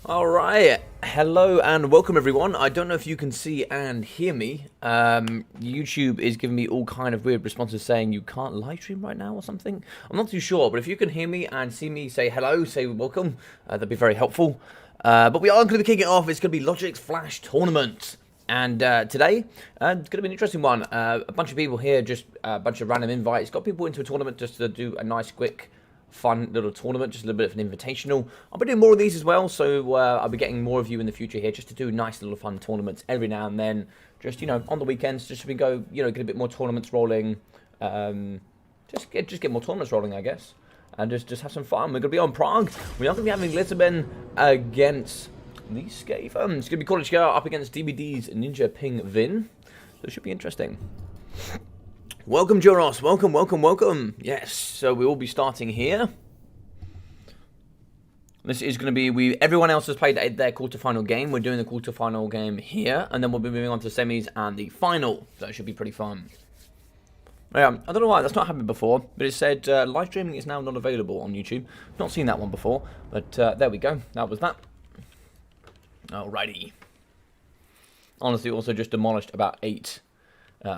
Alright, hello and welcome everyone. I don't know if you can see and hear me. YouTube is giving me all kind of weird responses saying you can't live stream right now or something. I'm not too sure, but if you can hear me and see me, say hello, say welcome, that'd be very helpful. But we are going to be kicking it off. It's going to be Logic's Flash Tournament. And today, it's going to be an interesting one. A bunch of people here, just a bunch of random invites. Got people into a tournament just to do a nice, quick, fun little tournament, just a little bit of an invitational. I'll be doing more of these as well, so I'll be getting more of you in the future here, just to do nice little fun tournaments every now and then. Just, you know, on the weekends, just so we go, you know, get a bit more tournaments rolling. Just get more tournaments rolling, I guess. And just have some fun. We're going to be on Prague. We are going to be having Lisbon against the Skaven. It's going to be College Girl up against DBD's Ninja Ping Vin. So it should be interesting. Welcome, Joros. Welcome, welcome, welcome. Yes, so we will be starting here. This is going to be, everyone else has played their quarterfinal game. We're doing the quarterfinal game here, and then we'll be moving on to semis and the final. So it should be pretty fun. Yeah, I don't know why, that's not happened before, but it said live streaming is now not available on YouTube. Not seen that one before, but there we go. That was that. Alrighty. Honestly, also just demolished about 8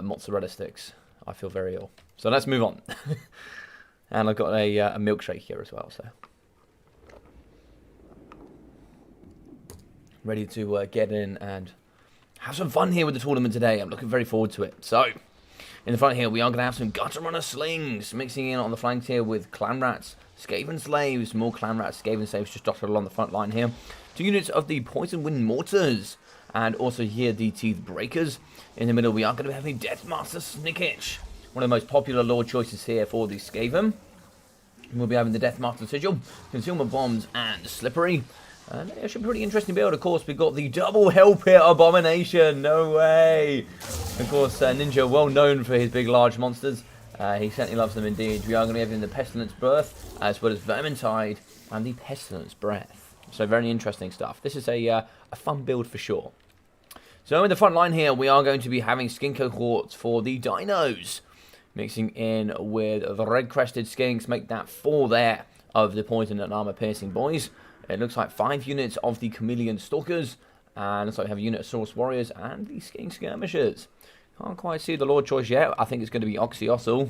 mozzarella sticks. I feel very ill. So let's move on. And I've got a milkshake here as well, so. Ready to get in and have some fun here with the tournament today. I'm looking very forward to it. So, in the front here, we are going to have some Gutter Runner Slings. Mixing in on the flanks here with Clan Rats, Skaven Slaves, more Clan Rats, Skaven Slaves just dotted along the front line here. 2 units of the Poison Wind Mortars. And also here, the Teeth Breakers. In the middle, we are going to be having Deathmaster Snickitch. One of the most popular lore choices here for the Skaven. We'll be having the Deathmaster Sigil, Concealment Bombs, and Slippery. And it should be a pretty interesting build. Of course, we've got the Double Hell Pit Abomination. No way. Of course, Ninja, well known for his big, large monsters. He certainly loves them indeed. We are going to be having the Pestilence Birth, as well as Vermintide, and the Pestilence Breath. So very interesting stuff. This is a fun build for sure. So in the front line here, we are going to be having Skin Cohorts for the Dinos. Mixing in with the Red-Crested Skinks, make that 4 there of the Poison and Armor Piercing Boys. It looks like 5 units of the Chameleon Stalkers. And looks like we have a unit of Source Warriors and the Skink Skirmishers. Can't quite see the Lord choice yet. I think it's going to be Oxyossil.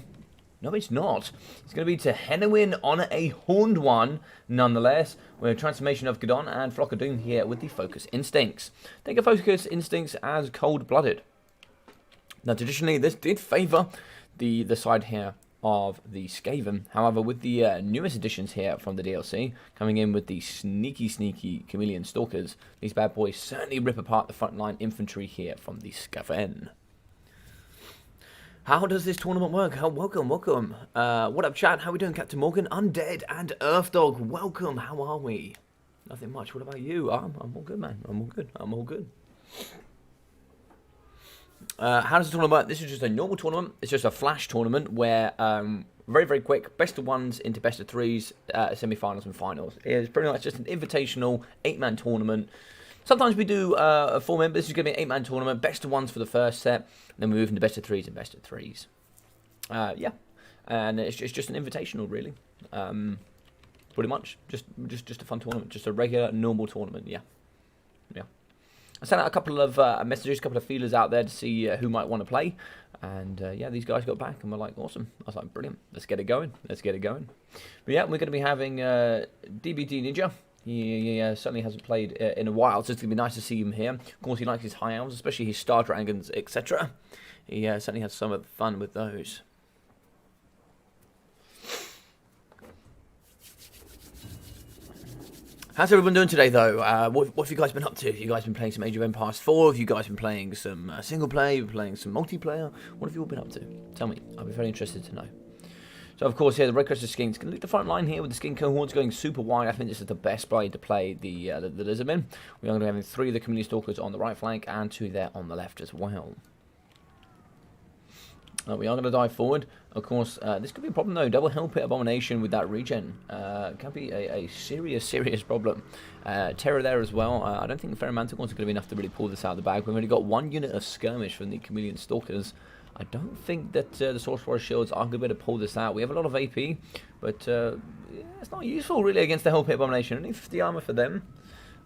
No, it's not. It's going to be Tehenowin on a Horned One, nonetheless, with a transformation of Gadon and Flock of Doom here with the Focus Instincts. Think of Focus Instincts as cold-blooded. Now, traditionally, this did favour the side here of the Skaven. However, with the newest additions here from the DLC, coming in with the sneaky Chameleon Stalkers, these bad boys certainly rip apart the frontline infantry here from the Skaven. How does this tournament work? Welcome. What up, chat? How we doing, Captain Morgan? Undead and Earthdog, welcome. How are we? Nothing much. What about you? I'm all good, man. I'm all good. How does the tournament work? This is just a normal tournament. It's just a flash tournament where very quick, best of 1s into best of 3s, semi-finals and finals. It's pretty much just an invitational 8-man tournament. Sometimes we do a 4-man, but this is going to be an 8-man tournament. Best of 1s for the first set, then we move into best of 3s and best of 3s. Yeah, and it's just an invitational, really. Pretty much, just a fun tournament, just a regular, normal tournament. Yeah. I sent out a couple of messages, a couple of feelers out there to see who might want to play, and yeah, these guys got back and were like, awesome. I was like, brilliant. Let's get it going. But yeah, we're going to be having DBD Ninja. He certainly hasn't played in a while, so it's going to be nice to see him here. Of course, he likes his high elves, especially his star dragons, etc. He certainly has some fun with those. How's everyone doing today, though? What have you guys been up to? Have you guys been playing some Age of Empires 4? Have you guys been playing some single player? Have you been playing some multiplayer? What have you all been up to? Tell me. I'll be very interested to know. So, of course, here, the Red-Crested Skinks can lead the front line here with the Skin Cohorts going super wide. I think this is the best play to play the Lizardmen. We are going to be having 3 of the Chameleon Stalkers on the right flank and 2 there on the left as well. We are going to dive forward. Of course, this could be a problem, though. Double Hell Pit Abomination with that regen. Can be a serious problem. Terror there as well. I don't think the Ferromanticons are going to be enough to really pull this out of the bag. We've only got 1 unit of Skirmish from the Chameleon Stalkers. I don't think that the Source Warrior Shields are going to be able to pull this out. We have a lot of AP, but yeah, it's not useful really against the Hell Pit Abomination. Only 50 armor for them.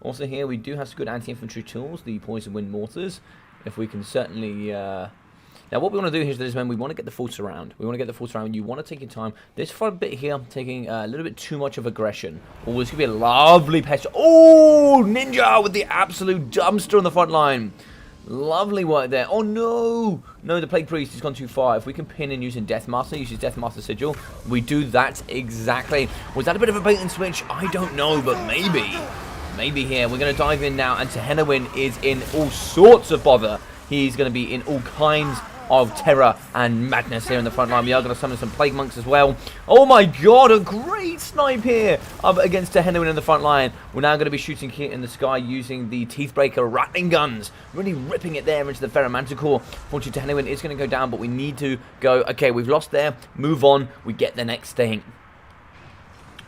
Also here, we do have some good anti-infantry tools, the poison wind mortars. If we can certainly... Now, what we want to do here is we want to get the full surround. We want to get the full surround. You want to take your time. This front bit here, taking a little bit too much of aggression. Oh, this could be a lovely pest. Oh, Ninja with the absolute dumpster on the front line. Lovely work there. Oh, no. No, the Plague Priest has gone too far. If we can pin in using Deathmaster, use his Deathmaster Sigil, we do that exactly. Was that a bit of a bait and switch? I don't know, but maybe. Maybe here. We're going to dive in now, and Tehenowin is in all sorts of bother. He's going to be in all kinds of terror and madness here in the front line. We are going to summon some Plague Monks as well. Oh my god, a great snipe here up against Tehenowin in the front line. We're now going to be shooting here in the sky using the Teethbreaker Rattling Guns. Really ripping it there into the Ferromanticore. Fortunately, Tehenowin is going to go down, but we need to go, okay, we've lost there, move on, we get the next thing.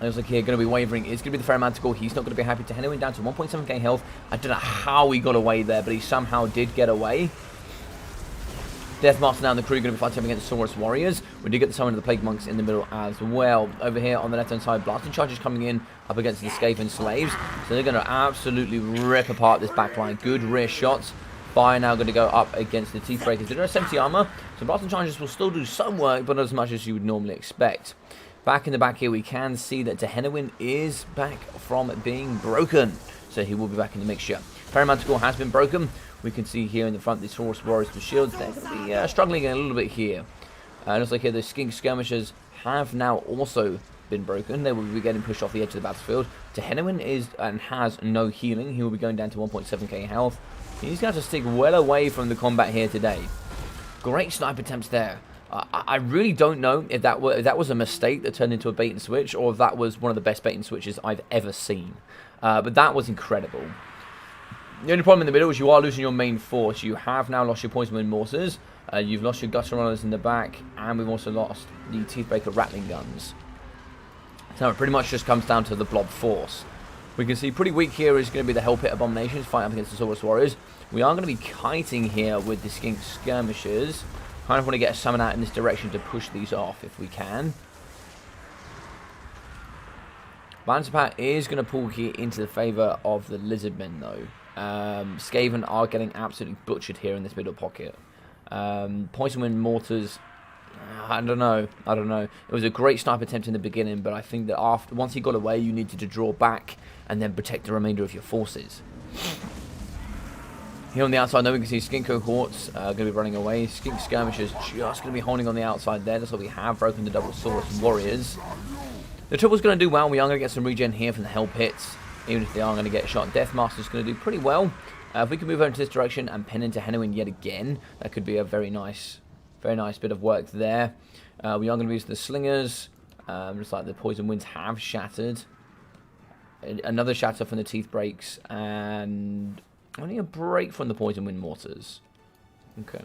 I was like here, going to be wavering. It's going to be the Ferromanticore. He's not going to be happy. Tehenowin down to 1.7k health. I don't know how he got away there, but he somehow did get away. Deathmaster now and the crew going to be fighting against Saurus Warriors. We do get the summon of the Plague Monks in the middle as well. Over here on the left-hand side, blasting charges coming in up against the Skaven Slaves. So they're going to absolutely rip apart this backline. Good rear shots. Fire now going to go up against the Teethbreakers. They don't have 70 armor, so blasting charges will still do some work, but not as much as you would normally expect. Back in the back here, we can see that Tehenowin is back from being broken. So he will be back in the mixture. Ferromanticore has been broken. We can see here in the front, the Saurus Warriors with shields. They're going to be struggling a little bit here. Looks like here the Skink Skirmishers have now also been broken. They will be getting pushed off the edge of the battlefield. Tehenowin is and has no healing. He will be going down to 1.7k health. He's going to have to stick well away from the combat here today. Great snipe attempts there. I really don't know if that was a mistake that turned into a bait and switch, or if that was one of the best bait and switches I've ever seen. But that was incredible. The only problem in the middle is you are losing your main force. You have now lost your Poison Wind Mortars. You've lost your Gutter Runners in the back. And we've also lost the Teethbreaker Rattling Guns. So it pretty much just comes down to the blob force. We can see pretty weak here is going to be the Hell Pit Abominations fighting up against the Saurus Warriors. We are going to be kiting here with the Skink Skirmishers. Kind of want to get a summon out in this direction to push these off if we can. Banterpat is going to pull here into the favour of the Lizardmen though. Skaven are getting absolutely butchered here in this middle pocket. Poison Wind Mortars, I don't know. It was a great snipe attempt in the beginning, but I think that once he got away, you needed to draw back and then protect the remainder of your forces. Here on the outside, now we can see Skink Cohorts going to be running away. Skink Skirmishers just going to be holding on the outside there. That's why we have broken the double Saurus Warriors. The Trouble's going to do well. We are going to get some regen here from the Hell Pits, even if they are going to get shot. Deathmaster's going to do pretty well. If we can move over into this direction and pin into Tehenowin yet again, that could be a very nice bit of work there. We are going to use the Slingers. Looks like the Poison Winds have shattered. Another shatter from the Teeth Breaks, and only a break from the Poison Wind Mortars. Okay.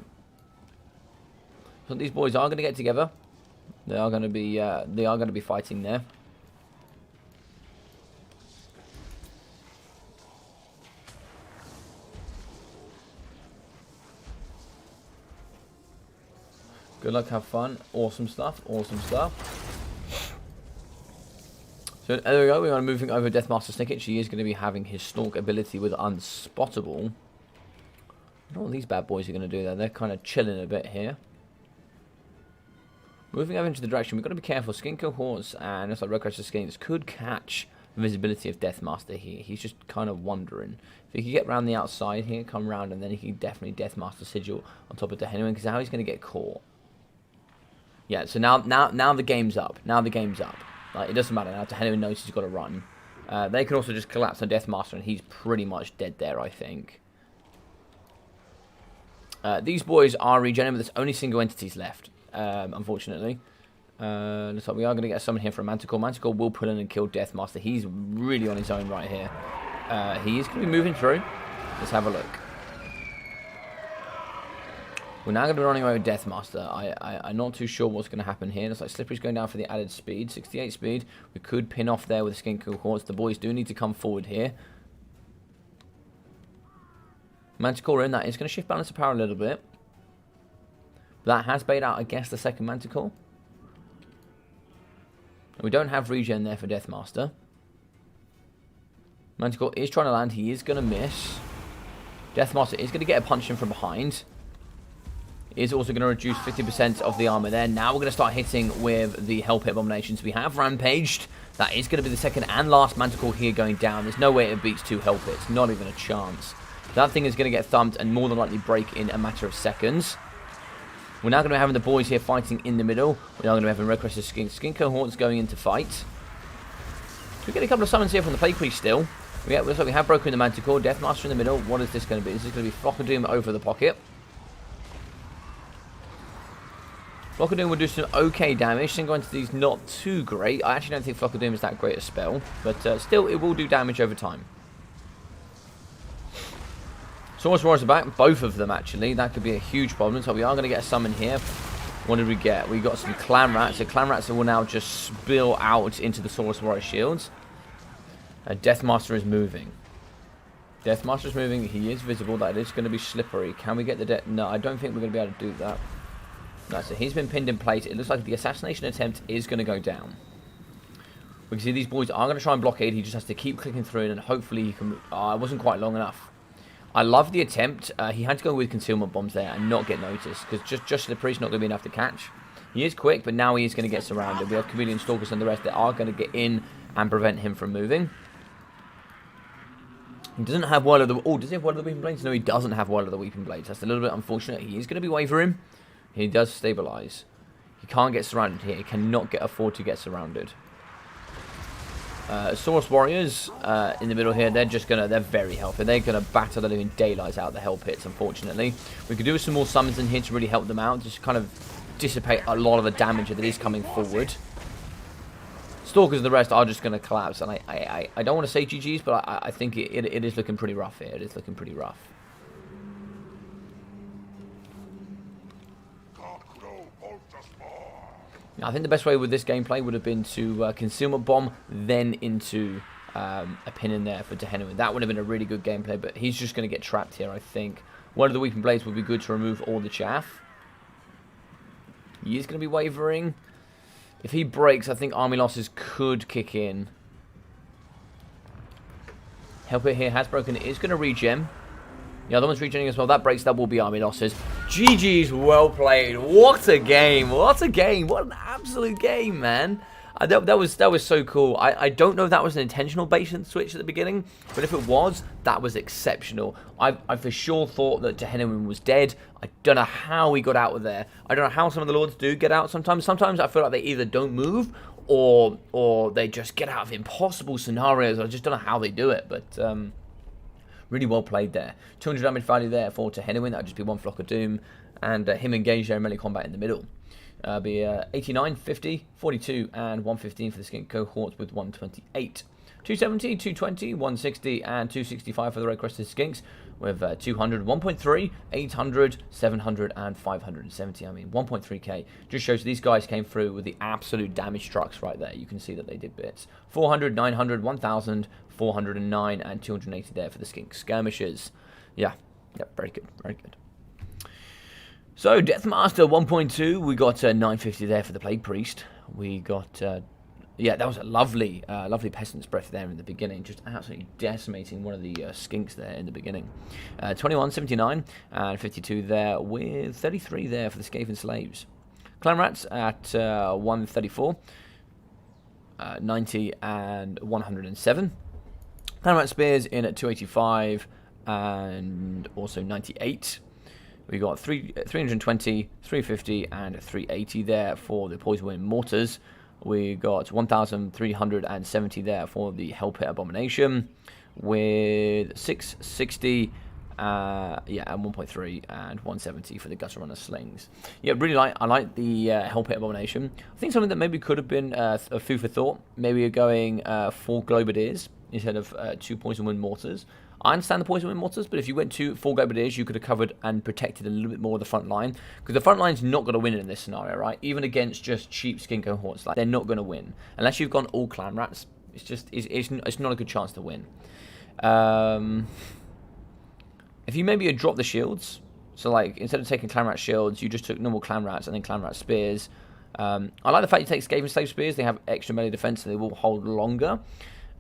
So these boys are going to get together. They are going to be fighting there. Good luck, have fun. Awesome stuff, awesome stuff. So there we go, we are moving over Deathmaster Snicket. She is going to be having his Stalk ability with Unspottable. I don't know what these bad boys are going to do there. They're kind of chilling a bit here. Moving over into the direction, we've got to be careful. Skink Cohorts and it's like Red Crest Skinks could catch the visibility of Deathmaster here. He's just kind of wandering. If he could get around the outside here, come around, and then he can definitely Deathmaster Sigil on top of Tehenowin, because how he's going to get caught. Yeah, so now the game's up. Now the game's up. Like, it doesn't matter now. Tehenowin knows he's got to run. They can also just collapse on Deathmaster, and he's pretty much dead there, I think. These boys are regenerating, but there's only single entities left, unfortunately. Looks like we are going to get a summon here from Manticore. Manticore will pull in and kill Deathmaster. He's really on his own right here. He is going to be moving through. Let's have a look. We're now going to be running away with Deathmaster. I'm not too sure what's going to happen here. Looks like Slippery's going down for the added speed. 68 speed. We could pin off there with the Skink Cohorts. The boys do need to come forward here. Manticore in. That is going to shift balance of power a little bit. That has bait out, I guess, the second Manticore. We don't have regen there for Deathmaster. Manticore is trying to land. He is going to miss. Deathmaster is going to get a punch in from behind. Is also going to reduce 50% of the armor there. Now we're going to start hitting with the Hell Pit Abominations. We have rampaged. That is going to be the second and last Manticore here going down. There's no way it beats 2 Hell Pits. Not even a chance. That thing is going to get thumped and more than likely break in a matter of seconds. We're now going to be having the boys here fighting in the middle. We're now going to be having Red Crested Skink Cohorts going into fight. We get a couple of summons here from the Plague Priest still. Looks like we have broken the Manticore. Deathmaster in the middle. What is this going to be? This is going to be Flock of Doom over the pocket. Flock of Doom will do some okay damage. Single Entity's not too great. I actually don't think Flock of Doom is that great a spell. But still, it will do damage over time. Saurus Warriors are back. Both of them, actually. That could be a huge problem. So we are going to get a summon here. What did we get? We got some Clan Rats. The Clan Rats will now just spill out into the Saurus Warrior shields. Deathmaster is moving. Deathmaster is moving. He is visible. That is going to be slippery. Can we get the death? No, I don't think we're going to be able to do that. No, so he's been pinned in place. It looks like the assassination attempt is going to go down. We can see these boys are going to try and blockade. He just has to keep clicking through it, and hopefully he can... it wasn't quite long enough. I love the attempt. He had to go with concealment bombs there and not get noticed, because just slippery's not going to be enough to catch. He is quick, but now he is going to get surrounded. We have Chameleon Stalkers and the rest that are going to get in and prevent him from moving. He doesn't have Whirl of the... Oh, does he have Whirl of the Weeping Blades? No, he doesn't have Whirl of the Weeping Blades. That's a little bit unfortunate. He is going to be wavering. He does stabilize. He can't get surrounded here. He cannot afford to get surrounded. Saurus Warriors in the middle here. They're very healthy. They're gonna batter the living daylights out of the Hell Pits. Unfortunately, we could do with some more summons in here to really help them out. Just kind of dissipate a lot of the damage that is coming forward. Stalkers and the rest are just going to collapse, and I don't want to say GG's, but I think it is looking pretty rough here. It is looking pretty rough. I think the best way with this gameplay would have been to concealment bomb, then into a pin in there for Tehenna. That would have been a really good gameplay, but he's just going to get trapped here, I think. One of the Weeping Blades would be good to remove all the chaff. He is going to be wavering. If he breaks, I think army losses could kick in. Helper here has broken. It is going to regen. The other one's regening as well. That breaks. That will be army losses. GG's, well played. What a game. What a game. What an absolute game, man. That was so cool. I don't know if that was an intentional bait and switch at the beginning, but if it was, that was exceptional. I for sure thought that Tehenna was dead. I don't know how he got out of there. I don't know how some of the lords do get out sometimes. Sometimes I feel like they either don't move or they just get out of impossible scenarios. I just don't know how they do it, but really well played there. 200 damage value there for Tehenna. That would just be one Flock of Doom, and him engaged there in melee combat in the middle. Be 89, 50, 42, and 115 for the skink cohorts with 128. 270, 220, 160, and 265 for the red crested skinks with 200, 1.3, 800, 700, and 570. I mean, 1.3k. Just shows these guys came through with the absolute damage trucks right there. You can see that they did bits. 400, 900, 1,000, 409, and 280 there for the skink skirmishers. Yeah, very good, very good. So, Deathmaster 1.2, we got 950 there for the Plague Priest. We got, yeah, that was a lovely Peasant's Breath there in the beginning, just absolutely decimating one of the skinks there in the beginning. 21, 79, and 52 there, with 33 there for the Skaven Slaves. Clan Rats at 134, 90, and 107. Clan Rat Spears in at 285, and also 98. We got 320, 350, and 380 there for the Poison Wind Mortars. We got 1,370 there for the Hell Pit Abomination, with 660, yeah, and 1.3 and 170 for the Gutter Runner Slings. Yeah, I like the Hell Pit Abomination. I think something that maybe could have been a food for thought. Maybe going 4 Globadiers instead of 2 Poison Wind Mortars. I understand the Poison Wind Mortars, but if you went to 4 Globadiers, you could have covered and protected a little bit more of the front line. Because the front line's not going to win in this scenario, right? Even against just cheap skin cohorts, like, they're not going to win. Unless you've gone all Clan Rats, it's not a good chance to win. If you maybe had dropped the shields, so like, instead of taking Clan Rat shields, you just took normal Clan Rats and then Clan Rat Spears. I like the fact you take Skaven Slave Spears. They have extra melee defense, so they will hold longer.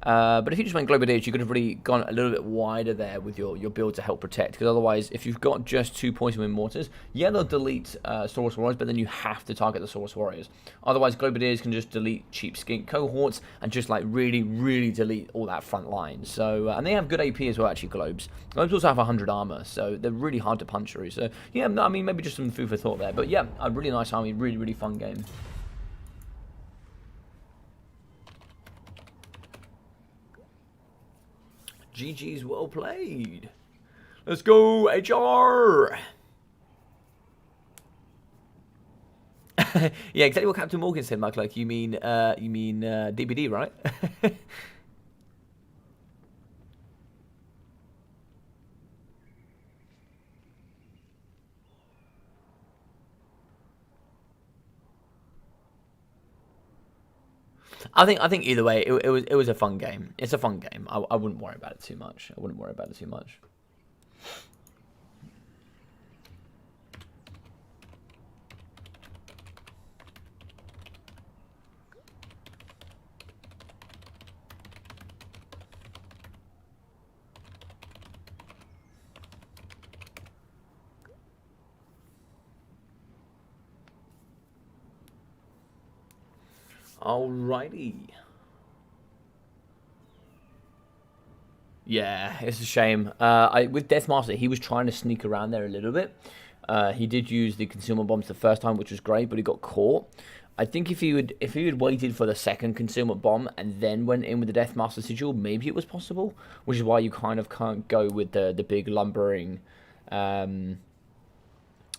But if you just went Globadiers, you could have really gone a little bit wider there with your build to help protect. Because otherwise, if you've got just 2 poison wind mortars, yeah, they'll delete Saurus Warriors, but then you have to target the Saurus Warriors. Otherwise, Globadiers can just delete cheap skink cohorts and just like really, really delete all that front line. So, and they have good AP as well, actually, Globes. Globes also have 100 armor, so they're really hard to punch through. So, yeah, no, I mean, maybe just some food for thought there. But yeah, a really nice army, really, really fun game. GG's well played. Let's go, HR. Yeah, exactly what Captain Morgan said, Mark. Like, you mean DBD, right? I think either way, it was a fun game. It's a fun game. I wouldn't worry about it too much. I wouldn't worry about it too much. Alrighty. Yeah, it's a shame. With Deathmaster, he was trying to sneak around there a little bit. He did use the concealment bombs the first time, which was great, but he got caught. I think if he had waited for the second concealment bomb and then went in with the Deathmaster sigil, maybe it was possible. Which is why you kind of can't go with the big lumbering,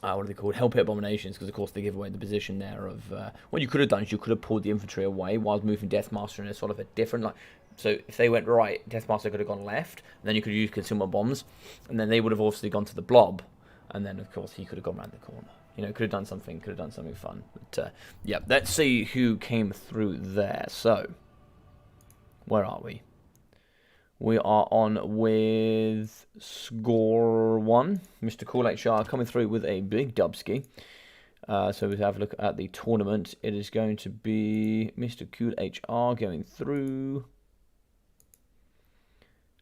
what are they called? Hell Pit Abominations, because of course they give away the position there of what you could have done is you could have pulled the infantry away while moving Deathmaster in a sort of a different like. So if they went right, Deathmaster could have gone left, and then you could use consumer bombs, and then they would have obviously gone to the blob, and then of course he could have gone around the corner. You know, could have done something fun. But yeah, let's see who came through there. So where are we? We are on with score 1. Mr. Cool HR coming through with a big dubski. So we have a look at the tournament. It is going to be Mr. Cool HR going through.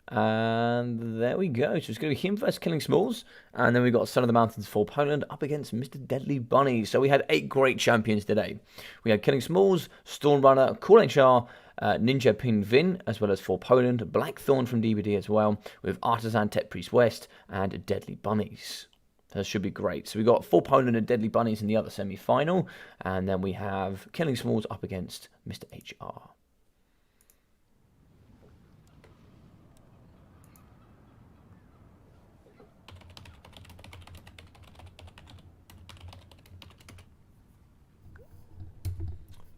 And there we go. So it's going to be him versus Killing Smalls. And then we got Son of the Mountains for Poland up against Mr. Deadly Bunny. So we had 8 great champions today. We had Killing Smalls, Stormrunner, Cool HR, Ninja Pin Vin, as well as for Poland, Blackthorn from DBD as well, with Artisan Tech Priest West, and Deadly Bunnies. That should be great. So we got for Poland and Deadly Bunnies in the other semi-final, and then we have Killing Smalls up against Mr. HR.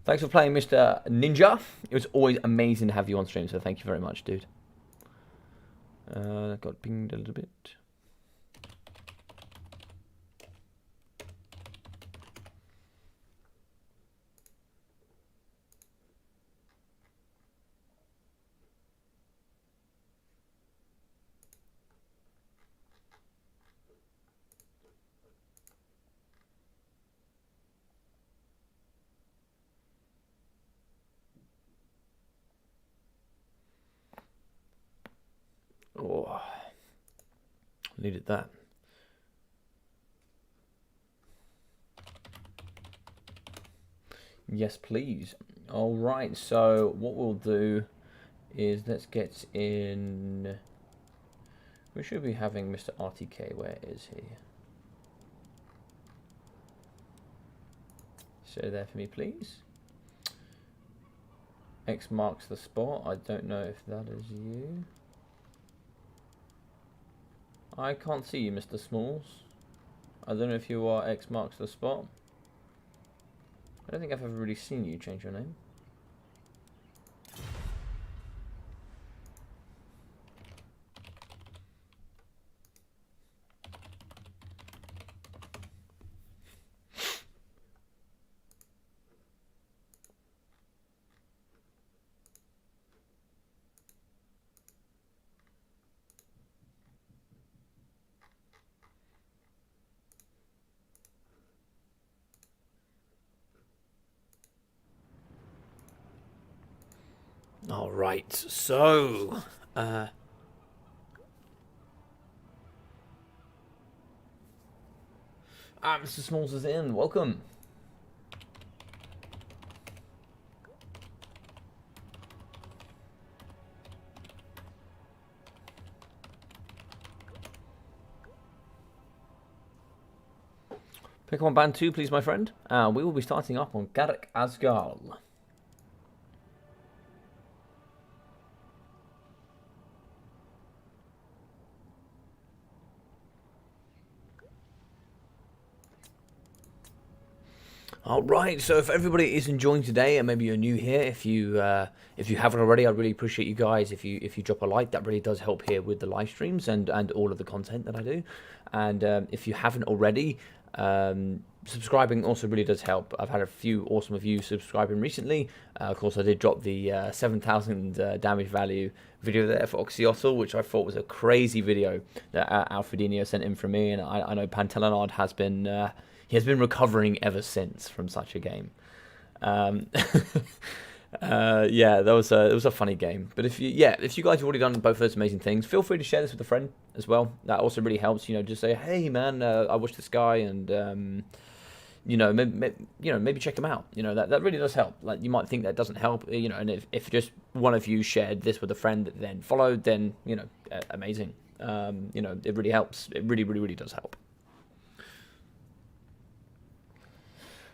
Thanks for playing, Mr. Ninja. It was always amazing to have you on stream, so thank you very much, dude. Got pinged a little bit. Oh, needed that. Yes, please. All right, so what we'll do is let's get in. We should be having Mr. RTK. Where is he? Show there for me, please. X marks the spot. I don't know if that is you. I can't see you, Mr. Smalls. I don't know if you are X marks the spot. I don't think I've ever really seen you change your name. All right, so Mr. Smalls is in. Welcome. Pick one band 2, please, my friend. We will be starting up on Garrick Asgal. All right, so if everybody is enjoying today, and maybe you're new here, if you haven't already, I really appreciate you guys. If you drop a like, that really does help here with the live streams and all of the content that I do. And if you haven't already, subscribing also really does help. I've had a few awesome of you subscribing recently. Of course, I did drop the 7,000 damage value video there for Oxyotl, which I thought was a crazy video that Alfredino sent in from me, and I know Pantelanard has been. He has been recovering ever since from such a game. Yeah, it was a funny game. But if you guys have already done both of those amazing things, feel free to share this with a friend as well. That also really helps. You know, just say, hey man, I watched this guy, and maybe check him out. You know, that really does help. Like, you might think that doesn't help. You know, and if just one of you shared this with a friend that then followed, then amazing. It really helps. It really does help.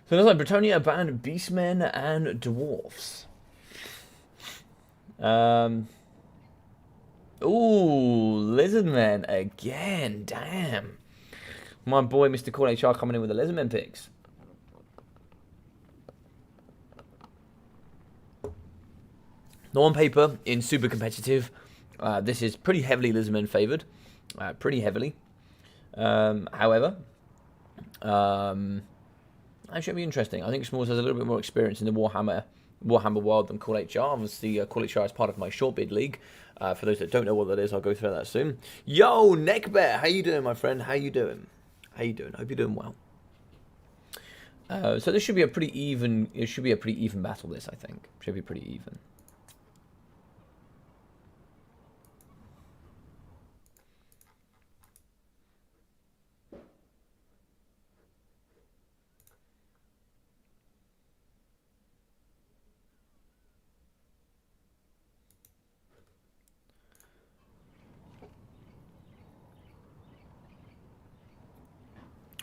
So there's like Bretonia, Band, Beastmen, and Dwarfs. Ooh, Lizardmen again. Damn. My boy, Mr. Cool HR, coming in with the Lizardmen picks. Now on paper, in super competitive, this is pretty heavily Lizardmen favoured. Pretty heavily. However, actually, it'll be interesting. I think Smalls has a little bit more experience in the Warhammer world than Cool HR. Obviously, Cool HR is part of my short bid league. For those that don't know what that is, I'll go through that soon. Yo, Neckbear, how you doing, my friend? How you doing? Hope you're doing well. So this should be a pretty even. It should be a pretty even battle. This, I think, should be pretty even.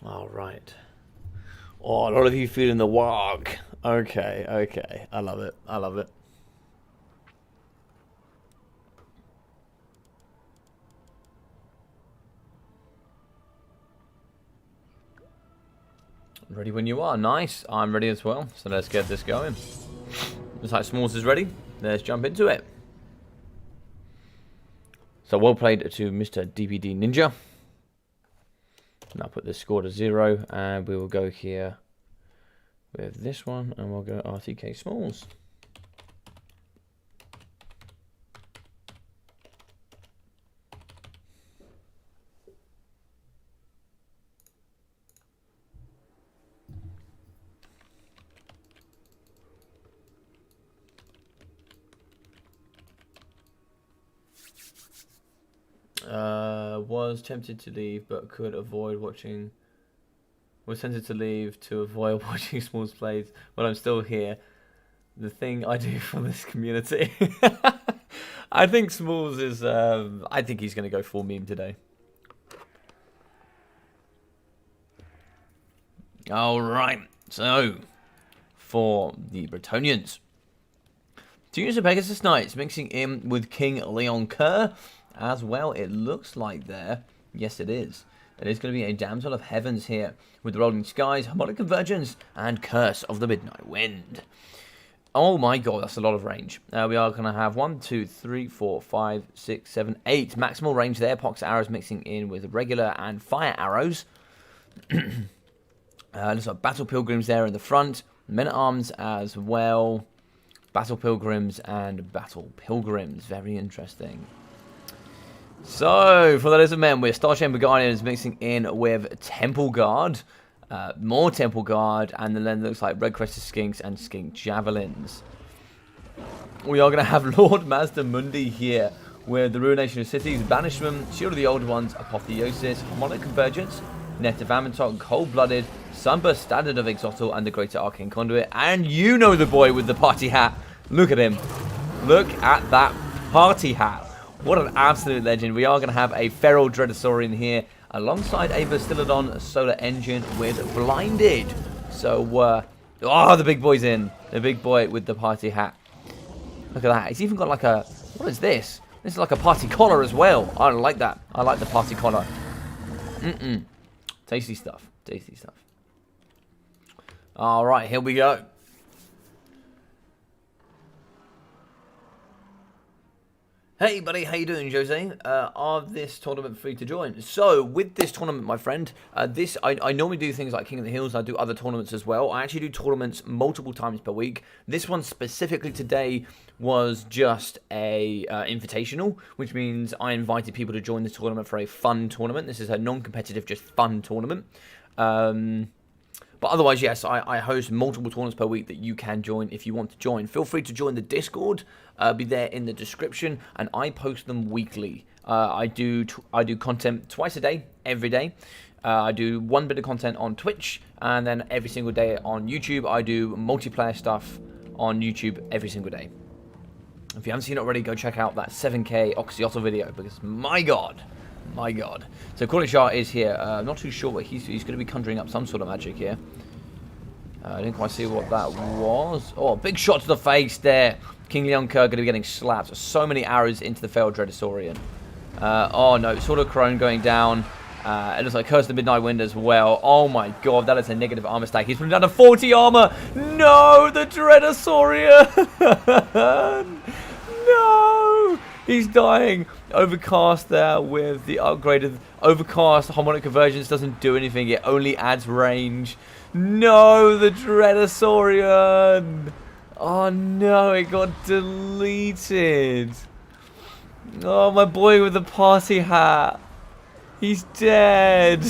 All right. Oh, a lot of you feeling the warg. Okay. I love it. Ready when you are. Nice. I'm ready as well. So let's get this going. Looks like Smalls is ready. Let's jump into it. So well played to Mr. DBD Ninja. And I'll put this score to 0, and we will go here with this one, and we'll go RTK Smalls. Was tempted to leave, but could avoid watching. Was tempted to leave to avoid watching Smalls plays, but I'm still here. The thing I do for this community. I think Smalls is. I think he's going to go full meme today. All right. So, for the Bretonians, 2 units of Pegasus Knights mixing in with King Leon Kerr. As well, it looks like there. Yes, it is. It is going to be a Damsel of Heavens here with the Rolling Skies, Harmonic Convergence, and Curse of the Midnight Wind. Oh my god, that's a lot of range. We are going to have 1, 2, 3, 4, 5, 6, 7, 8 maximal range there. Pox arrows mixing in with regular and fire arrows. Looks like Battle Pilgrims there in the front. Men at Arms as well. Battle Pilgrims and Battle Pilgrims. Very interesting. So, for the Lizard Men, we're Star Chamber Guardians mixing in with Temple Guard, more Temple Guard, and then looks like Red Crested Skinks and Skink Javelins. we are going to have Lord Master Mundi here with the Ruination of Cities, Banishment, Shield of the Old Ones, Apotheosis, Harmonic Convergence, Net of Amantok, Cold-Blooded, Sunburst, Standard of Exotl, and the Greater Arcane Conduit. And you know the boy with the party hat. Look at him. Look at that party hat. What an absolute legend. We are going to have a Feral Dreadosaurian here alongside a Bastiladon Solar Engine with Blinded. So, oh, the big boy's in. The big boy with the party hat. Look at that. He's even got like a, what is this? This is like a party collar as well. I like that. I like the party collar. Tasty stuff. Tasty stuff. All right, here we go. Hey buddy, how you doing, Jose? Are this tournament free to join? So, with this tournament, my friend, I normally do things like King of the Hills. I do other tournaments as well. I actually do tournaments multiple times per week. This one specifically today was just a invitational, which means I invited people to join this tournament for a fun tournament. This is a non-competitive, just fun tournament. But otherwise, yes, I host multiple tournaments per week that you can join if you want to join. Feel free to join the Discord. Be there in the description, and I post them weekly. I do content twice a day, every day. I do one bit of content on Twitch, and then every single day on YouTube. I do multiplayer stuff on YouTube every single day. If you haven't seen it already, go check out that 7K Oxyotl video, because my god. My god. So Cornichar is here. I'm not too sure, but he's going to be conjuring up some sort of magic here. I didn't quite see what that was. Oh, big shot to the face there. King Leonker going to be getting slapped. So many arrows into the Feral Dreadosaurian. Oh no, Sword of Crone going down. It looks like Curse of the Midnight Wind as well. Oh my god, that is a negative armor stack. He's putting down to 40 armor. No, the Dreadosaurian. No. He's dying. Overcast there with the upgraded Overcast. Harmonic Convergence doesn't do anything. It only adds range. No, the Dreadosaurian. Oh no, it got deleted. Oh, my boy with the party hat. He's dead.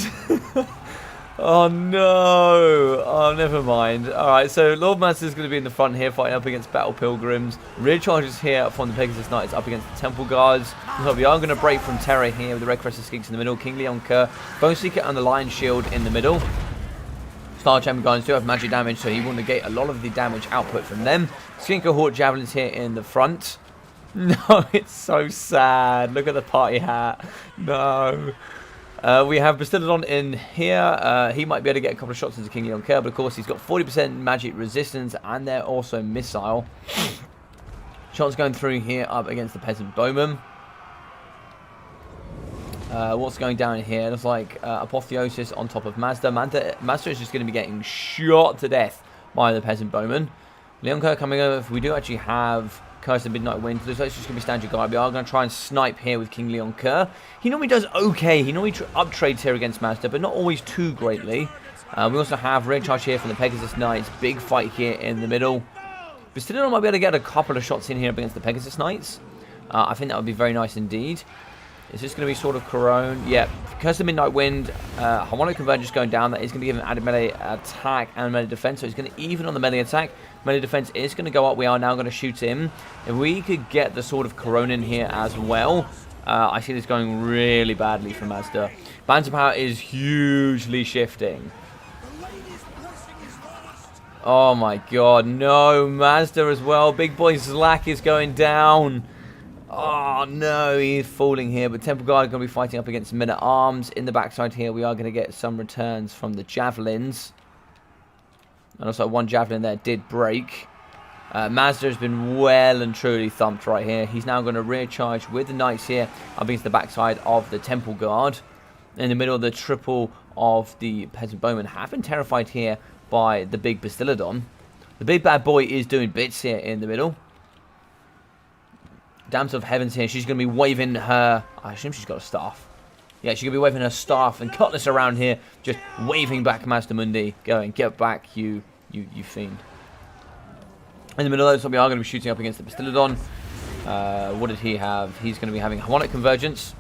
Oh no. Oh, never mind. Alright, so Lord Master is going to be in the front here fighting up against Battle Pilgrims. Rear charges here from the Pegasus Knights up against the Temple Guards. So we are going to break from Terra here with the Red Crested Skinks in the middle. King Leonker, Bone Seeker and the Lion Shield in the middle. Star Champion Guardians do have magic damage, so he will negate a lot of the damage output from them. Skinker Hawk Javelins here in the front. No, it's so sad. Look at the party hat. No. We have Bastiladon in here. He might be able to get a couple of shots into King Leonker, but of course he's got 40% magic resistance, and they're also missile. Shots going through here up against the Peasant Bowman. What's going down here? Looks like Apotheosis on top of Mazda. Mazda is just going to be getting shot to death by the Peasant Bowman. Leonker coming over. We do actually have Curse of Midnight Wind. Looks like it's just going to be standard guard. We are going to try and snipe here with King Leonker. He normally does okay. He normally uptrades here against Mazda, but not always too greatly. We also have rear charge here from the Pegasus Knights. Big fight here in the middle. Bastiladon might be able to get a couple of shots in here against the Pegasus Knights. I think that would be very nice indeed. Is this going to be Sword of Corone? Yeah. Curse of Midnight Wind, Harmonic Convergence going down. That is going to give him added melee attack and melee defense. So he's going to even on the melee attack. Melee defense is going to go up. We are now going to shoot him. If we could get the Sword of Corone in here as well, I see this going really badly for Mazda. Banter power is hugely shifting. Oh my god, no. Mazda as well. Big boy Zlak is going down. Oh no, he's falling here, but Temple Guard are going to be fighting up against Men-at-Arms. In the backside here, we are going to get some returns from the Javelins. And also one Javelin there did break. Mazda has been well and truly thumped right here. He's now going to rear charge with the Knights here up against the backside of the Temple Guard. In the middle of the triple of the Peasant Bowmen have been terrified here by the big Bastiladon. The big bad boy is doing bits here in the middle. Damsel of Heavens here. She's going to be waving her... I assume she's got a staff. Yeah, she's going to be waving her staff and cutlass around here. Just waving back Master Mundi. Going, get back, you fiend. In the middle of those, we are going to be shooting up against the Bastiladon. What did he have? He's going to be having Harmonic Convergence.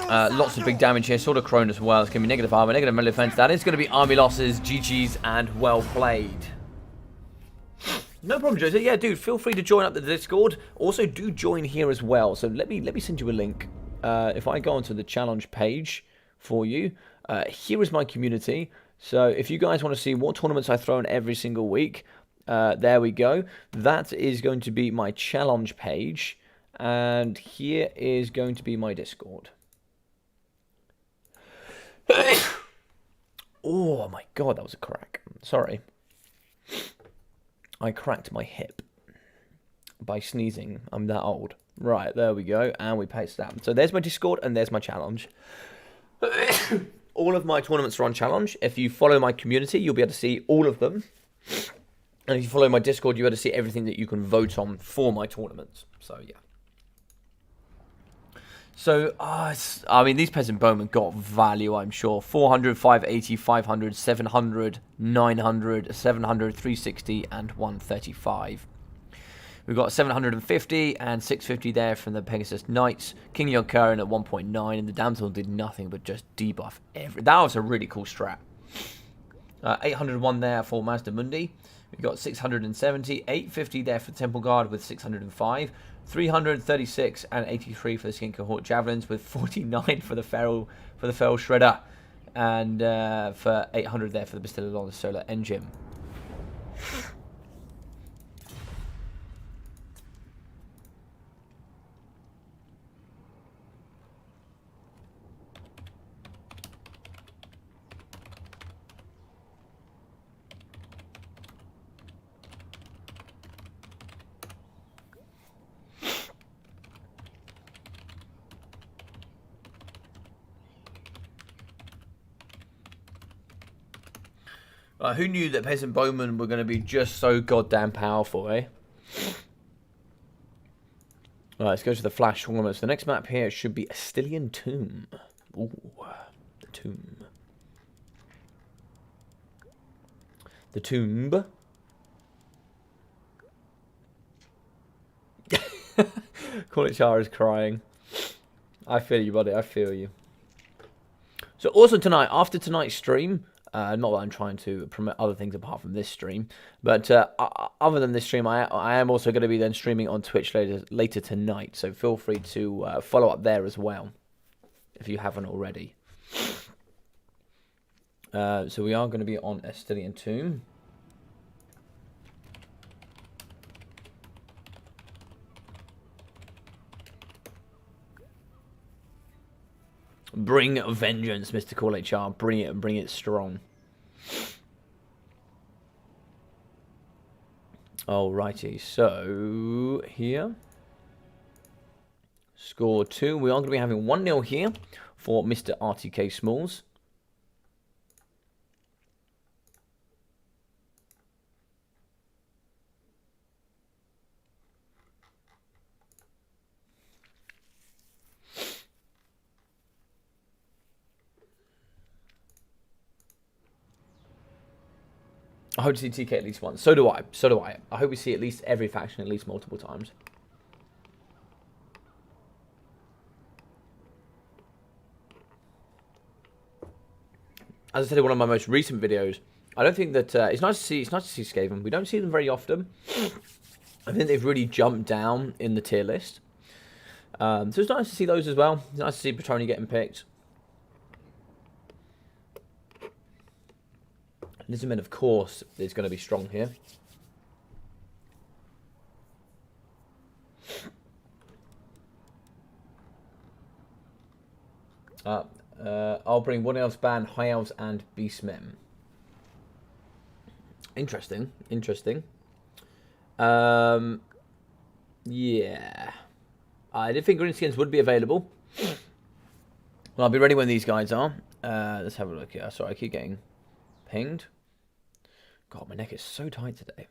Lots of big damage here. Sword of Crone as well. It's going to be negative armor, negative melee defense. That is going to be army losses, GG's, and well played. No problem, Jose. Yeah, dude, feel free to join up the Discord. Also, do join here as well. So let me send you a link. If I go onto the challenge page for you, here is my community. So if you guys want to see what tournaments I throw in every single week, there we go. That is going to be my challenge page. And here is going to be my Discord. Oh my god, that was a crack. Sorry. I cracked my hip by sneezing. I'm that old. Right, there we go. And we paste that. So there's my Discord and there's my challenge. All of my tournaments are on challenge. If you follow my community, you'll be able to see all of them. And if you follow my Discord, you'll be able to see everything that you can vote on for my tournaments. So, yeah. So, I mean, these Peasant Bowmen got value, I'm sure. 400, 580, 500, 700, 900, 700, 360, and 135. We've got 750 and 650 there from the Pegasus Knights. King Yonkarin at 1.9, and the Damsel did nothing but just debuff every... That was a really cool strat. 801 there for Mazda Mundi. We've got 670, 850 there for Temple Guard with 605. 336 and 83 for the Skin Cohort Javelins, with 49 for the Feral Shredder, and for 800 there for the Bastilla Solar Engine. Who knew that Peasant Bowmen were going to be just so goddamn powerful, eh? Alright, let's go to the Flash tournaments. The next map here should be Astilian Tomb. Ooh, the tomb. The tomb. Call it Char is crying. I feel you, buddy. I feel you. So also tonight, after tonight's stream... not that I'm trying to promote other things apart from this stream, but other than this stream, I am also going to be then streaming on Twitch later tonight, so feel free to follow up there as well, if you haven't already. So we are going to be on Astilian Tomb. Bring vengeance, Mr. Call HR. Bring it and bring it strong. Alrighty, so here. Score 2. We are going to be having 1-0 here for Mr. RTK Smalls. I hope to see TK at least once. So do I. So do I. I hope we see at least every faction at least multiple times. As I said in one of my most recent videos, I don't think that it's nice to see Skaven. We don't see them very often. I think they've really jumped down in the tier list. So it's nice to see those as well. It's nice to see Petroni getting picked. Lizardmen, of course, is going to be strong here. I'll bring Wood Elves, Ban, High Elves, and Beastmen. Interesting. Interesting. Yeah. I did think Greenskins would be available. Well, I'll be ready when these guys are. Let's have a look here. Sorry, I keep getting pinged. God, my neck is so tight today.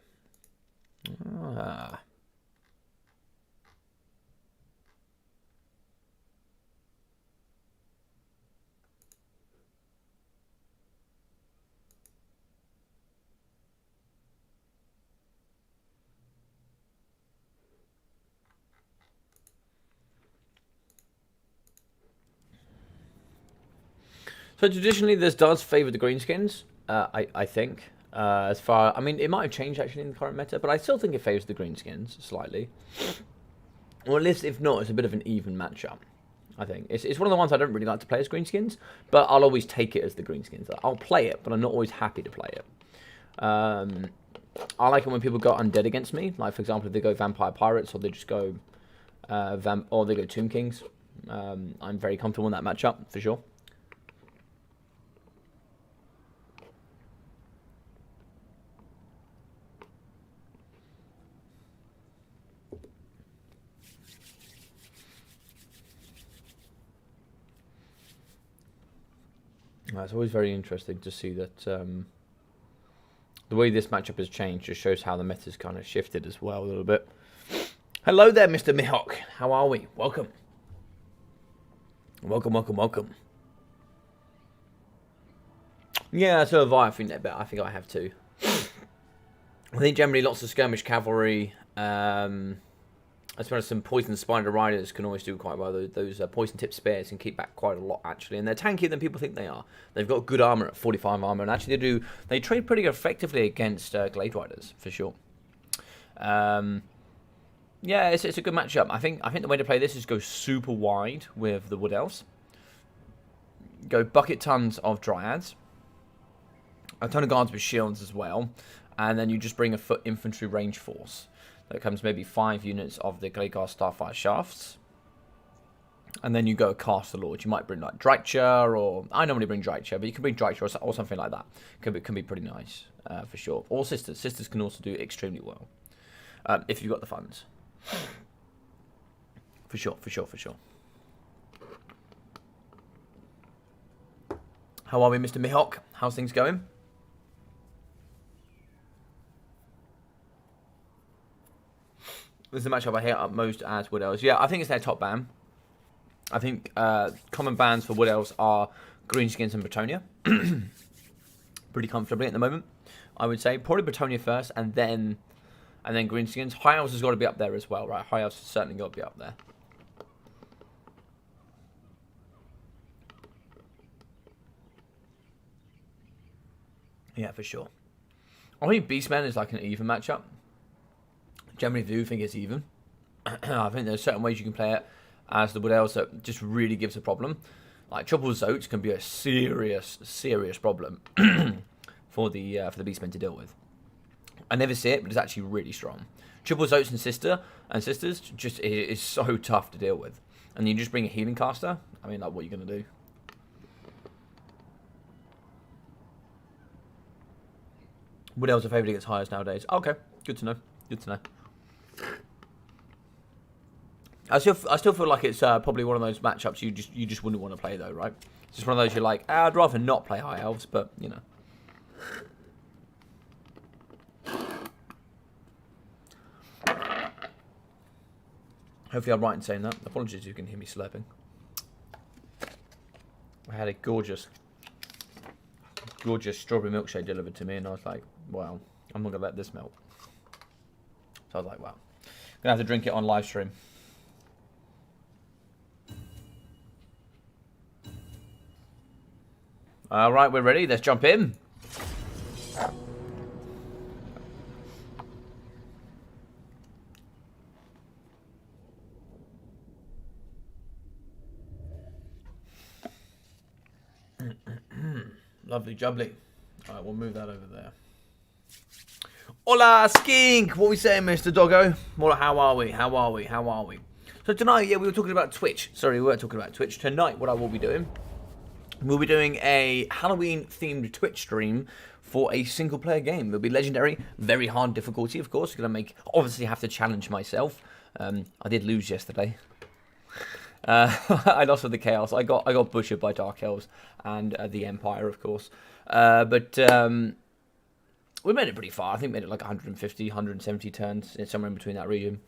So traditionally, this does favour the greenskins, I think. I mean, it might have changed actually in the current meta, but I still think it favours the greenskins slightly. Or at least, if not, it's a bit of an even matchup. I think it's one of the ones I don't really like to play as greenskins, but I'll always take it as the greenskins. I'll play it, but I'm not always happy to play it. I like it when people go undead against me. Like, for example, if they go vampire pirates, or they just go or they go tomb kings. I'm very comfortable in that matchup for sure. It's always very interesting to see that the way this matchup has changed just shows how the meta's kind of shifted as well a little bit. Hello there, Mr. Mihawk. How are we? Welcome. Welcome, welcome, welcome. Yeah, so have I. I think I have too. I think generally lots of skirmish cavalry, as well as some poison spider riders can always do quite well. Those poison tip spears can keep back quite a lot actually, and they're tankier than people think they are. They've got good armor at 45 armor, and actually they trade pretty effectively against glade riders for sure. Yeah, it's a good matchup. I think the way to play this is go super wide with the wood elves. Go bucket tons of dryads, a ton of guards with shields as well, and then you just bring a foot infantry range force. That comes maybe 5 units of the Gladegar Starfire shafts. And then you go cast the Lord. You might bring like Drycha, or I normally bring Drycha, but you can bring Drycha or something like that. Can be pretty nice for sure. Or sisters. Sisters can also do extremely well if you've got the funds. For sure, for sure, for sure. How are we, Mr. Mihawk? How's things going? This is the matchup I hate up most as Wood Elves. Yeah, I think it's their top ban. I think common bans for Wood Elves are Greenskins and Bretonia. Pretty comfortably at the moment, I would say. Probably Bretonia first, and then Greenskins. High Elves has got to be up there as well, right? High Elves has certainly got to be up there. Yeah, for sure. I think Beastmen is like an even matchup. Generally do think it's even. I think there's certain ways you can play it as the Wood Elves that just really gives a problem. Like Trouble Zotes can be a serious problem for the Beastmen to deal with. I never see it, but it's actually really strong. Triple Zotes and Sisters just is so tough to deal with. And you just bring a healing caster. I mean, like, what are you gonna do? Wood Elves are favoured against Highers nowadays. Okay, good to know. Good to know. I still feel like it's probably one of those matchups you just wouldn't want to play though, right? It's just one of those you're like, I'd rather not play High Elves, but you know. Hopefully I'm right in saying that. Apologies if you can hear me slurping. I had a gorgeous strawberry milkshake delivered to me, and I was like, wow, I'm not gonna let this melt. So I was like, wow, I'm gonna have to drink it on live stream. All right, we're ready. Let's jump in. Lovely jubbly. All right, we'll move that over there. Hola, skink! What are we saying, Mr. Doggo? Well, how are we? How are we? How are we? So tonight, yeah, we were talking about Twitch. Sorry, we weren't talking about Twitch. Tonight, what I will be doing, we'll be doing a Halloween-themed Twitch stream for a single-player game. It'll be legendary, very hard difficulty, of course. Obviously have to challenge myself. I did lose yesterday. I lost with the Chaos. I got butchered by Dark Elves and the Empire, of course. But we made it pretty far. I think we made it like 150, 170 turns, somewhere in between that region.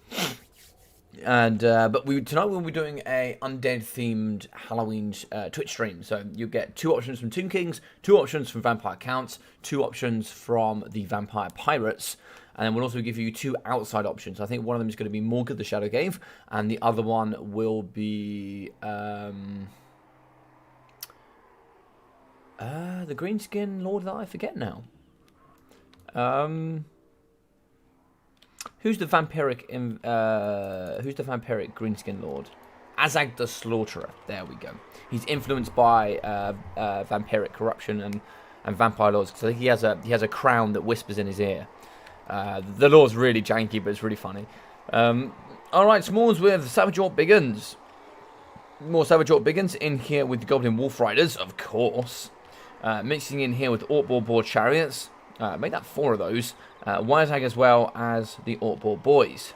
And but tonight we'll be doing a undead-themed Halloween Twitch stream. So you get 2 options from Tomb Kings, 2 options from Vampire Counts, 2 options from the Vampire Pirates, and then we'll also give you 2 outside options. I think one of them is going to be Morga the Shadow Cave, and the other one will be the Greenskin Lord that I forget now. Who's the vampiric greenskin lord? Azag the Slaughterer. There we go. He's influenced by vampiric corruption and vampire lords. So he has a crown that whispers in his ear. The law's really janky, but it's really funny. Alright, Smalls with Savage Orc Biggins. More Savage Orc Biggins in here with the Goblin Wolf Riders, of course. Mixing in here with Orc Boar Chariots. Made that 4 of those. Wyzag as well as the Orc Boys.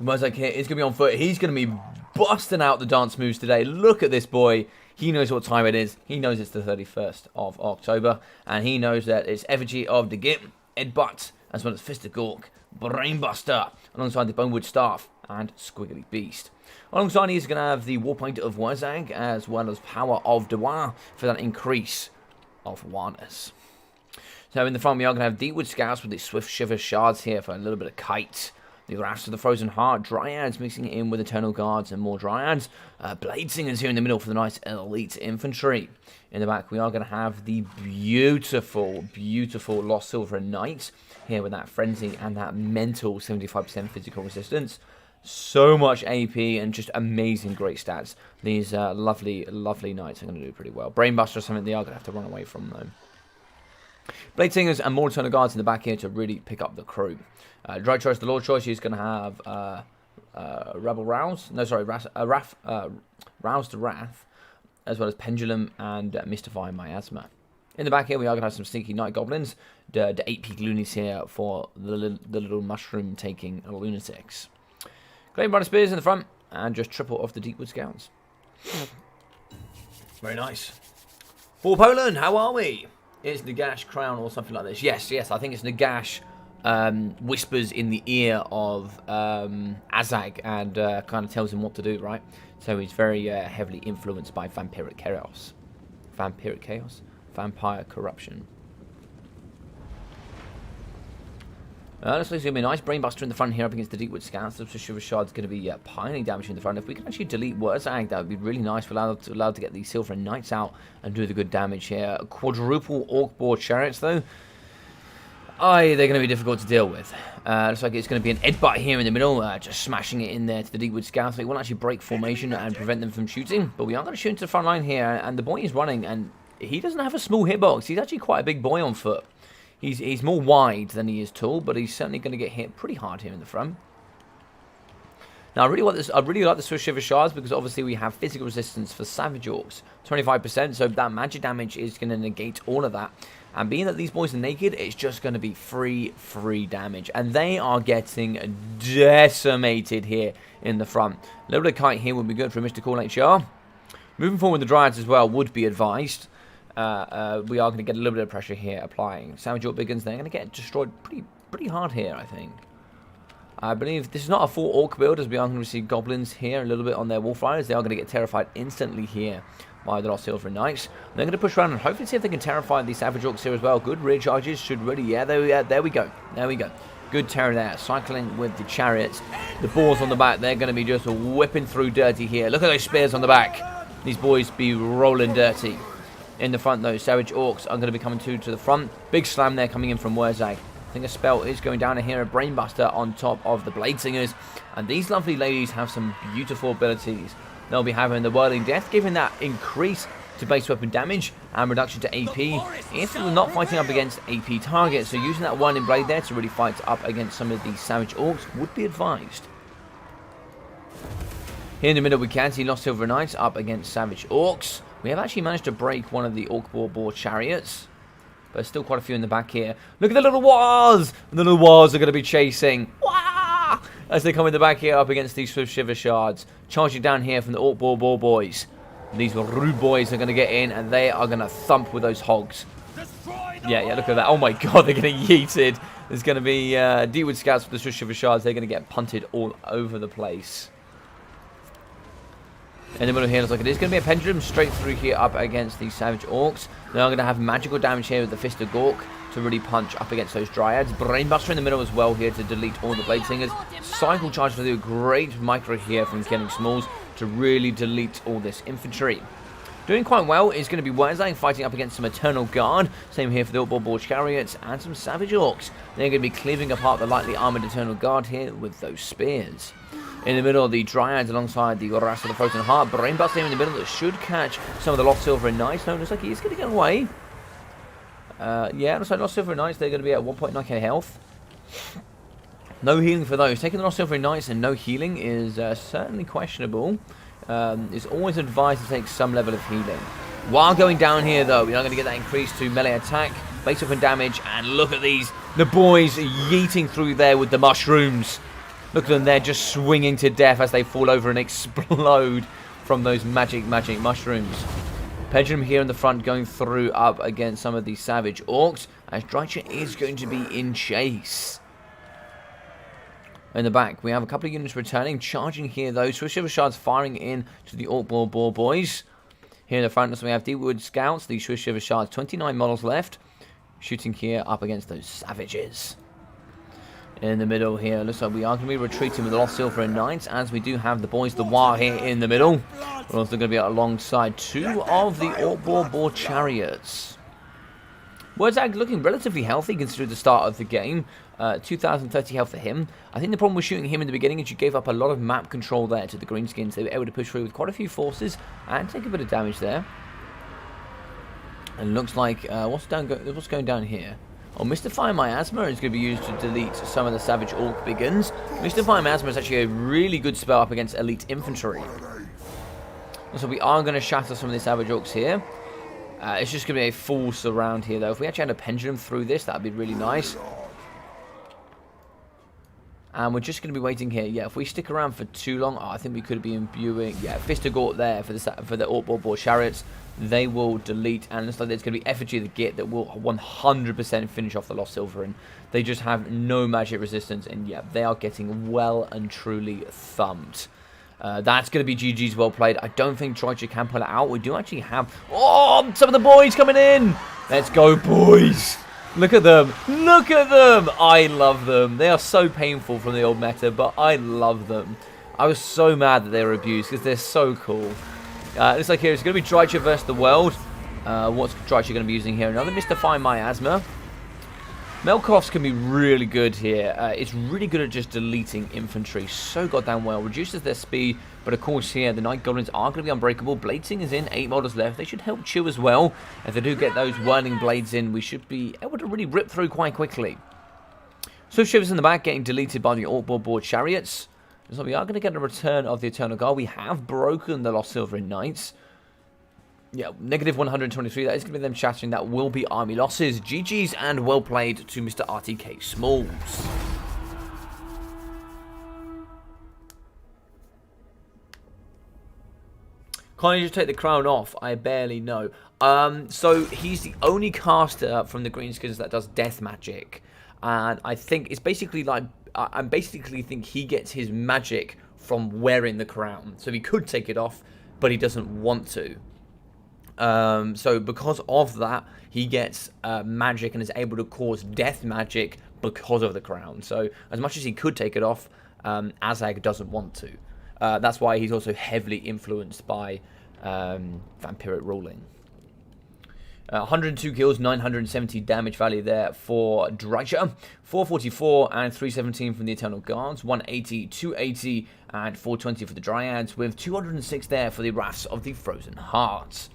Wyzag here is going to be on foot. He's going to be busting out the dance moves today. Look at this boy. He knows what time it is. He knows it's the 31st of October. And he knows that it's Effigy of the Gimp, Headbutt, as well as Fist of Gork, Brainbuster, alongside the Bonewood Staff and Squiggly Beast. Alongside he's going to have the Warpaint of Wyzag, as well as Power of Dewar for that increase of awareness. So in the front we are going to have Deepwood Scouts with the Swift Shiver Shards here for a little bit of kite. The Rafts of the Frozen Heart, Dryads mixing it in with Eternal Guards and more Dryads. Blade Singers here in the middle for the nice elite infantry. In the back we are going to have the beautiful, beautiful Lost Silver Knight here with that Frenzy and that mental 75% physical resistance. So much AP and just amazing great stats. These lovely, lovely knights are going to do pretty well. Brainbuster is something they are going to have to run away from though. Blade Singers and more Eternal Guards in the back here to really pick up the crew. Dry Choice, the Lord Choice, he's going to have Rebel Rouse. No, sorry, Rouse to Wrath, as well as Pendulum and Mystify Miasma. In the back here, we are going to have some sneaky Night Goblins. The 8-peak loonies here for the little mushroom-taking lunatics. Glaive Rider Spears in the front, and just triple off the Deepwood Scouts. Very nice. For Poland, how are we? It's Nagash Crown or something like this. Yes, I think it's Nagash whispers in the ear of Azag and kind of tells him what to do, right? So he's very heavily influenced by vampiric chaos. Vampiric chaos? Vampire corruption. Looks like it's going to be a nice Brainbuster in the front here up against the Deepwood Scouts. The Shiver Shard's going to be piling damage in the front. If we can actually delete Wurzag, that would be really nice. We're allowed to get the Silver Knights out and do the good damage here. Quadruple Orc Boar Chariots, though. They're going to be difficult to deal with. Looks like it's going to be an Headbutt here in the middle, just smashing it in there to the Deepwood Scouts. It won't actually break formation and prevent them from shooting, but we are going to shoot into the front line here, and the boy is running, and he doesn't have a small hitbox. He's actually quite a big boy on foot. He's more wide than he is tall, but he's certainly going to get hit pretty hard here in the front. Now, I really like the Swift Shiver Shards because obviously we have physical resistance for Savage Orcs, 25%, so that magic damage is going to negate all of that. And being that these boys are naked, it's just going to be free damage. And they are getting decimated here in the front. A little bit of kite here would be good for Mr. Cool HR. Moving forward, the Dryads as well would be advised. We are going to get a little bit of pressure here applying. Savage Orc Biggins, they're going to get destroyed pretty hard here, I think. I believe this is not a full Orc build, as we are going to see Goblins here a little bit on their Wolf Riders. They are going to get terrified instantly here by the Lost Silver Knights. They're going to push around and hopefully see if they can terrify these Savage Orcs here as well. Good rear charges should really, there we go. Good terror there, cycling with the chariots. The boars on the back, they're going to be just whipping through dirty here. Look at those spears on the back. These boys be rolling dirty. In the front, though, Savage Orcs are going to be coming to the front. Big slam there coming in from Wurzag. I think a spell is going down here. A Brainbuster on top of the Blade Singers. And these lovely ladies have some beautiful abilities. They'll be having the Whirling Death, giving that increase to base weapon damage and reduction to AP if we're not fighting up against AP targets. So using that Whirling Blade there to really fight up against some of these Savage Orcs would be advised. Here in the middle, we can see Lost Silver Knights up against Savage Orcs. We have actually managed to break one of the Orc Boar Chariots. But there's still quite a few in the back here. Look at the little Wars! The little Wars are going to be chasing. Wah! As they come in the back here up against these Swift Shiver Shards. Charging down here from the Orc Boar Boys. These rude boys are going to get in and they are going to thump with those hogs. Yeah, look at that. Oh my god, they're getting yeeted. There's going to be Deepwood Scouts with the Swift Shiver Shards. They're going to get punted all over the place. In the middle here, looks like it is going to be a pendulum straight through here up against these Savage Orcs. They are going to have magical damage here with the Fist of Gork to really punch up against those Dryads. Brainbuster in the middle as well here to delete all the Blade Singers. Cycle Charge to do a great micro here from Killing Smalls to really delete all this infantry. Doing quite well is going to be Wurzag fighting up against some Eternal Guard. Same here for the Orc Chariots and some Savage Orcs. They're going to be cleaving apart the lightly armoured Eternal Guard here with those spears. In the middle, the Dryads alongside the Wrath of the Frozen Heart. Brainbust here in the middle that should catch some of the Lost Silver and Knights. No, looks like he's going to get away. Yeah, looks like Lost Silver and Knights, they're going to be at 1.9k health. No healing for those. Taking the Lost Silver and Knights and no healing is certainly questionable. It's always advised to take some level of healing. While going down here, though, we're not going to get that increase to melee attack, base weapon damage, and look at these. The boys yeeting through there with the mushrooms. Look at them, they're just swinging to death as they fall over and explode from those magic mushrooms. Pendulum here in the front going through up against some of these Savage Orcs, as Drycha is going to be in chase. In the back, we have a couple of units returning, charging here though. Swift Shiver Shards firing in to the Orc Boar Boys. Here in the front, so we have Deepwood Scouts, the Swift Shiver Shards, 29 models left, shooting here up against those Savages. In the middle here, looks like we are going to be retreating with the Lost Silver and Knights, as we do have the Boys the War here in the middle. We're also going to be alongside two of the Orc Boar Chariots. Wurzag looking relatively healthy considering the start of the game. 2030 health for him. I think the problem with shooting him in the beginning is you gave up a lot of map control there to the Greenskins. They were able to push through with quite a few forces and take a bit of damage there. And looks like, what's going down here? Oh, Mystify Miasma is going to be used to delete some of the Savage Orc Biggins. Mystify Miasma is actually a really good spell up against elite infantry. So we are going to shatter some of the Savage Orcs here. It's just going to be a full surround here, though. If we actually had a pendulum through this, that would be really nice. And we're just going to be waiting here. Yeah, if we stick around for too long, I think we could be imbuing. Yeah, Fistigort there for the Orc Boar Chariots. They will delete, and it looks like there's going to be Effigy of the Git that will 100% finish off the Lost Silver. And they just have no magic resistance, and yeah, they are getting well and truly thumped. That's going to be GG's well played. I don't think Drycha can pull it out. We do actually have... Oh, some of the boys coming in. Let's go, boys. Look at them. Look at them. I love them. They are so painful from the old meta, but I love them. I was so mad that they were abused because they're so cool. Looks like here it's going to be Drycha versus the world. What's Drycha going to be using here? Another Mystify Miasma. Melkoffs can be really good here. It's really good at just deleting infantry so goddamn well. Reduces their speed, but of course here the Night Goblins are going to be unbreakable. Bladesing is in, 8 models left. They should help chew as well. If they do get those whirling blades in, we should be able to really rip through quite quickly. Swift Shivers in the back getting deleted by the Orc Boar Chariots. So we are going to get a return of the Eternal Guard. We have broken the Lost Silver Knights. Yeah, negative 123. That is going to be them shattering. That will be army losses. GG's and well played to Mr. RTK Smalls. Can't you just take the crown off? I barely know. So he's the only caster from the Greenskins that does death magic. And I think it's basically like... I basically think he gets his magic from wearing the crown. So he could take it off, but he doesn't want to. So because of that, he gets magic and is able to cause death magic because of the crown. So as much as he could take it off, Azag doesn't want to. That's why he's also heavily influenced by vampiric ruling. 102 kills, 970 damage value there for Drycha. 444 and 317 from the Eternal Guards. 180, 280 and 420 for the Dryads, with 206 there for the Wraths of the Frozen Hearts.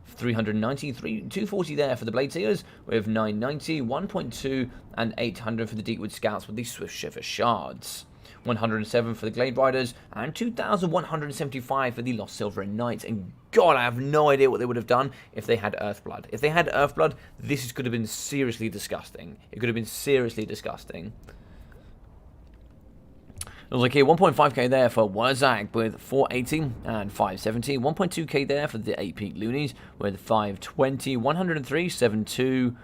390, 240 there for the Bladeseers, with 990, 1.2 and 800 for the Deepwood Scouts with the Swift Shiver Shards. 107 for the Glade Riders, and 2,175 for the Lost Silver Knights. And God, I have no idea what they would have done if they had Earthblood. If they had Earthblood, this could have been seriously disgusting. It could have been seriously disgusting. Looks like here, 1.5k there for Wurzag with 480 and 570. 1.2k there for the AP Loonies with 520, 103, 72,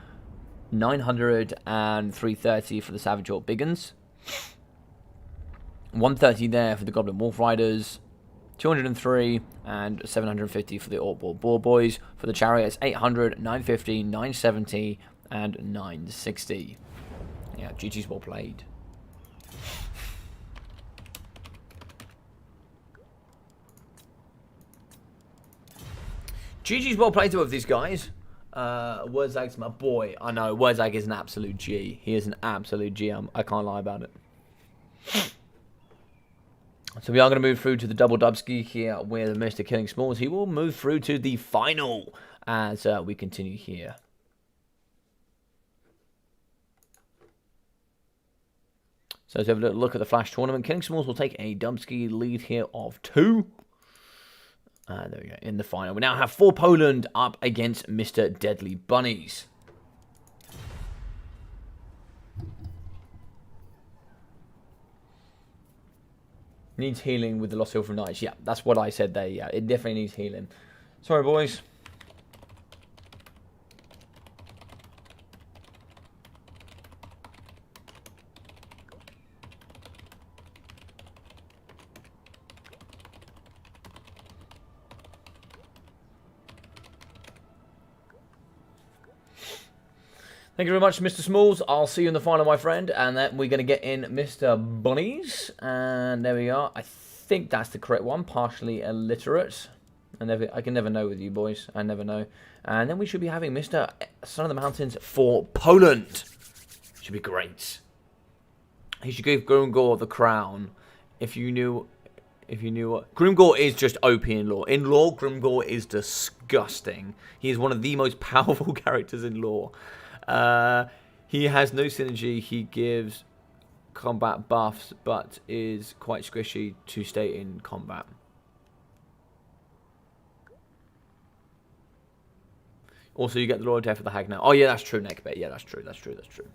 900 and 330 for the Savage Orc Biggins. 130 there for the Goblin Wolf Riders, 203 and 750 for the Orc Boar Boys. For the Chariots, 800, 950, 970 and 960. Yeah, GG's well played. GG's well played with these guys. Wurzag's my boy. I know, Wurzag is an absolute G. He is an absolute G. I can't lie about it. So we are going to move through to the double dubski here with Mr. Killing Smalls. He will move through to the final as we continue here. So let's have a little look at the Flash tournament. Killing Smalls will take a dubski lead here of 2. There we go, in the final. We now have 4 Poland up against Mr. Deadly Bunnies. Needs healing with the Lost Silver Knights. Yeah, that's what I said there. Yeah, it definitely needs healing. Sorry, boys. Thank you very much, Mr. Smalls. I'll see you in the final, my friend. And then we're going to get in Mr. Bunnies. And there we are. I think that's the correct one. Partially illiterate. I can never know with you boys. I never know. And then we should be having Mr. Son of the Mountains for Poland. Should be great. He should give Grimgor the crown. If you knew what... Grimgor is just OP in lore. In lore, Grimgor is disgusting. He is one of the most powerful characters in lore. He has no synergy. He gives combat buffs, but is quite squishy to stay in combat. Also, you get the Lord of Death of the Hag now. Oh, yeah, that's true, Neckbait. Yeah, that's true. That's true. That's true.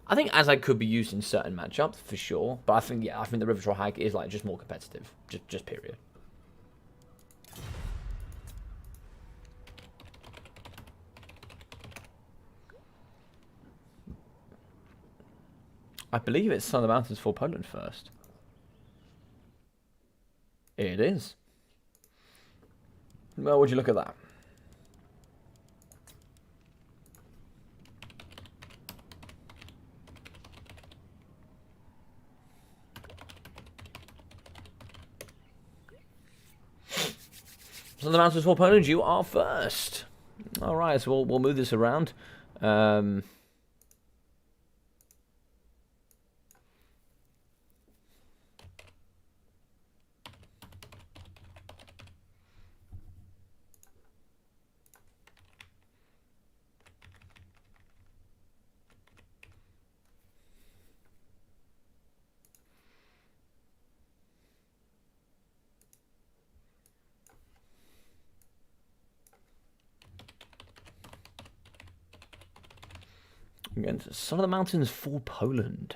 I think Azag could be used in certain matchups, for sure. But I think, yeah, I think the River Troll Hag is, like, just more competitive. Just period. I believe it's Son of the Mountains for Poland first. It is. Well, would you look at that? Son of the Mountains for Poland, you are first. All right, so we'll move this around. Against Son of the Mountains for Poland.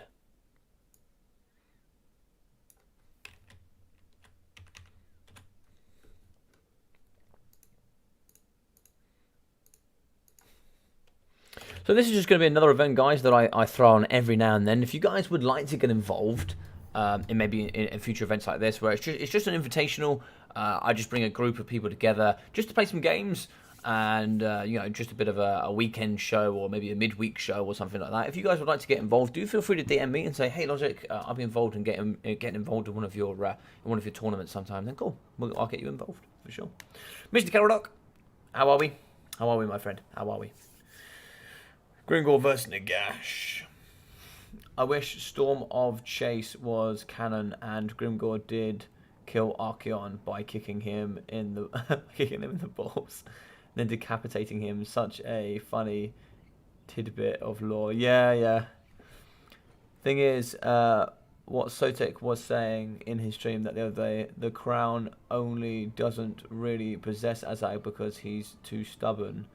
So this is just going to be another event, guys, that I throw on every now and then. If you guys would like to get involved in maybe in future events like this, where it's just an invitational, I just bring a group of people together just to play some games. And, you know, just a bit of a weekend show or maybe a midweek show or something like that. If you guys would like to get involved, do feel free to DM me and say, hey, Logic, I'll be involved in getting involved in one of your tournaments sometime. Then cool, I'll get you involved for sure. Mr. Caradoc, how are we? How are we, my friend? How are we? Gringor versus Nagash. I wish Storm of Chase was canon and Grimgor did kill Archeon by kicking him in the balls. Then decapitating him. Such a funny tidbit of lore. Yeah. Thing is, what Sotek was saying in his stream that the other day, the crown only doesn't really possess Azag because he's too stubborn.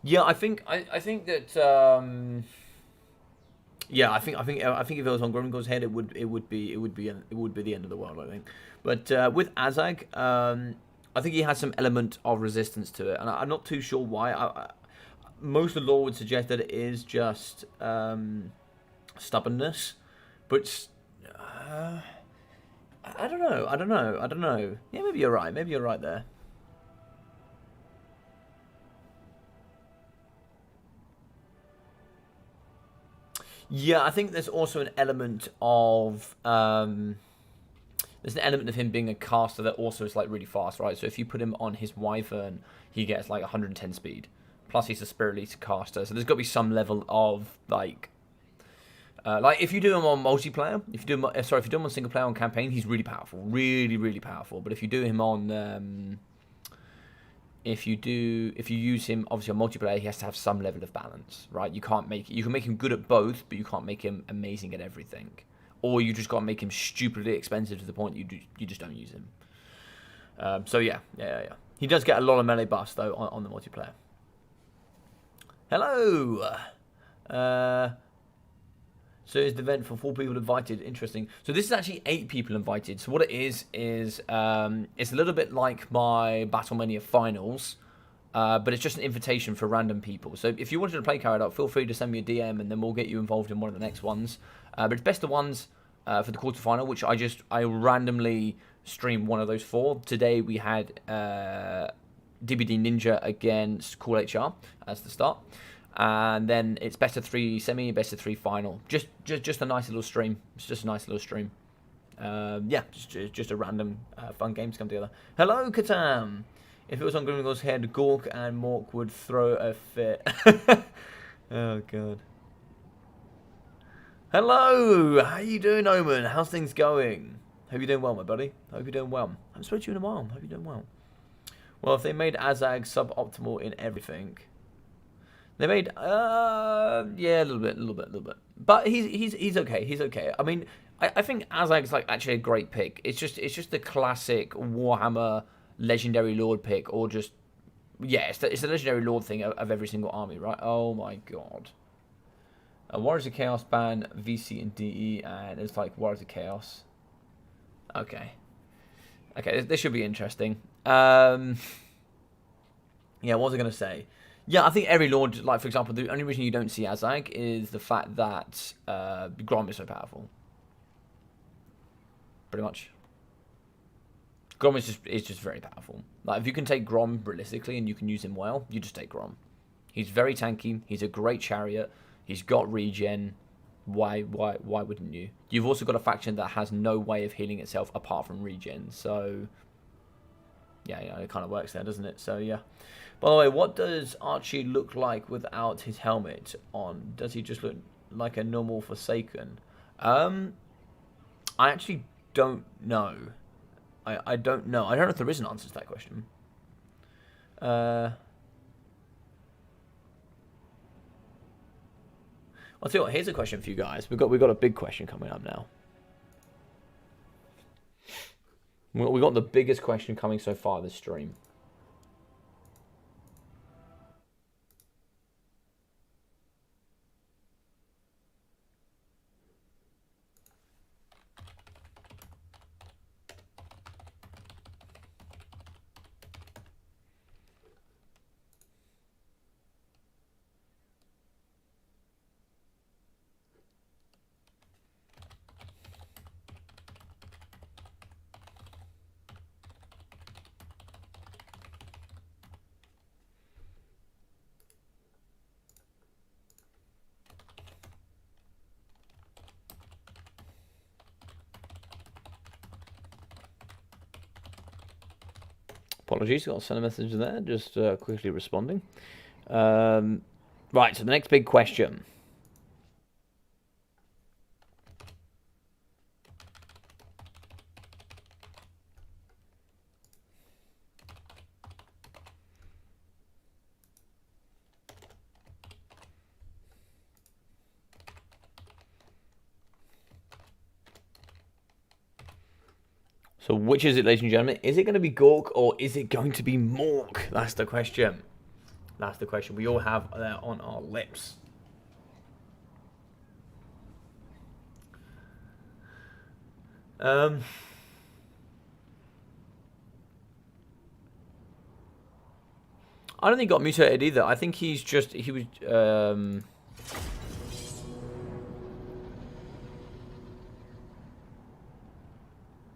Yeah, I think that. Yeah, I think if it was on Grimgor's head, it would be the end of the world, I think. But with Azag, I think he has some element of resistance to it, and I'm not too sure why. Most of the lore would suggest that it is just stubbornness, but I don't know. Yeah, maybe you're right. Maybe you're right there. Yeah, I think there's also an element of there's an element of him being a caster that also is like really fast, right? So if you put him on his Wyvern, he gets like 110 speed. Plus he's a Spirit Elite caster, so there's got to be some level of like if you do him on multiplayer, if you do him, sorry, if you do him on single player on campaign, he's really powerful, really really powerful. But if you do him on if you use him obviously on multiplayer, he has to have some level of balance, right? You can make him good at both, but you can't make him amazing at everything. Or you just got to make him stupidly expensive to the point you just don't use him. So yeah. He does get a lot of melee buffs though on the multiplayer. Hello. So is the event for 4 people invited? Interesting. So this is actually 8 people invited. So what it is it's a little bit like my Battlemania finals, but it's just an invitation for random people. So if you wanted to play Caradot, feel free to send me a DM, and then we'll get you involved in one of the next ones. But it's best of ones for the quarterfinal, which I randomly stream one of those for. Today we had DBD Ninja against Cool HR as the start. And then it's best of 3 semi, best of 3 final. Just a nice little stream. It's just a nice little stream. Yeah, just a random fun game to come together. Hello, Katam. If it was on Grimgor's head, Gork and Mork would throw a fit. Oh god. Hello, how you doing, Omen? How's things going? Hope you're doing well, my buddy. Hope you're doing well. I haven't spoken to you in a while. Hope you're doing well. Well, if they made Azag suboptimal in everything. They made, yeah, a little bit. But he's okay. He's okay. I mean, I think Azag's like actually a great pick. It's just the classic Warhammer Legendary Lord pick, or just it's the Legendary Lord thing of every single army, right? Oh my god. Warriors of Chaos ban VC and DE, and it's like Warriors of Chaos. Okay, this should be interesting. Yeah, what was I gonna say? Yeah, I think every Lord, like, for example, the only reason you don't see Azag is the fact that Grom is so powerful. Pretty much. Grom is just very powerful. Like, if you can take Grom realistically and you can use him well, you just take Grom. He's very tanky. He's a great chariot. He's got regen. Why wouldn't you? You've also got a faction that has no way of healing itself apart from regen. So, yeah, it kind of works there, doesn't it? So, yeah. By the way, what does Archie look like without his helmet on? Does he just look like a normal Forsaken? I actually don't know. I don't know. I don't know if there is an answer to that question. I'll tell you what, here's a question for you guys. We've got a big question coming up now. We got the biggest question coming so far this stream. Apologies, got to send a message there, just quickly responding. Right, so the next big question. So which is it, ladies and gentlemen? Is it going to be Gork or is it going to be Mork? That's the question. That's the question we all have there on our lips. I don't think he got mutated either. I think he was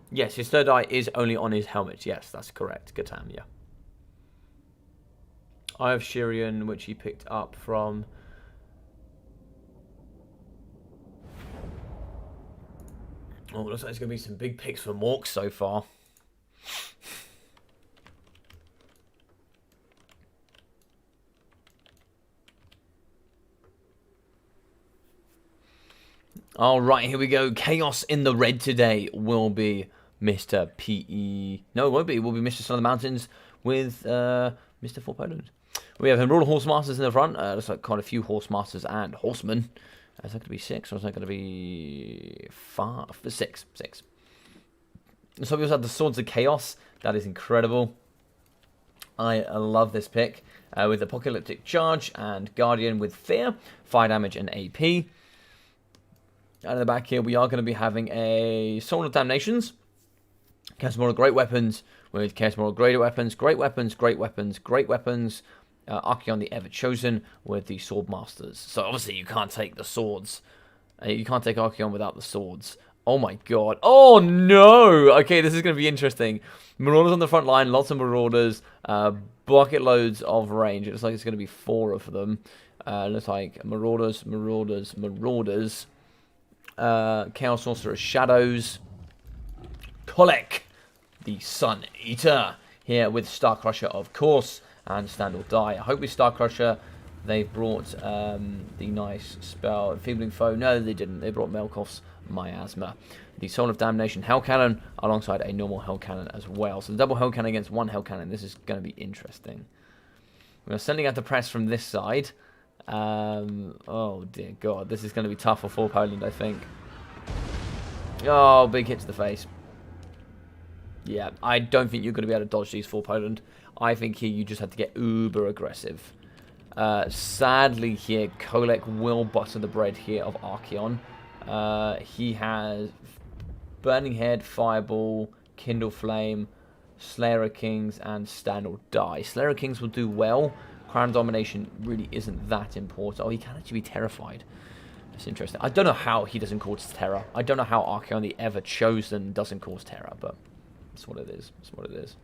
yes, his third eye is only on his helmet. Yes, that's correct. Gatam, yeah. Eye of Shirian, which he picked up from Oh, looks like it's going to be some big picks for Morks so far. Alright, here we go. Chaos in the red today will be Mr. P.E. No, it won't be. It will be Mr. Son of the Mountains with Mr. For Poland. We have Emerald Horse Masters in the front. Looks like quite a few Horse Masters and Horsemen. Is that going to be 6 or is that going to be 5? 6. So we also have the Swords of Chaos. That is incredible. I love this pick. With Apocalyptic Charge and Guardian with Fear, Fire Damage and AP. Out of the back here, we are going to be having a Soul of Damnations. Chaos Moral Great Weapons with Chaos Moral Greater Weapons, Great Weapons, Great Weapons, Great Weapons. Archeon the Ever Chosen with the Sword Masters. So obviously you can't take the swords. You can't take Archeon without the swords. Oh my god. Oh no! Okay, this is going to be interesting. Marauders on the front line, lots of Marauders. Bucket loads of range. It looks like it's going to be 4 of them. Looks like Marauders. Chaos Sorcerer Shadows. Kolek, the Sun Eater. Here with Star Crusher, of course. And Stand or Die. I hope with Star Crusher they've brought the nice spell. Enfeebling Foe. No, they didn't. They brought Melkoff's Miasma. The Soul of Damnation Hell Cannon alongside a normal Hell Cannon as well. So the double Hell Cannon against one Hell Cannon. This is going to be interesting. We're sending out the press from this side. Oh dear God. This is going to be tough for Poland, I think. Oh, big hit to the face. Yeah, I don't think you're going to be able to dodge these for Poland. I think here you just have to get uber aggressive. Sadly here, Kolek will butter the bread here of Archeon. He has Burning Head, Fireball, Kindle Flame, Slayer of Kings, and Stand or Die. Slayer of Kings will do well. Crown Domination really isn't that important. Oh, he can actually be terrified. That's interesting. I don't know how he doesn't cause terror. I don't know how Archeon the Ever Chosen doesn't cause terror, but that's what it is. That's what it is.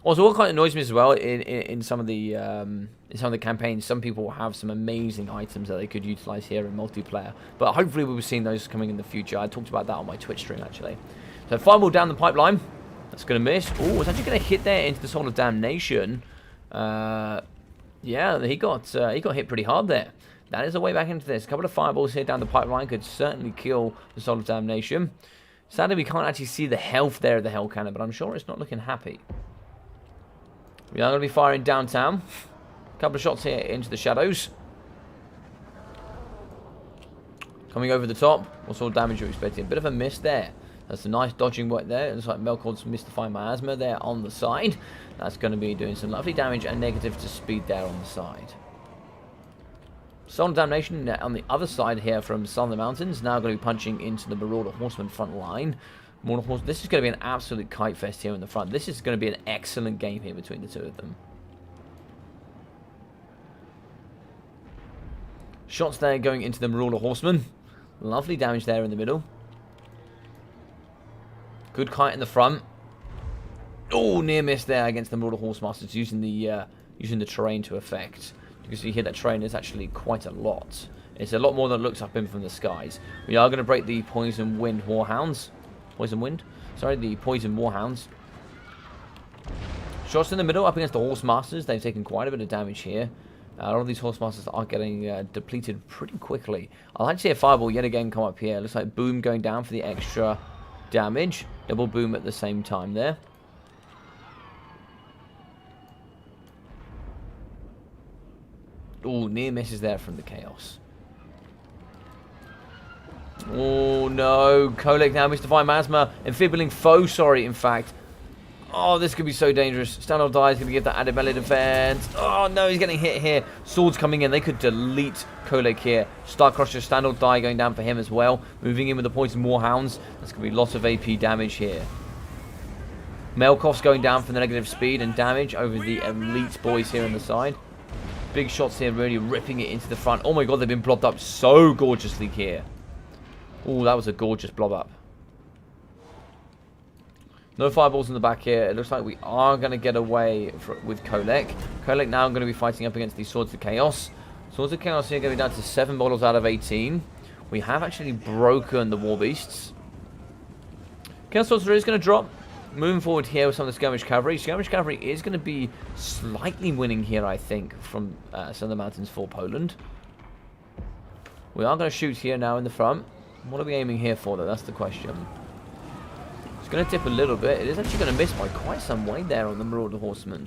Also, what kind of annoys me as well in some of the campaigns, some people will have some amazing items that they could utilize here in multiplayer. But hopefully we'll be seeing those coming in the future. I talked about that on my Twitch stream actually. So Fireball down the pipeline. That's going to miss. Oh, it's actually going to hit there into the Soul of Damnation. Yeah, he got hit pretty hard there. That is a way back into this. A couple of fireballs here down the pipeline could certainly kill the Soul of Damnation. Sadly, we can't actually see the health there of the Hell Cannon, but I'm sure it's not looking happy. We are going to be firing downtown. A couple of shots here into the shadows. Coming over the top. What sort of damage are you expecting? A bit of a miss there. That's a nice dodging work there. It looks like Melkor's Mystify Miasma there on the side. That's going to be doing some lovely damage and negative to speed there on the side. Soul of Damnation on the other side here from Son of the Mountains. Now going to be punching into the Marauder Horseman front line. This is going to be an absolute kite fest here in the front. This is going to be an excellent game here between the two of them. Shots there going into the Marauder Horseman. Lovely damage there in the middle. Good kite in the front. Oh, near miss there against the Marauder Horsemasters using the terrain to effect. You can see here that terrain is actually quite a lot. It's a lot more than it looks up in from the skies. We are going to break the Poison Wind Warhounds. The Poison Warhounds. Shots in the middle up against the Horsemasters. They've taken quite a bit of damage here. A lot of these Horsemasters are getting depleted pretty quickly. I'd like to see a Fireball yet again come up here. Looks like Boom going down for the extra damage. Double Boom at the same time there. Oh, near misses there from the Chaos. Oh no, Kolek now Mystify Miasma. Enfeebling Foe, sorry, in fact. Oh, this could be so dangerous. Stand or Die is going to give that added melee defense. Oh no, he's getting hit here. Swords coming in. They could delete Kolek here. Star Crusher, Stand or Die going down for him as well. Moving in with the Poison Warhounds. That's going to be lots of AP damage here. Melkoff's going down for the negative speed and damage over the elite boys here on the side. Big shots here, really ripping it into the front. Oh my god, they've been blobbed up so gorgeously here. Oh, that was a gorgeous blob up. No fireballs in the back here. It looks like we are going to get away with Kolek. Kolek now going to be fighting up against the Swords of Chaos. Swords of Chaos here going down to 7 models out of 18. We have actually broken the War Beasts. Chaos Sorcerer is going to drop. Moving forward here with some of the Skirmish Cavalry. Skirmish Cavalry is going to be slightly winning here, I think, from some of the mountains for Poland. We are going to shoot here now in the front. What are we aiming here for, though? That's the question. It's going to tip a little bit. It is actually going to miss by quite some way there on the Marauder Horseman.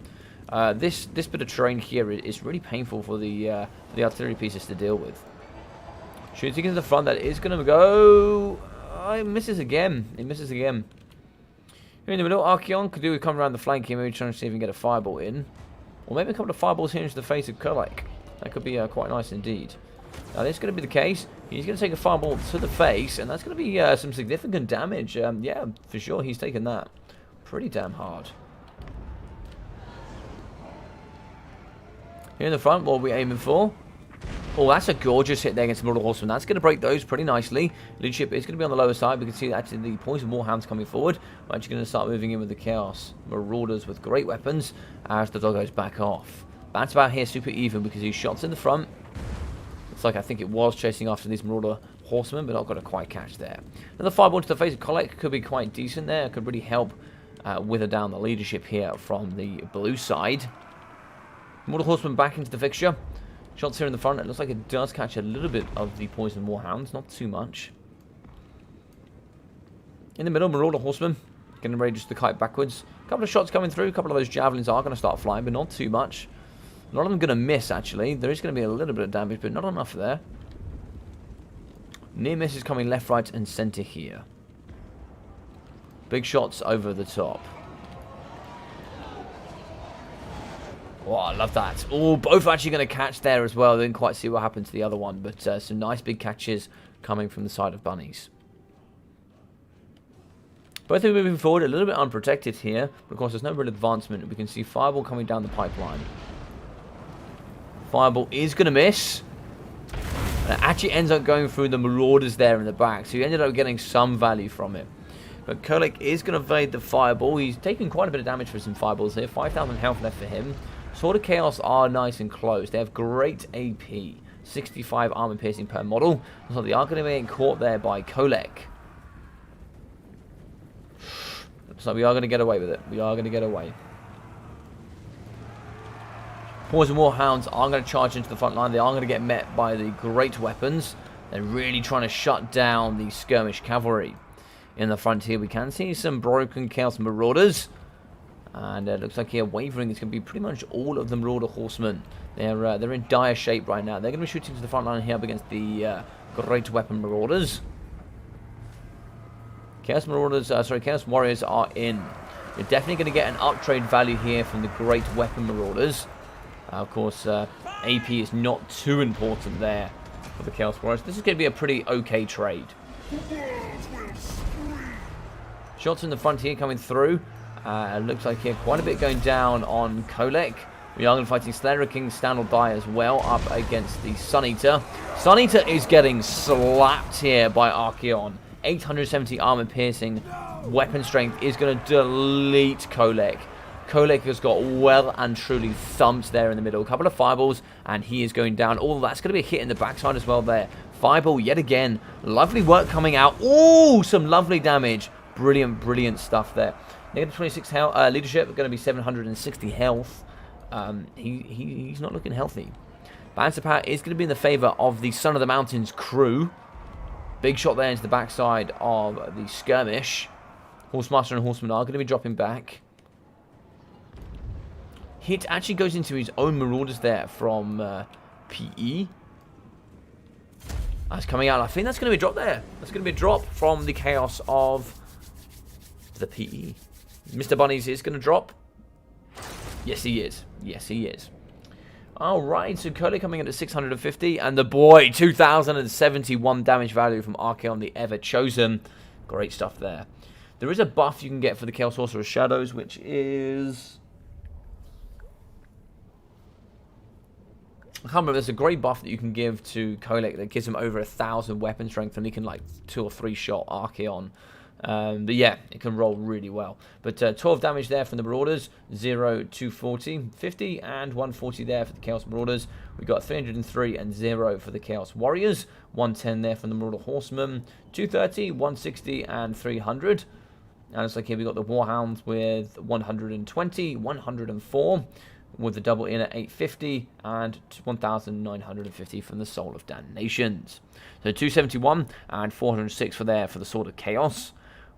This bit of terrain here is really painful for the artillery pieces to deal with. Shooting into the front, that is going to go... it misses again. It misses again. Here in the middle, Archeon could do with coming around the flank here, maybe trying to see if we can get a fireball in. Or maybe a couple of fireballs here into the face of Kulak. That could be quite nice indeed. Now, this is going to be the case. He's going to take a fireball to the face, and that's going to be some significant damage. Yeah, for sure, he's taken that pretty damn hard. Here in the front, what are we aiming for? Oh, that's a gorgeous hit there against the Marauder Horseman. That's going to break those pretty nicely. Leadership is going to be on the lower side. We can see that actually the Poison Warhounds coming forward. We're actually going to start moving in with the Chaos Marauders with great weapons as the doggos back off. That's about here super even because these shots in the front. Looks like I think it was chasing after these Marauder Horsemen, but not got to quite catch there. Another fireball to the face of Kolek could be quite decent there. Could really help wither down the leadership here from the blue side. Marauder Horseman back into the fixture. Shots here in the front. It looks like it does catch a little bit of the Poison Warhounds, not too much. In the middle, Marauder Horseman getting ready just to kite backwards. A couple of shots coming through. A couple of those javelins are going to start flying, but not too much. A lot of them going to miss, actually. There is going to be a little bit of damage, but not enough there. Near miss is coming left, right, and center here. Big shots over the top. Oh, I love that. Oh, both actually going to catch there as well. Didn't quite see what happened to the other one, but some nice big catches coming from the side of bunnies. Both are moving forward a little bit unprotected here, but of course there's no real advancement. We can see Fireball coming down the pipeline. Fireball is going to miss. And it actually ends up going through the Marauders there in the back, so he ended up getting some value from it. But Kolek is going to evade the Fireball. He's taking quite a bit of damage for some Fireballs here. 5,000 health left for him. Sword of Chaos are nice and close. They have great AP. 65 armor piercing per model. So they are going to be getting caught there by Kolek. Looks like we are going to get away with it. We are going to get away. Poison Warhounds are going to charge into the front line. They are going to get met by the great weapons. They're really trying to shut down the Skirmish Cavalry. In the front here, we can see some broken Chaos Marauders. And it looks like here, wavering is going to be pretty much all of the Marauder Horsemen. They're in dire shape right now. They're going to be shooting to the front line here up against the Great Weapon Marauders. Chaos Warriors are in. You're definitely going to get an uptrade value here from the Great Weapon Marauders. Of course, AP is not too important there for the Chaos Warriors. This is going to be a pretty okay trade. Shots in the front here coming through. Looks like here quite a bit going down on Kolek. We are going to be fighting Slayer King Stand or Die as well up against the Sun Eater. Sun Eater is getting slapped here by Archeon. 870 armor piercing. Weapon strength is going to delete Kolek. Kolek has got well and truly thumped there in the middle. A couple of fireballs and he is going down. Oh, that's going to be a hit in the backside as well there. Fireball yet again. Lovely work coming out. Oh, some lovely damage. Brilliant, brilliant stuff there. Negative 26 health, leadership, going to be 760 health. He's not looking healthy. Balance of power is going to be in the favor of the Son of the Mountains crew. Big shot there into the backside of the skirmish. Horsemaster and Horseman are going to be dropping back. Hit actually goes into his own Marauders there from PE. That's coming out. I think that's going to be a drop there. That's going to be a drop from the chaos of the PE. Mr. Bunnies is going to drop. Yes, he is. Yes, he is. Alright, so Curly coming in at 650. And the boy, 2,071 damage value from Archeon, the Ever Chosen. Great stuff there. There is a buff you can get for the Chaos Sorcerer's Shadows, which is... I can't remember. There's a great buff that you can give to Kolek that gives him over 1,000 weapon strength, and he can like 2 or 3 shot Archeon But yeah, it can roll really well. But 12 damage there from the Marauders, 0, 240, 50, and 140 there for the Chaos Marauders. We got 303 and 0 for the Chaos Warriors, 110 there from the Marauder Horsemen, 230, 160, and 300. And it's like here we got the Warhounds with 120, 104, with the double in at 850, and 1,950 from the Soul of Damnations. So 271 and 406 for the Sword of Chaos.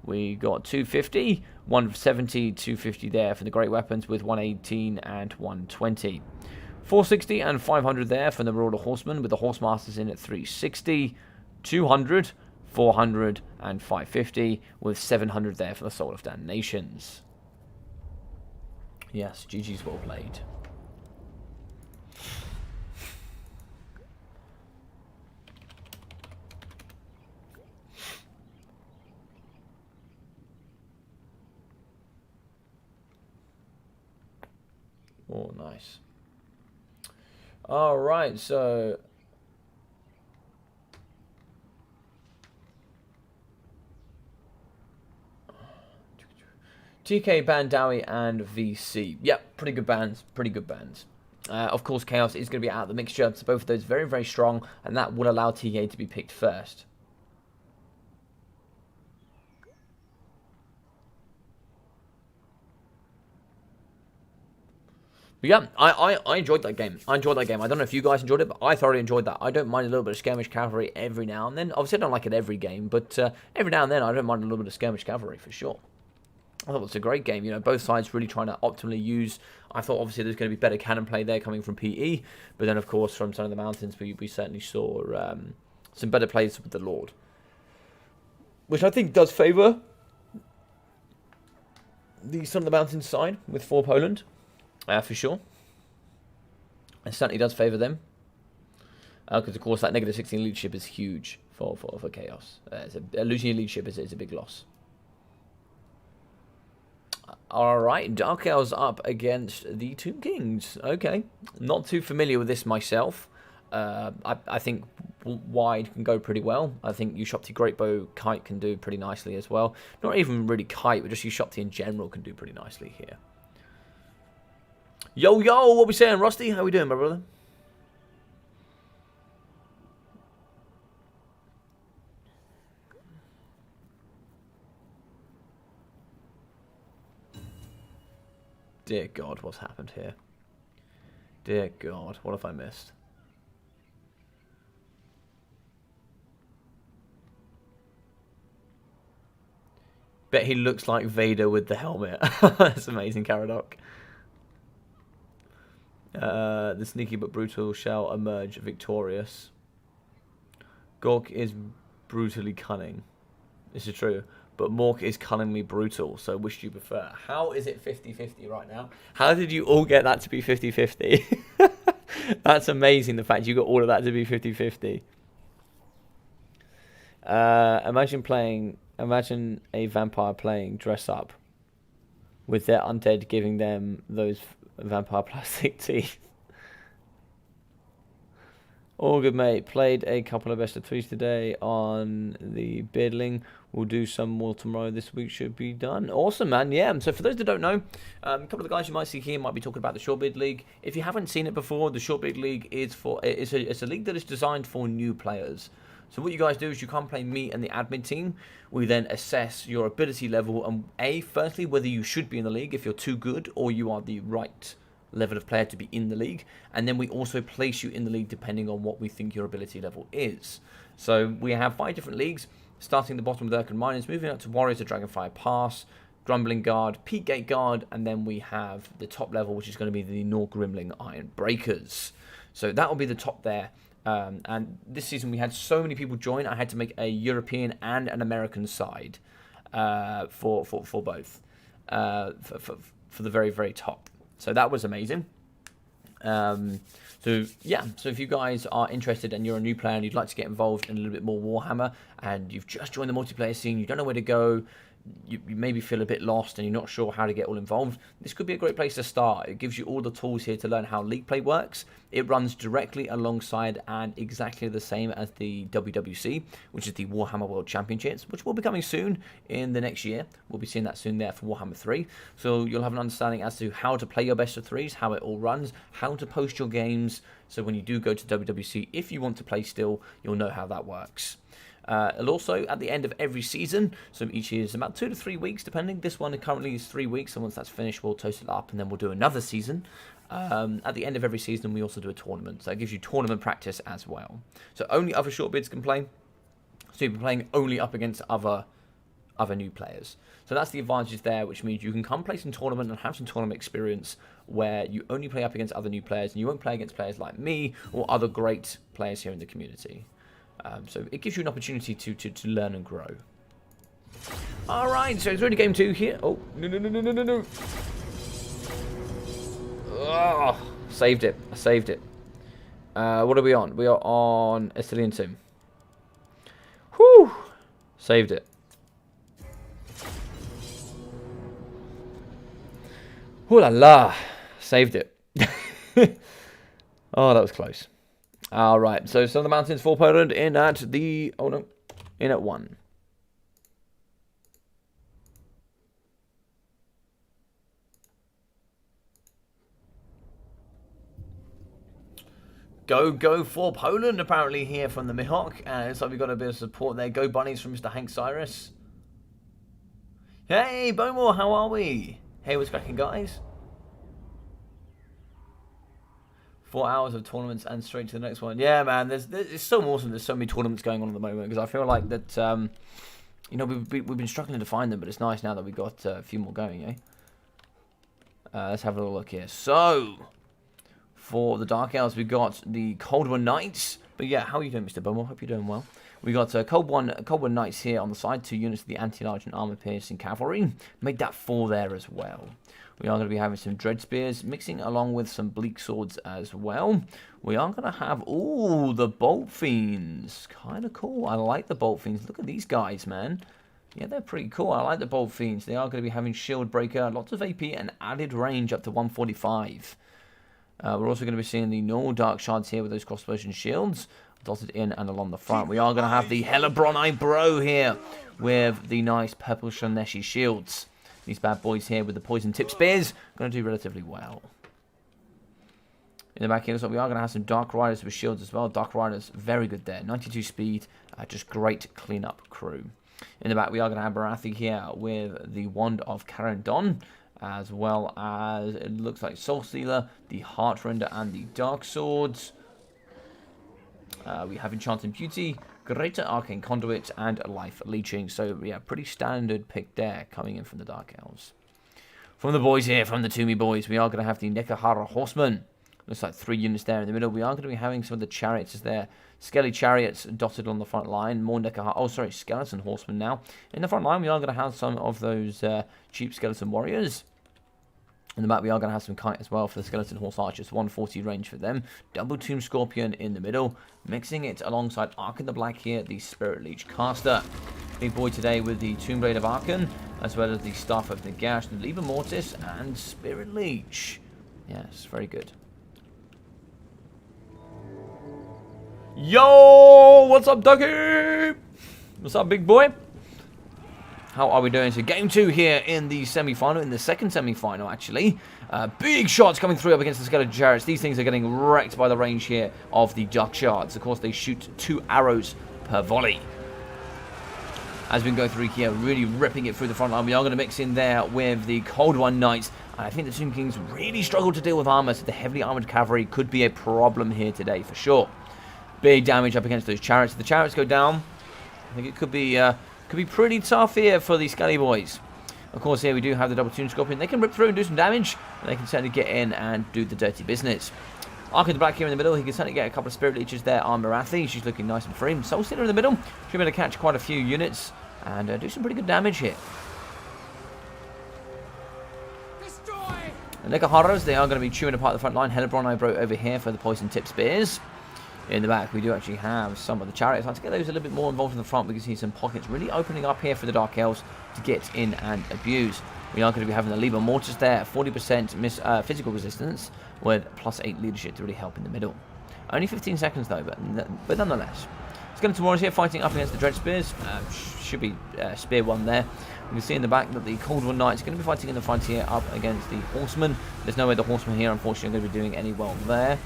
We got 250, 170, 250 there for the Great Weapons with 118 and 120. 460 and 500 there for the Marauder Horsemen with the Horsemasters in at 360, 200, 400 and 550 with 700 there for the Soul of Damnations. Yes, GG's well played. Oh, nice. All right, so TK, Bandawi, and VC. Yep, pretty good bands. Pretty good bands. Of course, Chaos is going to be out of the mixture, so both of those very, very strong, and that will allow TK to be picked first. But yeah, I enjoyed that game. I enjoyed that game. I don't know if you guys enjoyed it, but I thoroughly enjoyed that. I don't mind a little bit of skirmish cavalry every now and then. Obviously, I don't like it every game, but every now and then I don't mind a little bit of skirmish cavalry for sure. I thought it was a great game. You know, both sides really trying to optimally use. I thought obviously there's going to be better cannon play there coming from PE, but then of course from Son of the Mountains we certainly saw some better plays with the Lord, which I think does favour the Son of the Mountains side with for Poland, for sure. It certainly does favour them, because of course that negative 16 leadership is huge for Chaos. Losing your leadership is a big loss. Alright, Dark Elves up against the Tomb Kings. Okay, not too familiar with this myself. I think wide can go pretty well. I think Ushopti Greatbow Kite can do pretty nicely as well. Not even really Kite, but just Ushopti in general can do pretty nicely here. Yo, what we saying, Rusty? How we doing, my brother? Dear God, what's happened here? Dear God, what have I missed? Bet he looks like Vader with the helmet. That's amazing, Caradoc. The sneaky but brutal shall emerge victorious. Gork is brutally cunning. This is true. But Mork is cunningly brutal, so which do you prefer? How is it 50-50 right now? How did you all get that to be 50-50? That's amazing, the fact you got all of that to be 50-50. Imagine a vampire playing dress up with their undead giving them those vampire plastic teeth. All good, mate. Played a couple of best of threes today on the Beardling. We'll do some more tomorrow. This week should be done. Awesome, man. Yeah. So for those that don't know, a couple of the guys you might see here might be talking about the Shortbeard League. If you haven't seen it before, the Shortbeard League is it's a league that is designed for new players. So what you guys do is you come play me and the admin team. We then assess your ability level and firstly whether you should be in the league if you're too good or you are the right level of player to be in the league, and then we also place you in the league depending on what we think your ability level is. So we have 5 different leagues, starting the bottom with Urkin Miners, moving up to Warriors of Dragonfire Pass, Grumbling Guard, Peak Gate Guard, and then we have the top level, which is going to be the Nor Grimling Iron Breakers. So that will be the top there. And this season we had so many people join, I had to make a European and an American side for both, for the very, very top. So that was amazing. So yeah, so if you guys are interested and you're a new player and you'd like to get involved in a little bit more Warhammer and you've just joined the multiplayer scene, you don't know where to go, you maybe feel a bit lost and you're not sure how to get all involved, this could be a great place to start. It gives you all the tools here to learn how League Play works. It runs directly alongside and exactly the same as the WWC, which is the Warhammer World Championships, which will be coming soon in the next year. We'll be seeing that soon there for Warhammer 3. So you'll have an understanding as to how to play your best of threes, how it all runs, how to post your games. So when you do go to WWC, if you want to play still, you'll know how that works. And also at the end of every season, so each year is about 2 to 3 weeks depending. This one currently is 3 weeks, and once that's finished we'll toast it up and then we'll do another season. At the end of every season we also do a tournament, so that gives you tournament practice as well. So only other short bids can play, so you'll be playing only up against other new players. So that's the advantage there, which means you can come play some tournament and have some tournament experience where you only play up against other new players and you won't play against players like me or other great players here in the community. So it gives you an opportunity to learn and grow. Alright, so it's really game 2 here. Oh, no. Oh, saved it. I saved it. What are we on? We are on Estilian Tomb. Whew! Saved it. Ooh la la! Saved it. Oh, that was close. Alright, so some of the mountains for Poland in at the... Oh no, in at 1. Go for Poland, apparently, here from the Mihawk. Looks like we've got a bit of support there. Go Bunnies from Mr. Hank Cyrus. Hey, Bowmore, how are we? Hey, what's cracking, guys? 4 hours of tournaments and straight to the next one. Yeah, man, it's so awesome. There's so many tournaments going on at the moment because I feel like that, you know, we've been struggling to find them, but it's nice now that we've got a few more going, eh? Let's have a little look here. So, for the Dark Elves, we've got the Cold War Knights. But yeah, how are you doing, Mr. Bowmore? Hope you're doing well. We got Cold War Knights here on the side, 2 units of the anti-large and armor-piercing cavalry. Made that 4 there as well. We are going to be having some Dread Spears, mixing along with some Bleak Swords as well. We are going to have, ooh, the Bolt Fiends. Kind of cool. I like the Bolt Fiends. Look at these guys, man. Yeah, they're pretty cool. I like the Bolt Fiends. They are going to be having Shield Breaker, lots of AP, and added range up to 145. We're also going to be seeing the normal Dark Shards here with those crossbows and shields dotted in and along the front. We are going to have the Hellebron Bro here with the nice purple Shaneshi shields. These bad boys here with the poison tip spears going to do relatively well. In the back here, so we are going to have some Dark Riders with shields as well. Dark Riders, very good there. 92 speed, just great cleanup crew. In the back, we are going to have Barathi here with the Wand of Carandon, as well as, it looks like Soul Stealer, the Heart Render, and the Dark Swords. We have Enchanted Beauty, Greater Arcane Conduit, and Life Leeching. So, yeah, pretty standard pick there coming in from the Dark Elves. From the boys here, from the Toomey boys, we are going to have the Nekahara Horsemen. Looks like 3 units there in the middle. We are going to be having some of the chariots there. Skelly Chariots dotted on the front line. More Nekahara... Oh, sorry, Skeleton Horsemen now. In the front line, we are going to have some of those cheap Skeleton Warriors. In the back, we are going to have some Kite as well for the Skeleton Horse Archers. 140 range for them. Double Tomb Scorpion in the middle. Mixing it alongside Arkan the Black here, the Spirit Leech Caster. Big boy today with the Tomb Blade of Arkan, as well as the Staff of Nagash, the Liber Mortis, and Spirit Leech. Yes, very good. Yo! What's up, Ducky? What's up, big boy? How are we doing? So game 2 here in the semi-final, in the second semi-final actually. Big shots coming through up against the Skeleton Chariots. These things are getting wrecked by the range here of the Dark Shards. Of course, they shoot 2 arrows per volley. As we go through here, really ripping it through the front line. We are going to mix in there with the Cold War Knights. And I think the Tomb Kings really struggle to deal with armor, so the heavily armored cavalry could be a problem here today for sure. Big damage up against those chariots. If the chariots go down, I think it could be pretty tough here for these Skelly boys. Of course, here we do have the Double Tomb Scorpion. They can rip through and do some damage, and they can certainly get in and do the dirty business. Arkan the Black here in the middle. He can certainly get a couple of Spirit Leeches there on Marathi. She's looking nice and free. Soul Stealer in the middle. Should be able to catch quite a few units and do some pretty good damage here. The Nekaharas, they are going to be chewing apart the front line. Hellebron Bro over here for the Poison Tip Spears. In the back, we do actually have some of the chariots. Let's get those a little bit more involved in the front. We can see some pockets really opening up here for the Dark Elves to get in and abuse. We are going to be having the Lever Mortars there, 40% physical resistance with +8 leadership to really help in the middle. Only 15 seconds though, but nonetheless. Skeleton Warriors here fighting up against the Dread Spears. Should be Spear 1 there. We can see in the back that the Cold War Knights are going to be fighting in the front here up against the Horsemen. There's no way the Horsemen here, unfortunately, are going to be doing any well there.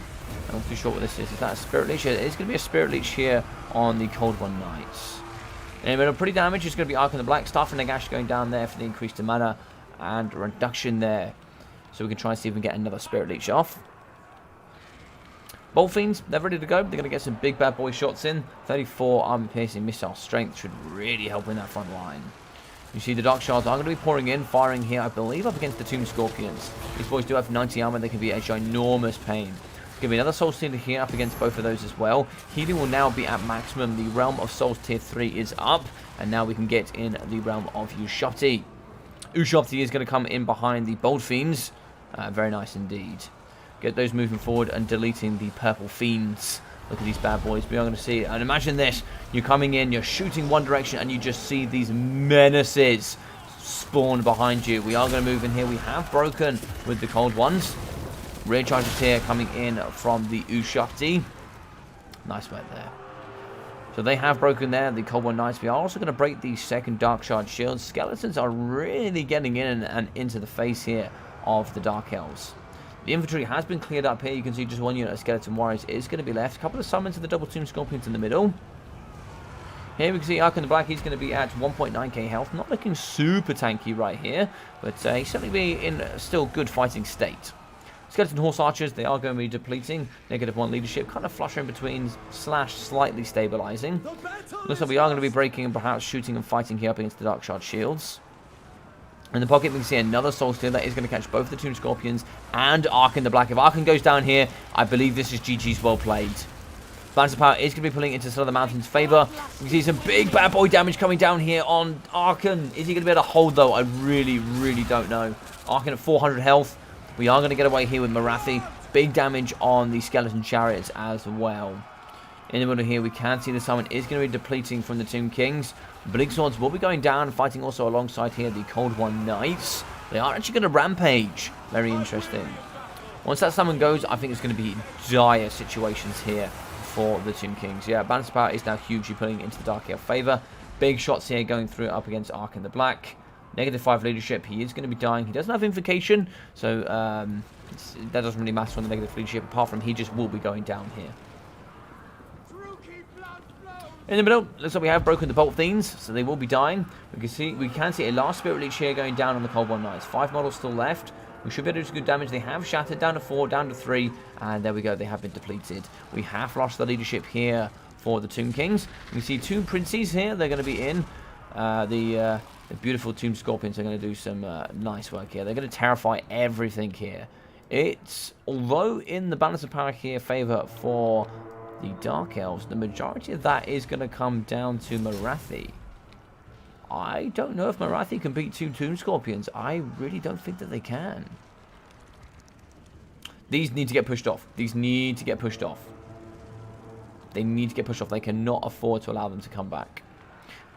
I'm not too sure what this is. Is that a Spirit Leech? It is going to be a Spirit Leech here on the Cold War Knights. Anyway, pretty damage. It's going to be Ark and the Black. Staff and Nagash going down there for the increased mana and reduction there. So we can try and see if we can get another Spirit Leech off. Bolt Fiends, they're ready to go. They're going to get some big bad boy shots in. 34 armor-piercing missile strength should really help in that front line. You see the Dark Shards are going to be pouring in, firing here, I believe, up against the Tomb Scorpions. These boys do have 90 armor. They can be a ginormous pain. Give me another Soul Stealer here up against both of those as well. Healing will now be at maximum. The Realm of Souls tier 3 is up. And now we can get in the Realm of Ushopti. Ushopti is going to come in behind the Bold Fiends. Very nice indeed. Get those moving forward and deleting the Purple Fiends. Look at these bad boys. We are going to see, and imagine this. You're coming in, you're shooting one direction, and you just see these menaces spawn behind you. We are going to move in here. We have broken with the Cold Ones. Rear charges here coming in from the Ushopti. Nice work there. So they have broken there, the Cold War Knights. We are also going to break the second Dark Shard shields. Skeletons are really getting in and into the face here of the Dark Elves. The infantry has been cleared up here. You can see just one unit of Skeleton Warriors is going to be left. A couple of summons of the Double Tomb Scorpions in the middle. Here we can see Ark in the Black. He's going to be at 1.9k health. Not looking super tanky right here, but he's certainly be in still good fighting state. Skeleton Horse Archers, they are going to be depleting. -1 leadership, kind of flush in between / slightly stabilizing. Looks like we are going to be breaking and perhaps shooting and fighting here up against the Dark Shard shields. In the pocket, we can see another Soul Stealer that is going to catch both the Tomb Scorpions and Ark in the Black. If Arkan goes down here, I believe this is GG's well played. Balance of Power is going to be pulling into Southern Mountain's favor. We can see some big bad boy damage coming down here on Arkan. Is he going to be able to hold, though? I really, really don't know. Arkan at 400 health. We are going to get away here with Marathi. Big damage on the Skeleton Chariots as well. In the middle here, we can see the summon is going to be depleting from the Tomb Kings. Bleak Swords will be going down, fighting also alongside here the Cold War Knights. They are actually going to rampage. Very interesting. Once that summon goes, I think it's going to be dire situations here for the Tomb Kings. Yeah, Balance of Power is now hugely pulling into the Dark Elf favor. Big shots here going through up against Ark in the Black. -5 leadership. He is going to be dying. He doesn't have invocation, so that doesn't really matter on the negative leadership. Apart from he just will be going down here. In the middle, looks like we have broken the Bolt Fiends, so they will be dying. We can see a last Spirit Leech here going down on the Cold War Knights. 5 models still left. We should be able to do some good damage. They have shattered down to 4, down to 3, and there we go. They have been depleted. We have lost the leadership here for the Tomb Kings. You can see 2 Princes here. They're going to be in. The beautiful Tomb Scorpions are going to do some nice work here. They're going to terrify everything here. Although in the Balance of Power here favor for the Dark Elves, the majority of that is going to come down to Marathi. I don't know if Marathi can beat 2 Tomb Scorpions. I really don't think that they can. These need to get pushed off. These need to get pushed off. They need to get pushed off. They cannot afford to allow them to come back.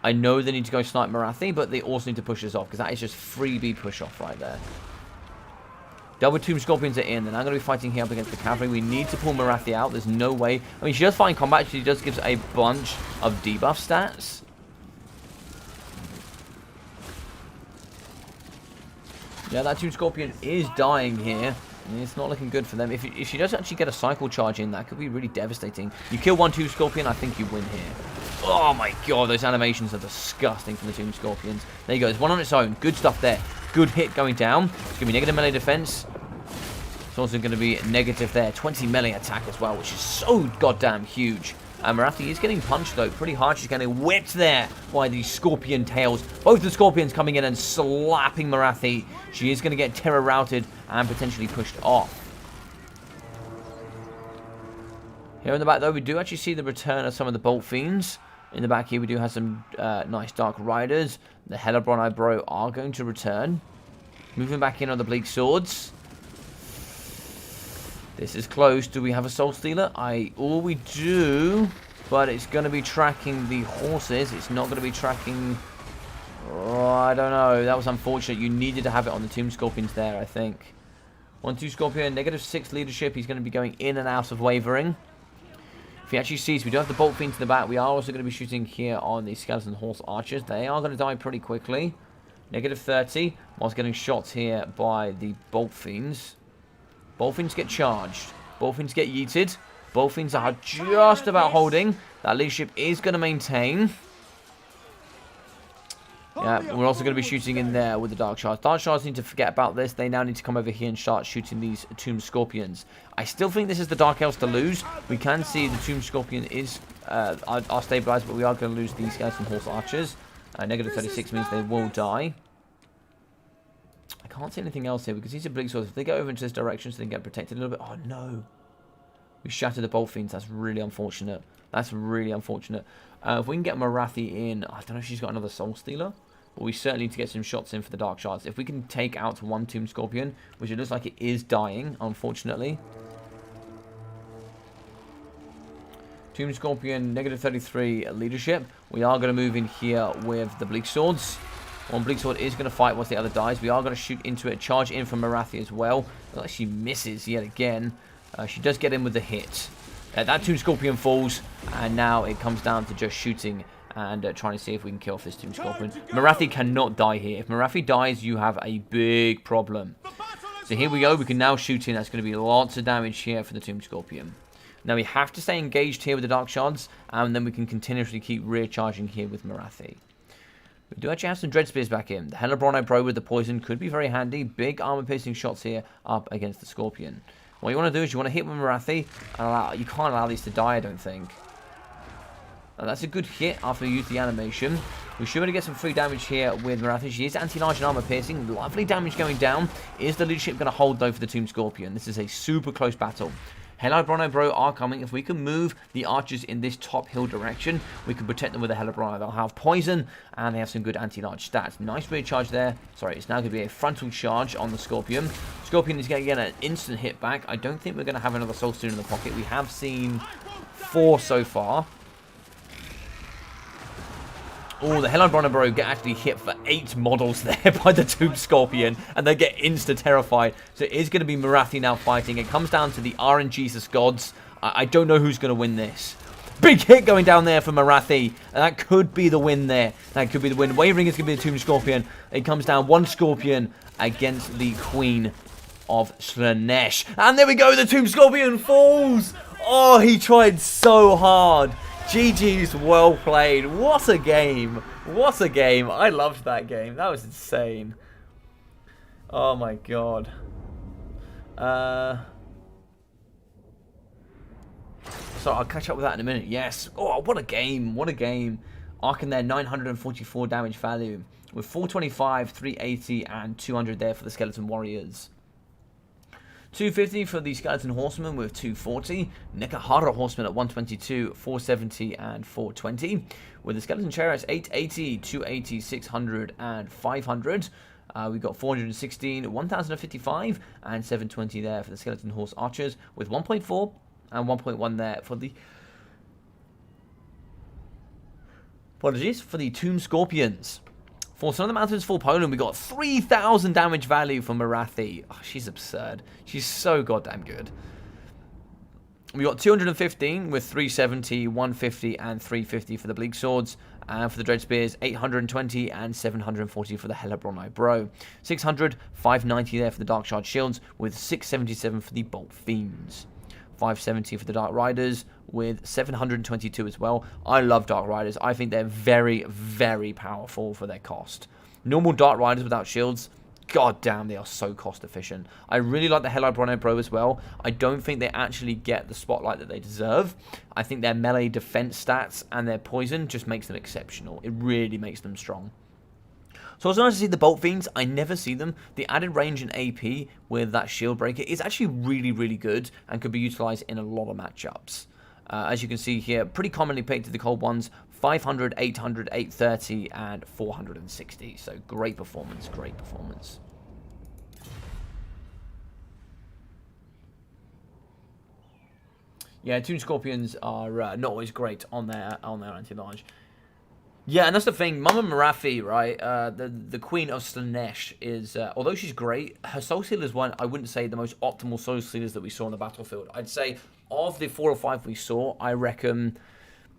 I know they need to go snipe Marathi, but they also need to push this off, because that is just freebie push off right there. Double Tomb Scorpions are in. They're now going to be fighting here up against the cavalry. We need to pull Marathi out. There's no way. I mean, she does fine combat. She does give a bunch of debuff stats. Yeah, that Tomb Scorpion is dying here. It's not looking good for them. If she does actually get a cycle charge in, that could be really devastating. You kill 1 Tomb Scorpion, I think you win here. Oh my god, those animations are disgusting from the Tomb Scorpions. There you go, there's one on its own. Good stuff there. Good hit going down. It's going to be negative melee defense. It's also going to be negative there. 20 melee attack as well, which is so goddamn huge. And Marathi is getting punched, though, pretty hard. She's getting whipped there by the Scorpion tails. Both the Scorpions coming in and slapping Marathi. She is going to get terror routed and potentially pushed off. Here in the back, though, we do actually see the return of some of the Bolt Fiends. In the back here, we do have some nice Dark Riders. The Hellebron Bro are going to return. Moving back in on the Bleak Swords. This is close. Do we have a Soul Stealer? We do, but it's going to be tracking the horses. It's not going to be tracking... Oh, I don't know. That was unfortunate. You needed to have it on the Tomb Scorpions there, I think. 1-2 Scorpion, -6 leadership. He's going to be going in and out of wavering. If he actually sees, we do have the Bolt Fiends in the back. We are also going to be shooting here on the Skeleton Horse Archers. They are going to die pretty quickly. -30, whilst getting shot here by the Bolt Fiends. Bolt Fiends get charged. Bolt Fiends get yeeted. Bolt Fiends are just about holding. That leadership is going to maintain. Yeah, we're also going to be shooting in there with the Dark Shards. Dark Shards need to forget about this. They now need to come over here and start shooting these Tomb Scorpions. I still think this is the Dark Elves to lose. We can see the Tomb Scorpion is are stabilized, but we are going to lose these Skeleton Horse Archers. -36 means they will die. I can't see anything else here because these are Bleak Swords. If they go over into this direction so they can get protected a little bit. Oh, no. We shattered the Bolt Fiends. That's really unfortunate. That's really unfortunate. If we can get Marathi in, I don't know if she's got another Soul Stealer, but we certainly need to get some shots in for the Dark Shards. If we can take out one Tomb Scorpion, which it looks like it is dying, unfortunately. Tomb Scorpion, -33 leadership. We are going to move in here with the Bleak Swords. One Bleak Sword is going to fight once the other dies. We are going to shoot into it, charge in from Marathi as well. Like she misses yet again. She does get in with the hit. That Tomb Scorpion falls, and now it comes down to just shooting and trying to see if we can kill off this Tomb Scorpion. Marathi cannot die here. If Marathi dies, you have a big problem. So here we go. We can now shoot in. That's going to be lots of damage here for the Tomb Scorpion. Now we have to stay engaged here with the Dark Shards, and then we can continuously keep rear charging here with Marathi. We do actually have some Dread Spears back in. The Hellebronite Bro with the poison could be very handy. Big armor-piercing shots here up against the Scorpion. What you want to do is you want to hit with Marathi. And you can't allow these to die, I don't think. Now, that's a good hit after we use the animation. We should be able to get some free damage here with Marathi. She is anti-large and armor-piercing. Lovely damage going down. Is the leadership going to hold, though, for the Tomb Scorpion? This is a super close battle. Hellebronite Bro are coming. If we can move the archers in this top hill direction, we can protect them with a Hellebronite. They'll have poison, and they have some good anti-large stats. Nice rear charge there. Sorry, it's now going to be a frontal charge on the Scorpion. Scorpion is going to get an instant hit back. I don't think we're going to have another Soul Stone in the pocket. We have seen 4 so far. Oh, the Hellebronite Bro get actually hit for 8 models there by the Tomb Scorpion, and they get insta-terrified. So it is going to be Marathi now fighting. It comes down to the RNGesus gods. I don't know who's going to win this. Big hit going down there for Marathi, and that could be the win there. That could be the win. Wavering is going to be the Tomb Scorpion. It comes down 1 Scorpion against the Queen of Slaanesh. And there we go, the Tomb Scorpion falls! Oh, he tried so hard. GG's, well played. What a game. What a game. I loved that game. That was insane. Oh my god. So I'll catch up with that in a minute. Yes. Oh, what a game. What a game. Arc in there, 944 damage value. With 425, 380, and 200 there for the Skeleton Warriors. 250 for the Skeleton Horsemen with 240. Nekahara Horsemen at 122, 470, and 420. With the Skeleton Chariots, 880, 280, 600, and 500. We've got 416, 1055, and 720 there for the Skeleton Horse Archers, with 1.4 and 1.1 there for the... Apologies, for the Tomb Scorpions. For Son of the Mountains for Poland, we got 3,000 damage value for Marathi. Oh, she's absurd. She's so goddamn good. We got 215 with 370, 150, and 350 for the Bleak Swords. And for the Dread Spears, 820 and 740 for the Hellebronite Bro. 600, 590 there for the Dark Shard Shields, with 677 for the Bolt Fiends. 570 for the Dark Riders, with 722 as well. I love Dark Riders. I think they're very, very powerful for their cost. Normal Dark Riders without shields, god damn, they are so cost efficient. I really like the Hellebronite Bro as well. I don't think they actually get the spotlight that they deserve. I think their melee defense stats and their poison just makes them exceptional. It really makes them strong. So it's nice to see the Bolt Fiends. I never see them. The added range and AP with that shield breaker is actually really, really good and could be utilized in a lot of matchups. As you can see here, pretty commonly picked to the cold ones, 500, 800, 830, and 460. So great performance, great performance. Yeah, Toon Scorpions are not always great on their anti-large. Yeah, and that's the thing. Mama Marathi, right? The Queen of Slanesh is, although she's great, her Soul Stealer is one, I wouldn't say the most optimal Soul Stealers that we saw on the battlefield. I'd say of the 4 or 5 we saw, I reckon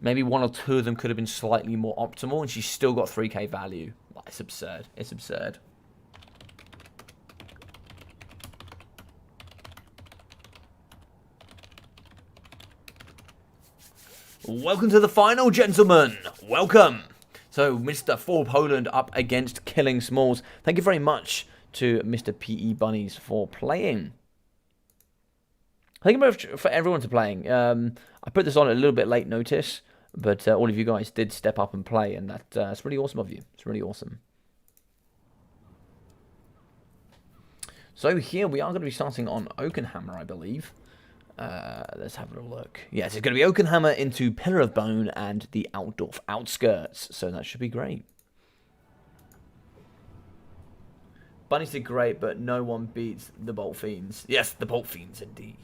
maybe 1 or 2 of them could have been slightly more optimal, and she's still got 3k value. Like, it's absurd. It's absurd. Welcome to the final, gentlemen. Welcome. So, Mr. For Poland up against Killing Smalls. Thank you very much to Mr. PE Bunnies for playing. Thank you very much for everyone to playing. I put this on at a little bit late notice, but all of you guys did step up and play, and that's really awesome of you. It's really awesome. So here we are going to be starting on Oakenhammer, I believe. Let's have a look. Yes, it's going to be Oakenhammer into Pillar of Bone and the Altdorf outskirts, so that should be great. Bunnies did great, but no one beats the Bolt Fiends. Yes, the Bolt Fiends indeed.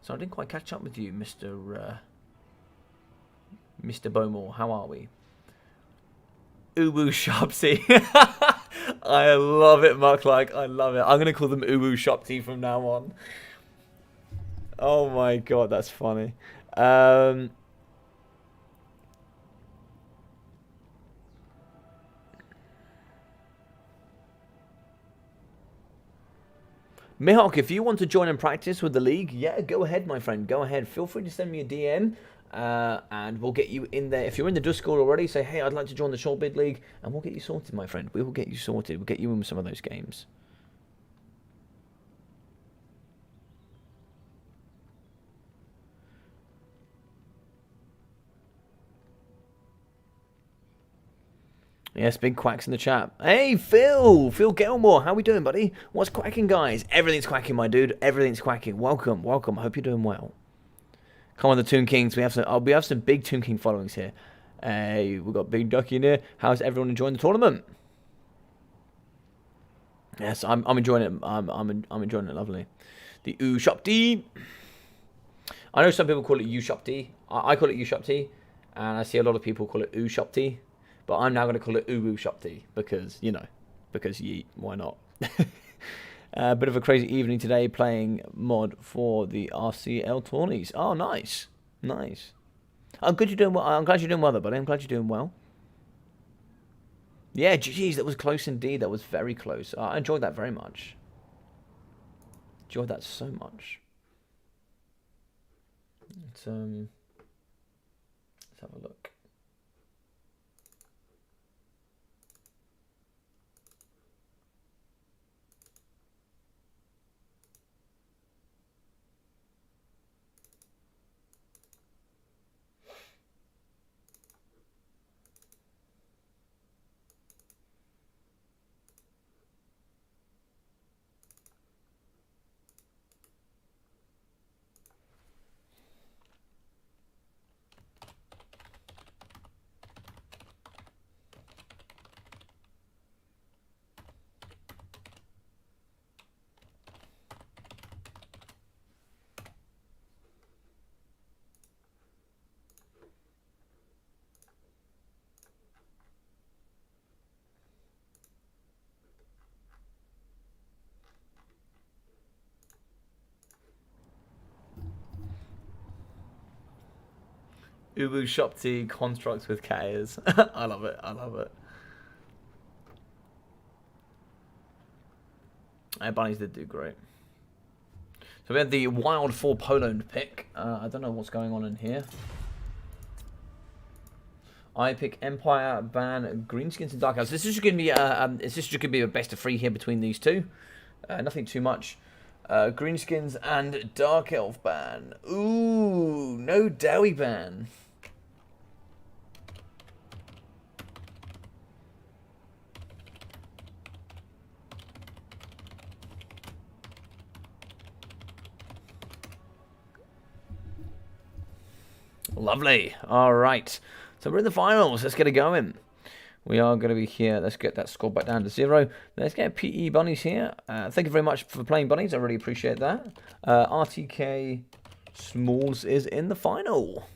So I didn't quite catch up with you, Mr. Bowmore. How are we? Uwu Shopsy. I love it, Mucklike. I love it. I'm going to call them Uwu Shopsy from now on. Oh my god, that's funny. Mihawk, if you want to join and practice with the league, yeah, go ahead, my friend. Go ahead. Feel free to send me a DM, and we'll get you in there. If you're in the Discord already, say, hey, I'd like to join the Short Bid League, and we'll get you sorted, my friend. We will get you sorted. We'll get you in with some of those games. Yes, big quacks in the chat. Hey, Phil Gilmore, how we doing, buddy? What's quacking, guys? Everything's quacking, my dude. Everything's quacking. Welcome, welcome. Hope you're doing well. Come on, the Toon Kings. We have some big Toon King followings here. Hey, we've got Big Ducky in here. How's everyone enjoying the tournament? Yes, I'm enjoying it. I'm enjoying it. Lovely. The U Shop D. I know some people call it U Shop D. I call it U Shop D, and I see a lot of people call it U Shop D. But I'm now going to call it Uwu Shopti because, you know, because yeet, why not? A bit of a crazy evening today playing mod for the RCL tourneys. Oh, nice. Nice. I'm good you're doing well. I'm glad you're doing well, though, buddy. I'm glad you're doing well. Yeah, geez, that was close indeed. That was very close. I enjoyed that very much. Enjoyed that so much. Let's have a look. Ubu Shopti constructs with K's. I love it. I love it. Bunnies did do great. So we had the Wild for Poland pick. I don't know what's going on in here. I pick Empire, Ban, Greenskins, and Dark Elves. This is just going to be a best of 3 here between these two. Nothing too much. Greenskins and Dark Elf ban. Ooh, no Dowie ban. Lovely. All right. So we're in the finals. Let's get it going. We are going to be here. Let's get that score back down to 0. Let's get PE Bunnies here. Thank you very much for playing, Bunnies. I really appreciate that. RTK Smalls is in the final.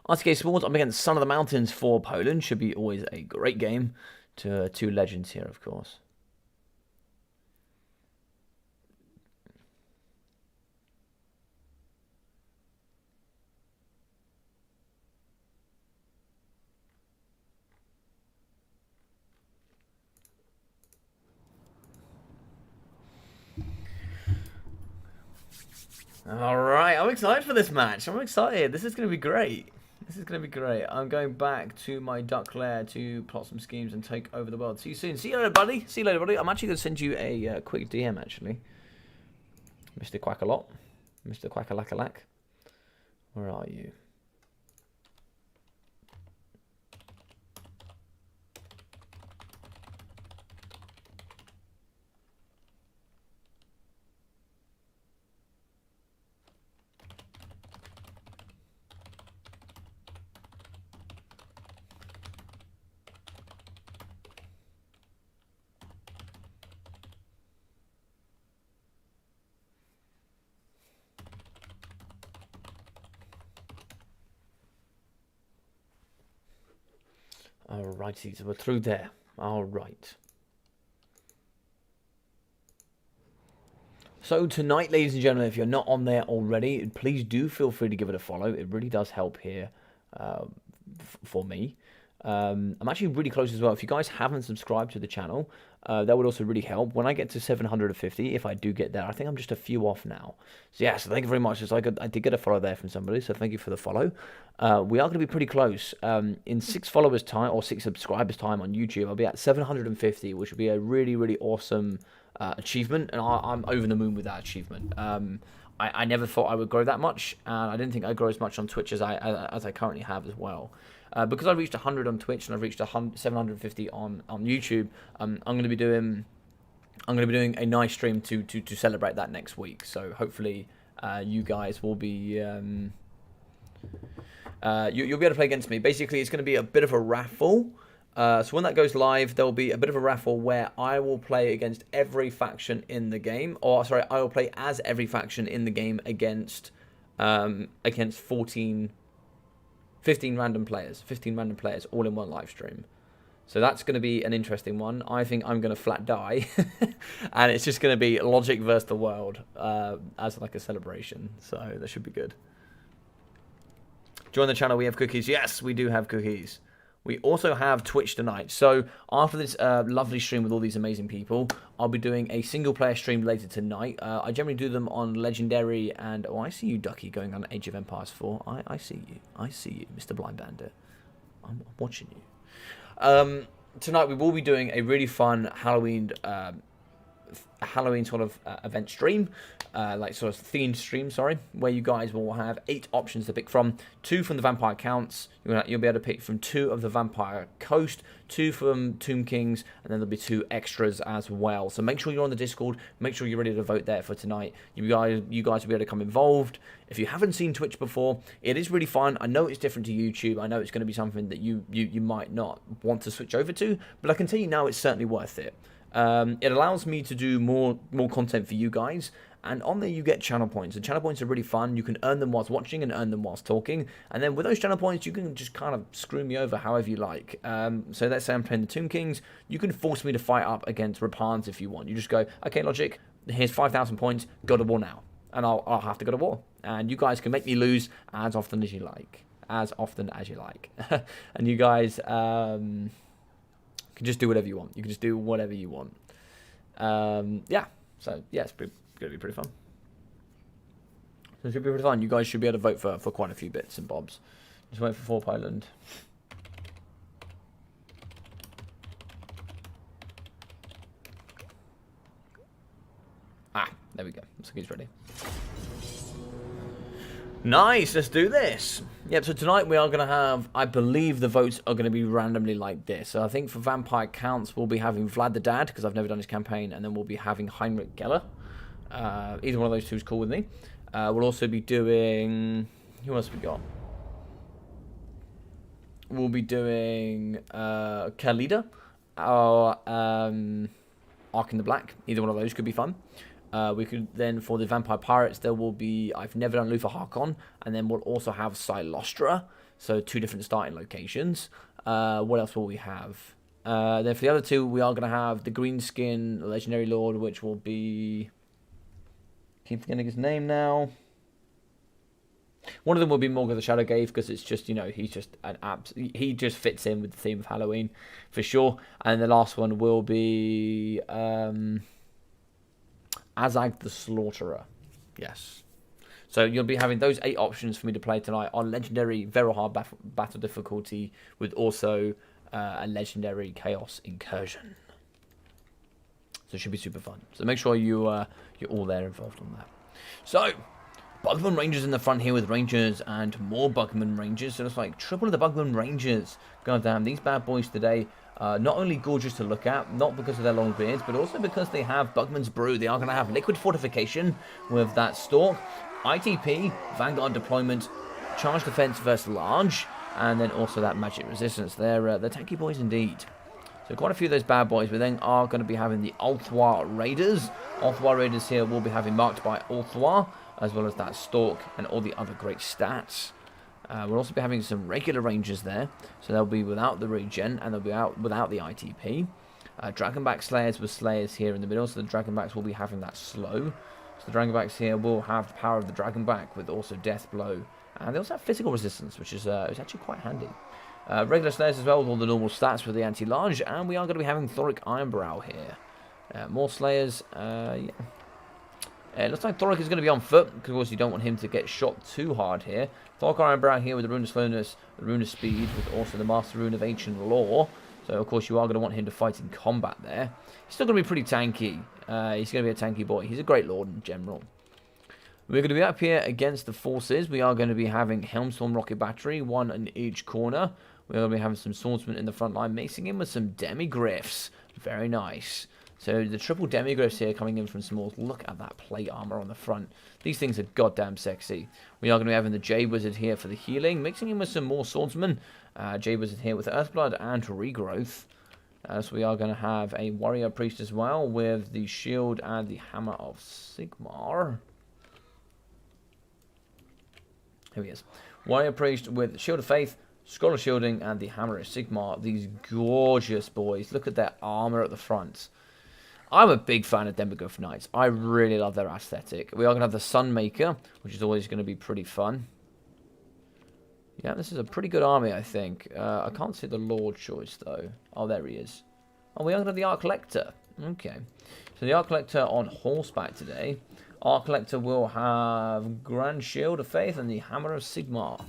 RTK Smalls, I'm against Son of the Mountains for Poland. Should be always a great game. To two legends here, of course. Alright, I'm excited for this match. I'm excited. This is going to be great. This is going to be great. I'm going back to my duck lair to plot some schemes and take over the world. See you soon. See you later, buddy. See you later, buddy. I'm actually going to send you a quick DM, actually. Mr. Quackalot. Mr. Quackalackalak. Where are you? Alrighty, so we're through there. Alright. So tonight, ladies and gentlemen, if you're not on there already, please do feel free to give it a follow. It really does help here for me. I'm actually really close as well. If you guys haven't subscribed to the channel, that would also really help. When I get to 750, if I do get there, I think I'm just a few off now. So yeah, so thank you very much. So I did get a follow there from somebody, so thank you for the follow. We are going to be pretty close. In 6 followers time, or 6 subscribers time on YouTube, I'll be at 750, which would be a really, really awesome achievement, and I'm over the moon with that achievement. I never thought I would grow that much, and I didn't think I'd grow as much on Twitch as I currently have as well. Because I reached 100 on Twitch and I've reached 750 on YouTube, I'm going to be doing a nice stream to celebrate that next week. So hopefully you guys will be you'll be able to play against me. Basically, it's going to be a bit of a raffle. So when that goes live, there will be a bit of a raffle where I will play against every faction in the game, or sorry, I will play as every faction in the game against 15 random players all in one live stream. So that's going to be an interesting one. I think I'm going to flat die, and it's just going to be Logic versus the world as like a celebration. So that should be good. Join the channel. We have cookies. Yes, we do have cookies. We also have Twitch tonight. So after this lovely stream with all these amazing people, I'll be doing a single player stream later tonight. I generally do them on Legendary and... Oh, I see you, Ducky, going on Age of Empires 4. I see you. I see you, Mr. Blind Bandit. I'm watching you. Tonight we will be doing a really fun Halloween sort of event stream, like sort of themed stream, sorry, where you guys will have 8 options to pick from. 2 from the Vampire Counts, you'll be able to pick from 2 of the Vampire Coast, 2 from Tomb Kings, and then there'll be 2 extras as well. So make sure you're on the Discord, make sure you're ready to vote there for tonight. You guys will be able to come involved. If you haven't seen Twitch before, it is really fun. I know it's different to YouTube. I know it's going to be something that you might not want to switch over to, but I can tell you now it's certainly worth it. It allows me to do more content for you guys, and on there you get channel points, and channel points are really fun. You can earn them whilst watching and earn them whilst talking, and then with those channel points you can just kind of screw me over however you like. So let's say I'm playing the Tomb Kings, you can force me to fight up against Rapans if you want. You just go, okay Logic, here's 5,000 points, go to war now, and I'll have to go to war, and you guys can make me lose as often as you like. And you guys can just do whatever you want. You can just do whatever you want. Yeah. So yeah, it's going to be pretty fun. So it should be pretty fun. You guys should be able to vote for quite a few bits and bobs. Just wait for 4 Poland. Ah, there we go. Looks like he's ready. Nice, let's do this. Yep, so tonight we are going to have, I believe the votes are going to be randomly like this. So I think for Vampire Counts, we'll be having Vlad the Dad, because I've never done his campaign, and then we'll be having Heinrich Geller. Either one of those two is cool with me. We'll also be doing, who else we got? We'll be doing Kalida, or Ark in the Black. Either one of those could be fun. We could then, for the Vampire Pirates, there will be, I've never done Luther Harkon, and then we'll also have Silostra, so 2 different starting locations. What else will we have? Then for the other 2, we are going to have the Greenskin Legendary Lord, which will be... keep forgetting his name now. One of them will be Morgan the Shadowgate, because it's just, you know, he's just an he just fits in with the theme of Halloween, for sure. And the last one will be Azag the Slaughterer. Yes. So you'll be having those 8 options for me to play tonight on Legendary, very hard battle difficulty, with also a Legendary Chaos Incursion. So it should be super fun. So make sure you're all there involved on that. So, Bugman Rangers in the front here with Rangers and more Bugman Rangers. So it's like triple of the Bugman Rangers. God damn, these bad boys today not only gorgeous to look at, not because of their long beards, but also because they have Bugman's Brew. They are going to have Liquid Fortification with that Stalk, ITP, Vanguard Deployment, Charge Defense versus Large, and then also that Magic Resistance. They're tanky boys indeed. So quite a few of those bad boys. We then are going to be having the Ulthwar Raiders. Ulthwar Raiders here will be having marked by Ulthwar, as well as that Stalk and all the other great stats. We'll also be having some regular Rangers there, so they'll be without the regen, and they'll be out without the ITP. Dragonback Slayers with Slayers here in the middle, so the Dragonbacks will be having that slow. So the Dragonbacks here will have the power of the Dragonback with also Death Blow, and they also have physical resistance, which is actually quite handy. Regular Slayers as well with all the normal stats for the anti-large, and we are going to be having Thoric Ironbrow here. More Slayers, yeah. It looks like Thoric is going to be on foot, because of course you don't want him to get shot too hard here. Thoric Ironbrow here with the Rune of Slowness, the Rune of Speed, with also the Master Rune of Ancient Law. So of course you are going to want him to fight in combat there. He's still going to be pretty tanky. He's going to be a tanky boy. He's a great lord in general. We're going to be up here against the forces. We are going to be having Helmstorm Rocket Battery, 1 in each corner. We're going to be having some swordsmen in the front line, mixing in with some Demigryphs. Very nice. So the triple Demigryphs here coming in from Smalls. Look at that plate armor on the front. These things are goddamn sexy. We are going to be having the Jade Wizard here for the healing, mixing in with some more swordsmen. Jade Wizard here with Earthblood and Regrowth. So we are going to have a Warrior Priest as well with the Shield and the Hammer of Sigmar. Here he is. Warrior Priest with Shield of Faith, Scroll of Shielding, and the Hammer of Sigmar. These gorgeous boys. Look at their armor at the front. I'm a big fan of Demigryph Knights. I really love their aesthetic. We are going to have the Sunmaker, which is always going to be pretty fun. Yeah, this is a pretty good army, I think. I can't see the Lord choice, though. Oh, there he is. Oh, we are going to have the Arc Collector. Okay. So the Arc Collector on horseback today. Arc Collector will have Grand Shield of Faith and the Hammer of Sigmar.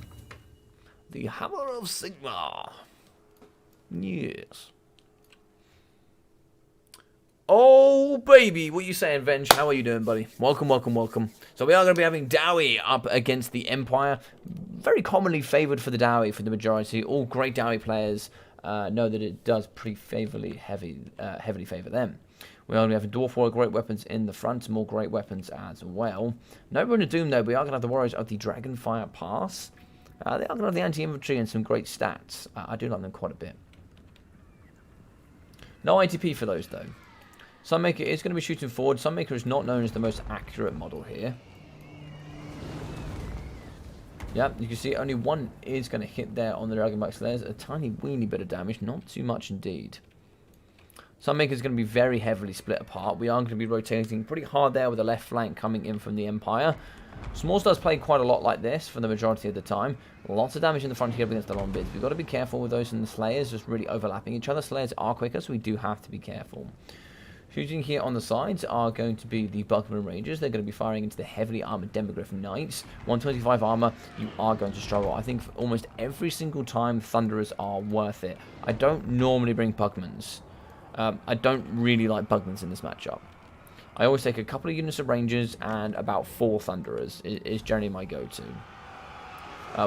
The Hammer of Sigmar. Yes. Oh, baby. What are you saying, Venge? How are you doing, buddy? Welcome, welcome, welcome. So we are going to be having Dowie up against the Empire. Very commonly favoured for the Dowie for the majority. All great Dowie players know that it does pretty heavily favour them. We are going to have a Dwarf Warrior great weapons in the front. More great weapons as well. No Rune of Doom, though. We are going to have the Warriors of the Dragonfire Pass. They are going to have the anti-infantry and some great stats. I do like them quite a bit. No ITP for those, though. Sunmaker is going to be shooting forward. Sunmaker is not known as the most accurate model here. Yep, you can see only one is going to hit there on the Dragonback Slayers. A tiny weeny bit of damage, not too much indeed. Sunmaker is going to be very heavily split apart. We are going to be rotating pretty hard there with the left flank coming in from the Empire. Smalls does play quite a lot like this for the majority of the time. Lots of damage in the front here against the long bids. We've got to be careful with those in the Slayers, just really overlapping each other. Slayers are quicker, so we do have to be careful. Shooting here on the sides are going to be the Bugman Rangers. They're going to be firing into the heavily armored Demigryph Knights. 125 armor, you are going to struggle. I think almost every single time Thunderers are worth it. I don't normally bring Bugmans. I don't really like Bugmans in this matchup. I always take a couple of units of Rangers and about 4 Thunderers is generally my go-to.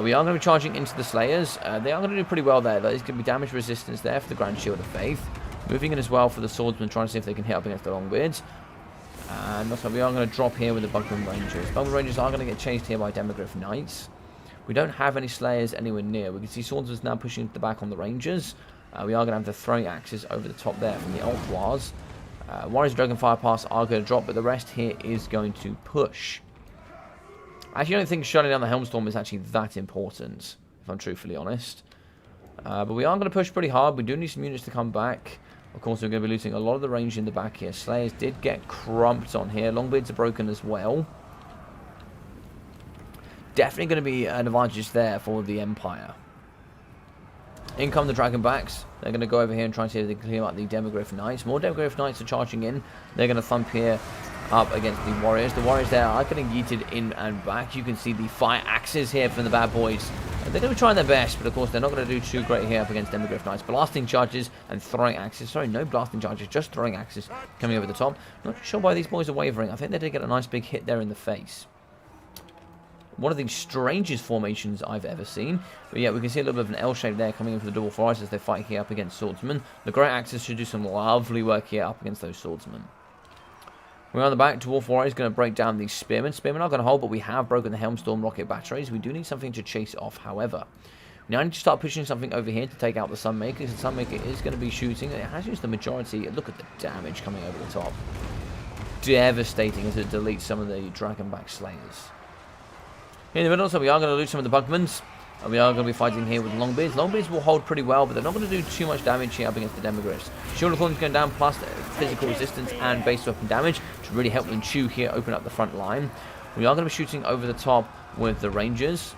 We are going to be charging into the Slayers. They are going to do pretty well there. There's going to be damage resistance there for the Grand Shield of Faith. Moving in as well for the Swordsmen, trying to see if they can hit up against the Longbeards. And that's why we are going to drop here with the Bugman Rangers. Bugman Rangers are going to get chased here by Demigryph Knights. We don't have any Slayers anywhere near. We can see Swordsmen now pushing into the back on the Rangers. We are going to have the throwing axes over the top there from the Ulthwars. Warriors Dragon Fire Pass are going to drop, but the rest here is going to push. I actually don't think shutting down the Helmstorm is actually that important, if I'm truthfully honest. But we are going to push pretty hard. We do need some units to come back. Of course, we're going to be losing a lot of the range in the back here. Slayers did get crumped on here. Longbeards are broken as well. Definitely going to be an advantage there for the Empire. In come the Dragonbacks. They're going to go over here and try and see if they can clear out the Demogryph Knights. More Demogryph Knights are charging in. They're going to thump here up against the Warriors. The Warriors there are getting yeeted in and back. You can see the fire axes here from the bad boys. They're going to be trying their best, but of course they're not going to do too great here up against Demogryph Knights. Blasting charges and throwing axes. Sorry, no blasting charges, just throwing axes coming over the top. Not sure why these boys are wavering. I think they did get a nice big hit there in the face. One of the strangest formations I've ever seen. But yeah, we can see a little bit of an L shape there coming in for the Double Forest as they fight here up against Swordsmen. The Great Axes should do some lovely work here up against those Swordsmen. We're on the back. Dwarf Warrior is going to break down the Spearmen. Spearmen are going to hold, but we have broken the Helmstorm rocket batteries. We do need something to chase off, however. Now I need to start pushing something over here to take out the Sunmaker. The Sunmaker is going to be shooting. It has used the majority. Look at the damage coming over the top. Devastating as it deletes some of the Dragonback Slayers. In the middle, so we are going to lose some of the Bugmans. And we are going to be fighting here with Longbeards. Longbeards will hold pretty well, but they're not going to do too much damage here up against the Demogryphs. Shield of Thorns going down, plus physical resistance and base weapon damage to really help them chew here, open up the front line. We are going to be shooting over the top with the Rangers.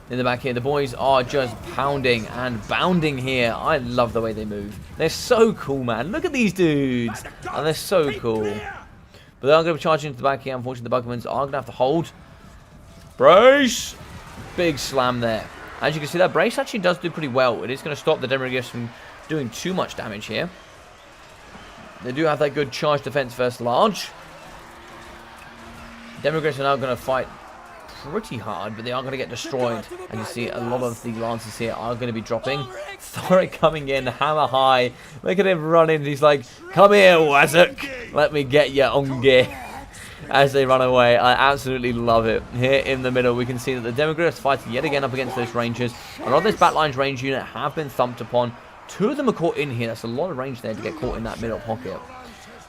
In the back here, the boys are just pounding and bounding here. I love the way they move. They're so cool, man. Look at these dudes. And they're so cool. But they are going to be charging into the back here. Unfortunately, the Bugmans are going to have to hold. Brace! Big slam there. As you can see, that brace actually does do pretty well. It is going to stop the Demogryphs from doing too much damage here. They do have that good charge defense versus large. Demogryphs are now going to fight pretty hard, but they are going to get destroyed. And you see a lot of the lances here are going to be dropping. Thoric coming in, hammer high. Look at him running. He's like, come here, Wazuk. Let me get you on gear. As they run away. I absolutely love it. Here in the middle, we can see that the Demogryphs fighting yet again up against those Rangers. A lot of this Batlines range unit have been thumped upon. Two of them are caught in here. That's a lot of range there to get caught in that middle pocket.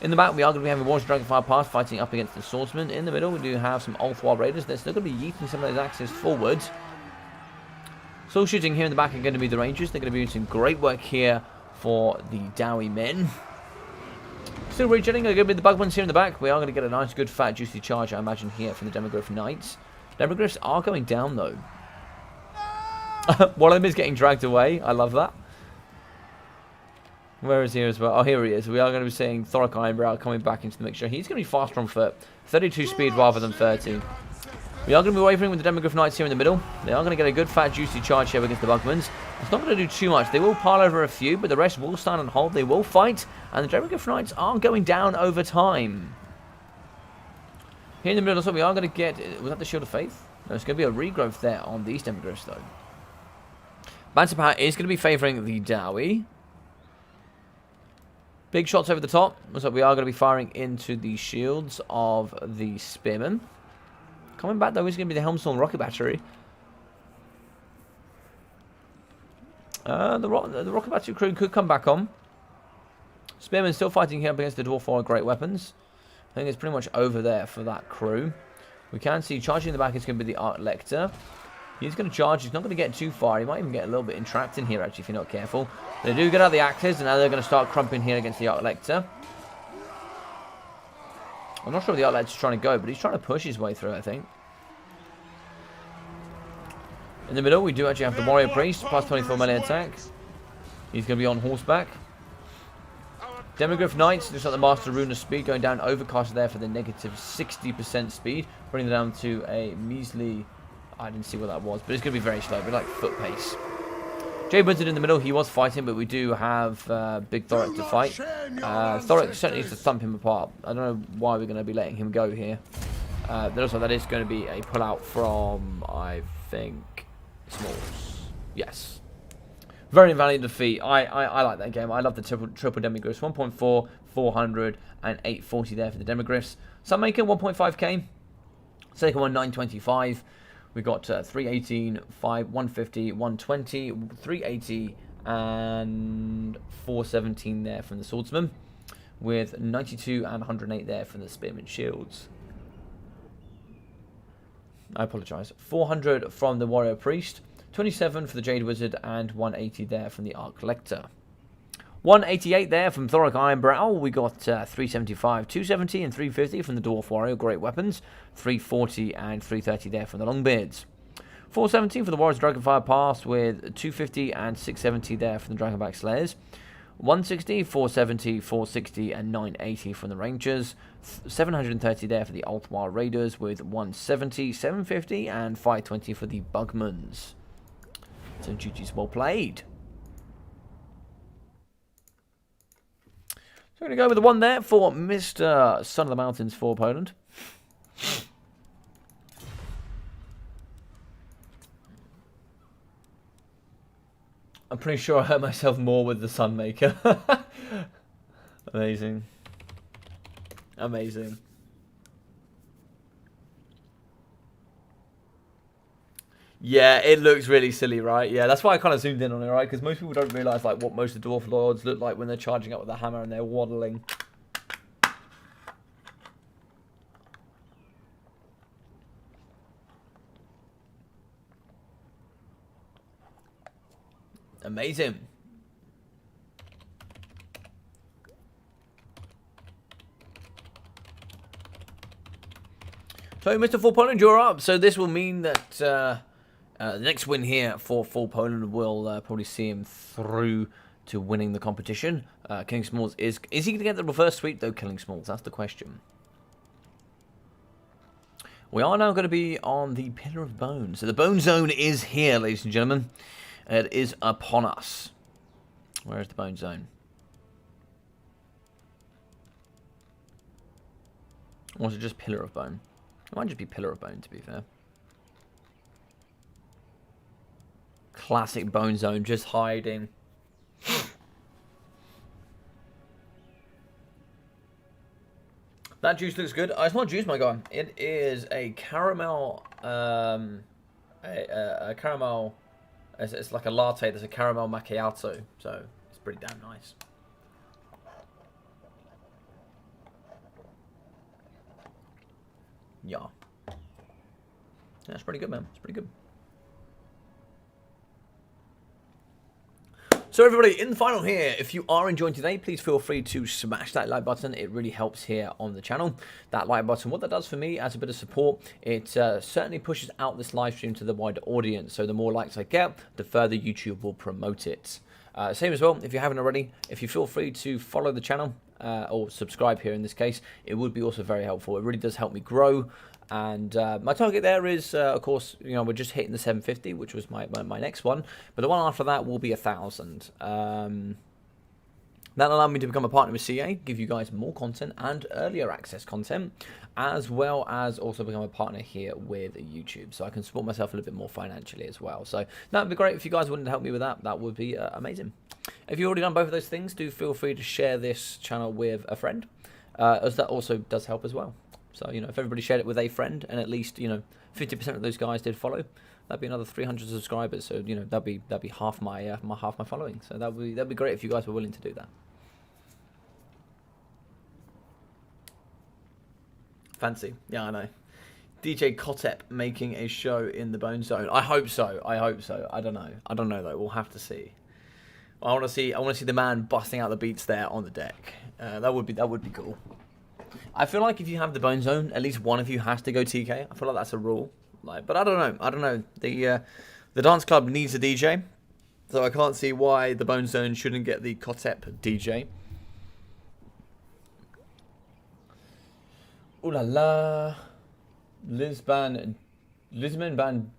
In the back, we are going to be having Warriors Dragonfire Pass fighting up against the Swordsmen. In the middle, we do have some Ulthwar Raiders. They're still going to be yeeting some of those axes forward. Soul shooting here in the back are going to be the Rangers. They're going to be doing some great work here for the Dowie men. Still regenerating, going to be the Bugmans here in the back. We are going to get a nice, good, fat, juicy charge, I imagine, here from the Demogryph Knights. Demogryphs are going down, though. One of them is getting dragged away. I love that. Where is he as well? Oh, here he is. We are going to be seeing Thoric Ironbrow coming back into the mixture. He's going to be faster on foot. 32 speed rather than 30. We are going to be wavering with the Demogryph Knights here in the middle. They are going to get a good, fat, juicy charge here against the Bugmans. It's not going to do too much. They will pile over a few, but the rest will stand and hold. They will fight, and the Demogryph Knights are going down over time. Here in the middle, so we are going to get... Was that the Shield of Faith? No, it's going to be a regrowth there on these Demogryphs, though. Banter Power is going to be favouring the Dowie. Big shots over the top. So we are going to be firing into the shields of the Spearmen. Coming back, though, is going to be the Helmstorm rocket battery. The rocket battery crew could come back on. Spearmen still fighting here up against the Dwarf Warrior Great Weapons. I think it's pretty much over there for that crew. We can see charging in the back is going to be the Arc Lecter. He's going to charge. He's not going to get too far. He might even get a little bit entrapped in here, actually, if you're not careful. They do get out the axes, and now they're going to start crumping here against the Arc Lecter. I'm not sure where the Arc Lecter's trying to go, but he's trying to push his way through, I think. In the middle, we do actually have the Warrior Priest, plus 24 melee attack. He's going to be on horseback. Demogryph Knights, just like the Master Rune of Speed, going down Overcast there for the negative 60% speed, bringing them down to a measly... I didn't see what that was, but it's going to be very slow, but like foot pace. Jay Blizzard in the middle, he was fighting, but we do have Big Thoric to fight. Thoric certainly needs to thump him apart. I don't know why we're going to be letting him go here. Then also, that is going to be a pull-out from, I think, Smalls. Yes. Very valiant defeat. I like that game. I love the triple Demogryphs. 1.4, 400, and 840 there for the Demogryphs. Sunmaker, 1.5k. Second one, 925. We got 318, 150, 120, 380, and 417 there from the swordsman, with 92 and 108 there from the spearman shields. I apologise. 400 from the warrior priest, 27 for the jade wizard, and 180 there from the arc lector. 188 there from Thoric Ironbrow. We got 375, 270, and 350 from the Dwarf Warrior, great weapons. 340 and 330 there from the Longbeards. 470 for the Warriors Dragonfire Pass, with 250 and 670 there from the Dragonback Slayers. 160, 470, 460, and 980 from the Rangers. 730 there for the Altwar Raiders, with 170, 750, and 520 for the Bugmans. So GG's well played. So we're going to go with the one there for Mr. Son of the Mountains for Poland. I'm pretty sure I hurt myself more with the Sunmaker. Amazing. Amazing. Yeah, it looks really silly, right? Yeah, that's why I kind of zoomed in on it, right? Because most people don't realise like what most of the Dwarf Lords look like when they're charging up with a hammer and they're waddling. Amazing. So, Mr. Full Poland, you're up. So this will mean that the next win here for Full Poland will probably see him through to winning the competition. Killing Smalls is he going to get the reverse sweep though? Killing Smalls, that's the question. We are now going to be on the Pillar of Bone. So the Bone Zone is here, ladies and gentlemen. It is upon us. Where is the Bone Zone? Or is it just Pillar of Bone? It might just be Pillar of Bone, to be fair. Classic Bone Zone, just hiding. That juice looks good. It's not juice, my guy. It is a caramel, a caramel. It's like a latte. There's a caramel macchiato, so it's pretty damn nice. Yeah. That's pretty good, man. It's pretty good. So everybody, in the final here, if you are enjoying today, please feel free to smash that like button. It really helps here on the channel. That like button, what that does for me as a bit of support, it certainly pushes out this live stream to the wider audience. So the more likes I get, the further YouTube will promote it. Same as well, if you haven't already, if you feel free to follow the channel or subscribe here in this case, it would be also very helpful. It really does help me grow. And my target there is, of course, you know, we're just hitting the 750, which was my next one. But the one after that will be 1,000. That allowed me to become a partner with CA, give you guys more content and earlier access content, as well as also become a partner here with YouTube. So I can support myself a little bit more financially as well. So that would be great if you guys wouldn't help me with that. That would be amazing. If you've already done both of those things, do feel free to share this channel with a friend, as that also does help as well. So, you know, if everybody shared it with a friend and at least, you know, 50% of those guys did follow, that'd be another 300 subscribers. So, you know, that'd be half my half my following. So that'd be great if you guys were willing to do that. Fancy. Yeah, I know. DJ Kotep making a show in the Bone Zone. I hope so. I hope so. I don't know. I don't know though. We'll have to see. I want to see the man busting out the beats there on the deck. That would be cool. I feel like if you have the Bone Zone, at least one of you has to go TK. I feel like that's a rule. Like, but I don't know. I don't know. The dance club needs a DJ, so I can't see why the Bone Zone shouldn't get the Kotep DJ. Ooh la la. Lisbon ban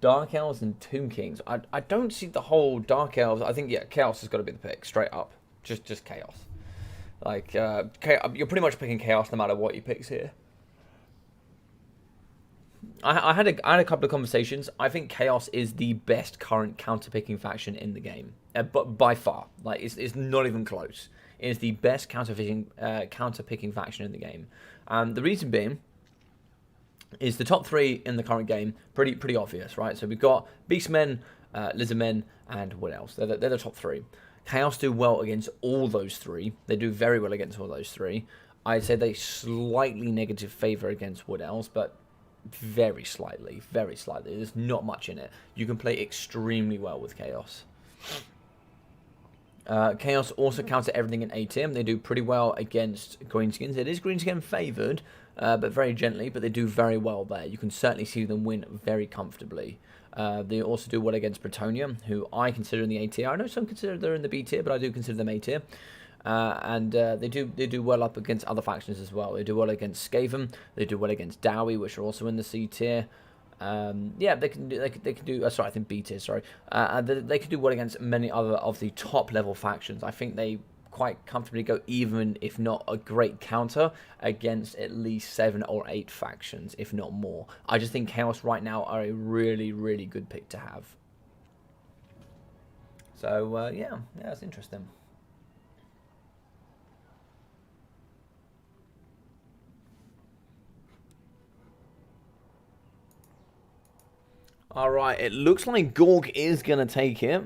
Dark Elves and Tomb Kings. I don't see the whole Dark Elves. I think, yeah, Chaos has got to be the pick, straight up. Just Chaos. Like, you're pretty much picking Chaos no matter what you pick here. I had a couple of conversations. I think Chaos is the best current counter-picking faction in the game. But by far. Like, it's not even close. It is the best counter-picking faction in the game. The reason being is the top three in the current game, pretty obvious, right? So we've got Beastmen, Lizardmen, and what else? They're the top 3. Chaos do well against all those 3. They do very well against all those 3. I'd say they slightly negative favour against Wood Elves, but very slightly, very slightly. There's not much in it. You can play extremely well with Chaos. Chaos also counter everything in A tier. They do pretty well against Greenskins. It is Greenskin favoured, but very gently, but they do very well there. You can certainly see them win very comfortably. They also do well against Bretonnia, who I consider in the A tier. I know some consider they're in the B tier, but I do consider them A tier. And they do well up against other factions as well. They do well against Skaven. They do well against Dowie, which are also in the C tier. Yeah, they can do. Sorry, I think B tier. Sorry, they can do well against many other of the top level factions. I think they quite comfortably go even, if not a great counter, against at least 7 or 8 factions, if not more. I just think Chaos right now are a really, really good pick to have. So yeah, it's interesting. All right, it looks like Gorg is going to take it.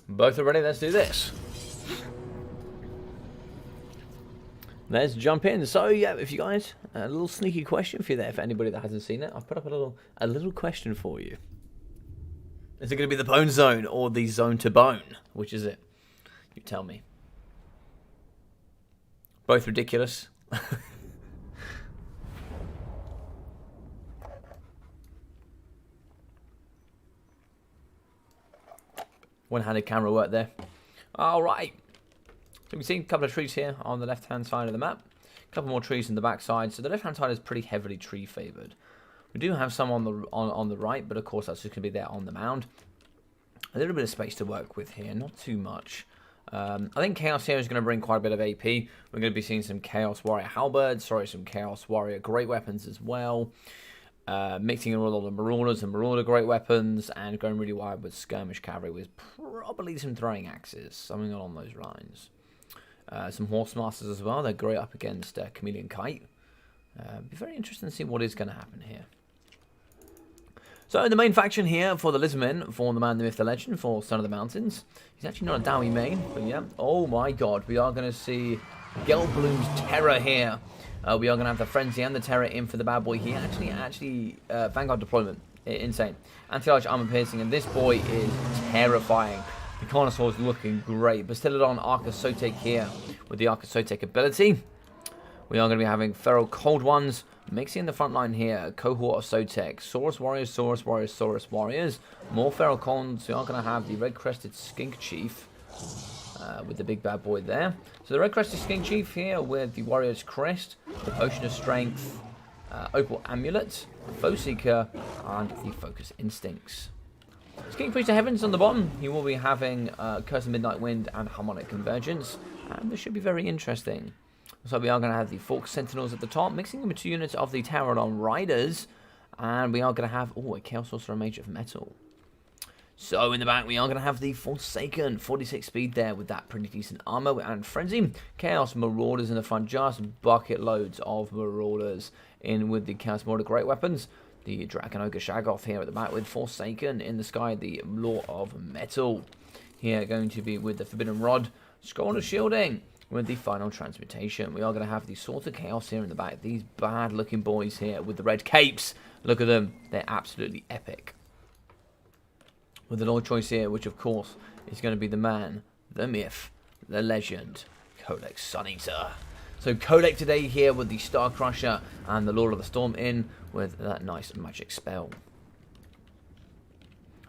Both are ready, let's do this. Let's jump in. So yeah, if you guys, a little sneaky question for you there, for anybody that hasn't seen it, I've put up a little question for you. Is it going to be the bone zone or the zone to bone? Which is it? You tell me. Both ridiculous. One-handed camera work there. All right. So we've seen a couple of trees here on the left-hand side of the map. A couple more trees on the back side. So the left-hand side is pretty heavily tree-favoured. We do have some on the right, but of course that's just going to be there on the mound. A little bit of space to work with here, not too much. I think Chaos here is going to bring quite a bit of AP. We're going to be seeing some Chaos Warrior Halberds, some Chaos Warrior Great Weapons as well. Mixing in with all the Marauders and Marauder Great Weapons, and going really wide with Skirmish Cavalry with probably some Throwing Axes, something along those lines. Some Horse Masters as well, they're great up against Chameleon Kite. Be very interesting to see what is going to happen here. So the main faction here for the Lizardmen, for the Man, the Myth, the Legend, for Son of the Mountains. He's actually not a Dowie main, but yeah. Oh my god, we are going to see Gelbloom's Terror here. We are going to have the Frenzy and the Terror in for the bad boy here. Actually, Vanguard deployment. Insane. Anti-large armor piercing, and this boy is terrifying. The Carnosaur is looking great. Bastillodon Archosotek here with the Archosotek ability. We are going to be having Feral Cold Ones. Mixing in the front line here, Cohort of Sotek, Saurus Warriors, Saurus Warriors, Saurus Warriors. More Feral Colds. We are going to have the Red-Crested Skink Chief. With the big bad boy there. So the Red Crested Skink Chief here with the Warrior's Crest, the Potion of Strength, Opal Amulet, Foe Seeker, and the Focus Instincts. Skink Priest of Heavens on the bottom. He will be having Curse of Midnight Wind and Harmonic Convergence. And this should be very interesting. So we are going to have the Fork Sentinels at the top, mixing them with 2 units of the Pterodon Riders. And we are going to have, a Chaos Sorcerer Mage of Metal. So in the back, we are going to have the Forsaken, 46 speed there with that pretty decent armor and Frenzy. Chaos Marauders in the front, just bucket loads of Marauders in with the Chaos Marauder Great Weapons. The Dragon Ogre Shagoth here at the back with Forsaken in the sky, the Law of Metal. Here going to be with the Forbidden Rod, Scorn of Shielding with the Final Transmutation. We are going to have the Sword of Chaos here in the back. These bad looking boys here with the red capes. Look at them, they're absolutely epic. With the Lord choice here, which of course is going to be the Man, the Myth, the Legend, Kolek Suneater. So Kolek today here with the Star Crusher and the Lord of the Storm in with that nice magic spell.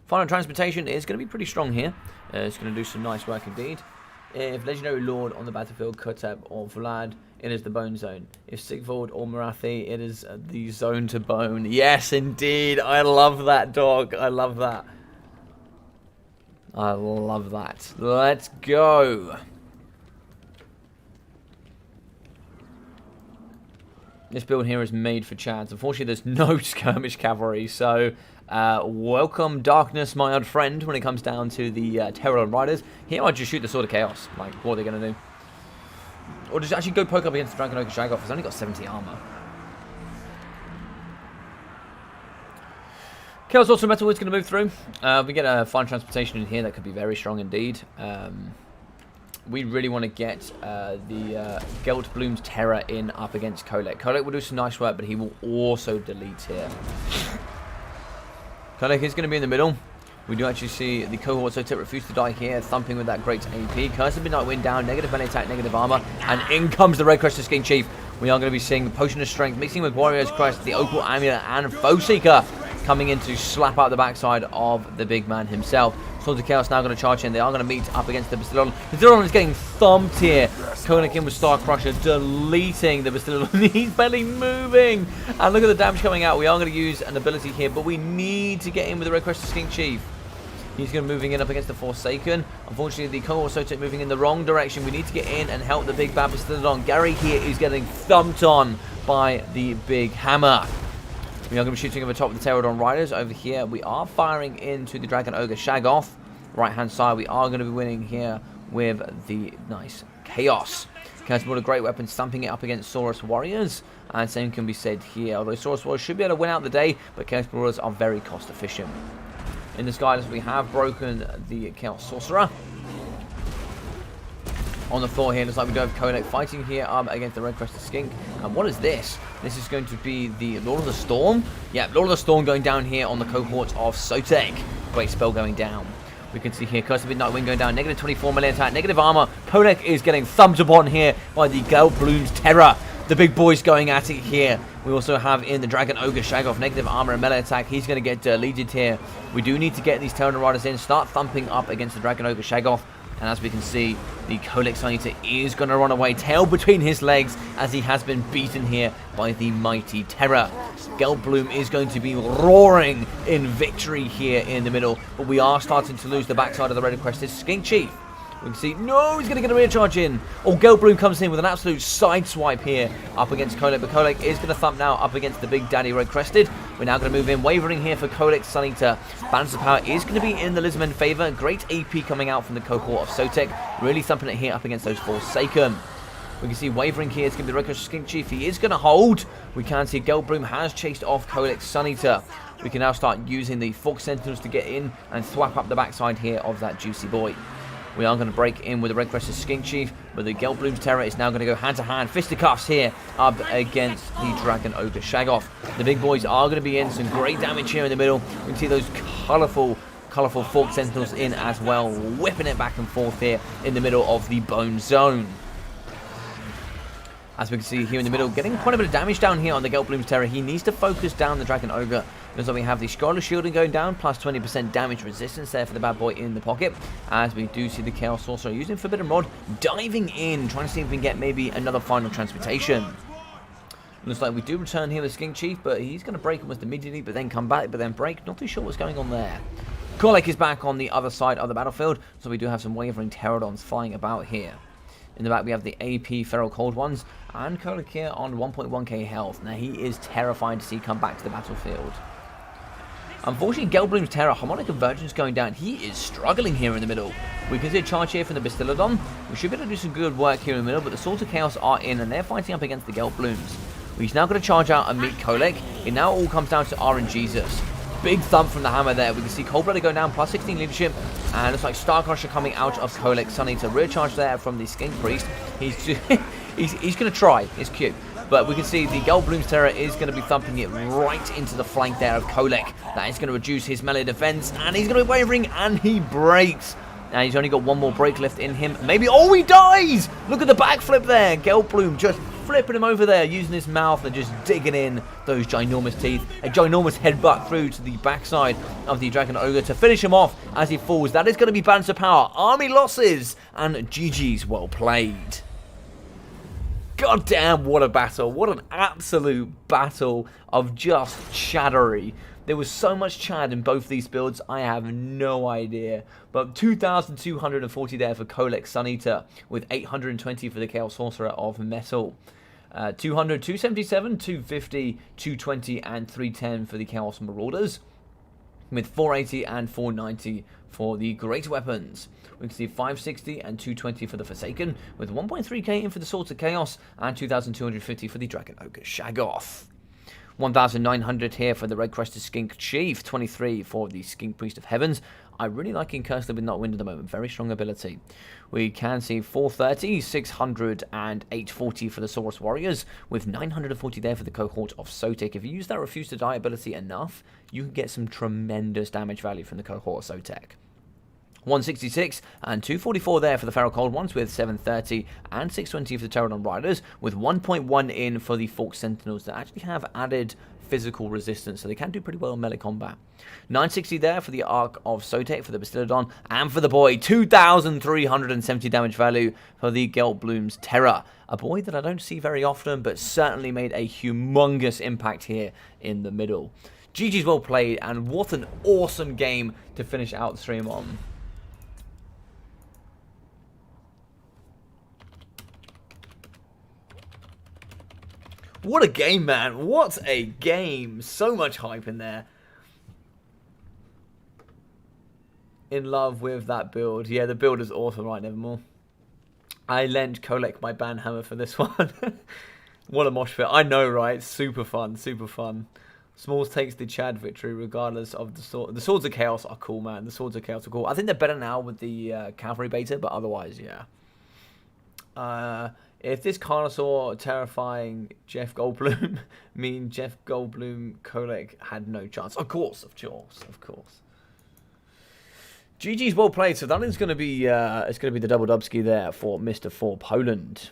Final Transmutation is going to be pretty strong here. It's going to do some nice work indeed. If Legendary Lord on the battlefield, Kotep or Vlad, it is the Bone Zone. If Sigvald or Marathi, it is the Zone to Bone. Yes, indeed. I love that, dog. I love that. I love that. Let's go. This build here is made for Chads. Unfortunately, there's no skirmish cavalry, so welcome darkness, my old friend, when it comes down to the Terror Riders. Here I just shoot the Sword of Chaos. Like, what are they going to do? Or just actually go poke up against the Dragon Ogre Shagoff. He's only got 70 armor. Chaos Ultra Metal is going to move through. We get a Fine Transportation in here that could be very strong indeed. We really want to get the Geltbloom's Terror in up against Kolek. Kolek will do some nice work, but he will also delete here. Kolek is going to be in the middle. We do actually see the cohort Sotep refuse to die here, thumping with that great AP. Curse of Midnight Wind down, negative melee attack, negative armor, and in comes the Red Crested Skin Chief. We are going to be seeing Potion of Strength mixing with Warrior's Crest, the Opal Amulet, and Foe Seeker coming in to slap out the backside of the big man himself. Swords of Chaos now going to charge in. They are going to meet up against the Bastillon. The Bastillon is getting thumped here. Kolek in with Star Crusher, deleting the Bastillon. He's barely moving. And look at the damage coming out. We are going to use an ability here, but we need to get in with the Red Crested Skink Chief. He's going to be moving in up against the Forsaken. Unfortunately, the cohort Sotep moving in the wrong direction. We need to get in and help the big bad Bastillon. Gary here is getting thumped on by the big hammer. We are going to be shooting over top of the Pterodon Riders. Over here, we are firing into the Dragon Ogre Shagoff. Right-hand side, we are going to be winning here with the nice Chaos. Chaos brought a great weapon, stamping it up against Saurus Warriors. And same can be said here. Although Saurus Warriors should be able to win out the day, but Chaos Warriors are very cost efficient. In the Skyless, we have broken the Chaos Sorcerer. On the floor here, looks like we do have Kolek fighting here against the Red Crested Skink. And what is this? This is going to be the Lord of the Storm. Yeah, Lord of the Storm going down here on the cohort of Sotek. Great spell going down. We can see here Curse of Midnight Wind going down. Negative 24 melee attack, negative armor. Kolek is getting thumped upon here by the Geltbloom's Terror. The big boys going at it here. We also have in the Dragon Ogre Shagoff, negative armor and melee attack. He's going to get deleted here. We do need to get these Terran Riders in, start thumping up against the Dragon Ogre Shagoff. And as we can see, the Kolek Suneater is going to run away, tail between his legs, as he has been beaten here by the mighty Terror. Geltbloom is going to be roaring in victory here in the middle, but we are starting to lose the backside of the Red Crested Skink Chief. We can see, no, he's going to get a rear charge in. Oh, Geltbloom comes in with an absolute side swipe here up against Kolek, but Kolek is going to thump now up against the big daddy Red Crested. We're now going to move in, wavering here for Kolek Suneater. Balance of power is going to be in the Lisman favor. Great AP coming out from the cohort of Sotek, really thumping it here up against those Forsaken. We can see wavering here, it's going to be the Red Crested Skink Chief. He is going to hold. We can see Geltbloom has chased off Kolek Suneater. We can now start using the Fork Sentinels to get in and thwap up the backside here of that juicy boy. We are going to break in with the Red Crested Skink Chief, but the Geltbloom's Terror is now going to go hand-to-hand. Fisticuffs here up against the Dragon Ogre Shagoff. The big boys are going to be in. Some great damage here in the middle. We can see those colourful Fork Sentinels in as well, whipping it back and forth here in the middle of the Bone Zone. As we can see here in the middle, getting quite a bit of damage down here on the Geltbloom's Terror. He needs to focus down the Dragon Ogre. Looks like we have the Scholar Shielding going down, plus 20% damage resistance there for the bad boy in the pocket. As we do see the Chaos Sorcerer using Forbidden Rod, diving in, trying to see if we can get maybe another final transmutation. Looks like we do return here with Skink Chief, but he's going to break almost immediately, but then come back, but then break. Not too sure what's going on there. Kolek is back on the other side of the battlefield, so we do have some wavering Pterodons flying about here. In the back, we have the AP Feral Cold Ones, and Kolek here on 1.1k health. Now, he is terrified to see come back to the battlefield. Unfortunately, Geltbloom's Terror, Harmonic Convergence going down. He is struggling here in the middle. We can see a charge here from the Bastillodon. We should be able to do some good work here in the middle, but the Swords of Chaos are in, and they're fighting up against the Geltblooms. He's now going to charge out and meet Kolek. It now all comes down to RNGesus. Big thump from the hammer there. We can see Cold Blooded going down, plus 16 leadership. And looks like Star Crusher coming out of Kolek Suneater. Rear charge there from the Skink Priest. He's going to try. It's cute. But we can see the Geltbloom's Terror is going to be thumping it right into the flank there of Kolek. That is going to reduce his melee defense. And he's going to be wavering, and he breaks. And he's only got one more break left in him. Maybe, oh, he dies! Look at the backflip there. Gelbloom just flipping him over there, using his mouth and just digging in those ginormous teeth. A ginormous headbutt through to the backside of the Dragon Ogre to finish him off as he falls. That is going to be balance of power. Army losses and GG's well played. God damn, what a battle. What an absolute battle of just chattery. There was so much chat in both these builds, I have no idea. But 2,240 there for Kolek Suneater, with 820 for the Chaos Sorcerer of Metal. 200, 277, 250, 220, and 310 for the Chaos Marauders, with 480 and 490 for the Great Weapons. We can see 560 and 220 for the Forsaken, with 1.3k in for the Swords of Chaos, and 2,250 for the Dragon Ogre Shaggoth. 1,900 here for the Red Crested Skink Chief, 23 for the Skink Priest of Heavens. I really like Incursed with Not Wind at the moment, very strong ability. We can see 430, 600, and 840 for the Saurus Warriors, with 940 there for the Cohort of Sotek. If you use that Refuse to Die ability enough, you can get some tremendous damage value from the Cohort of Sotek. 166 and 244 there for the Feral Cold Ones, with 730 and 620 for the Pterodon Riders, with 1.1 in for the Fork Sentinels that actually have added physical resistance, so they can do pretty well in melee combat. 960 there for the Ark of Sotek for the Bastillodon, and for the boy, 2,370 damage value for the Gelbloom's Terror. A boy that I don't see very often, but certainly made a humongous impact here in the middle. GG's well played, and what an awesome game to finish out the stream on. What a game, man. What a game. So much hype in there. In love with that build. Yeah, the build is awesome, right, Nevermore? I lent Kolek my Banhammer for this one. What a mosh pit. I know, right? Super fun, super fun. Smalls takes the Chad victory regardless of the sword. The Swords of Chaos are cool, man. The Swords of Chaos are cool. I think they're better now with the Cavalry beta, but otherwise, yeah. If this Carnosaur terrifying Jeff Goldblum mean Jeff Goldblum Kolek had no chance. Of course. GG's well played. So that is going to be it's going to be the double dubski there for Mr. 4 Poland.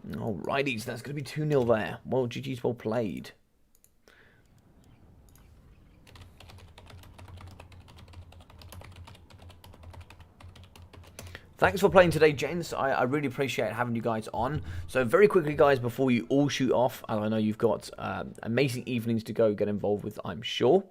Alrighty, so that's going to be 2-0 there. Well, GG's well played. Thanks for playing today, gents. I really appreciate having you guys on. So very quickly, guys, before you all shoot off, and I know you've got amazing evenings to go get involved with, I'm sure.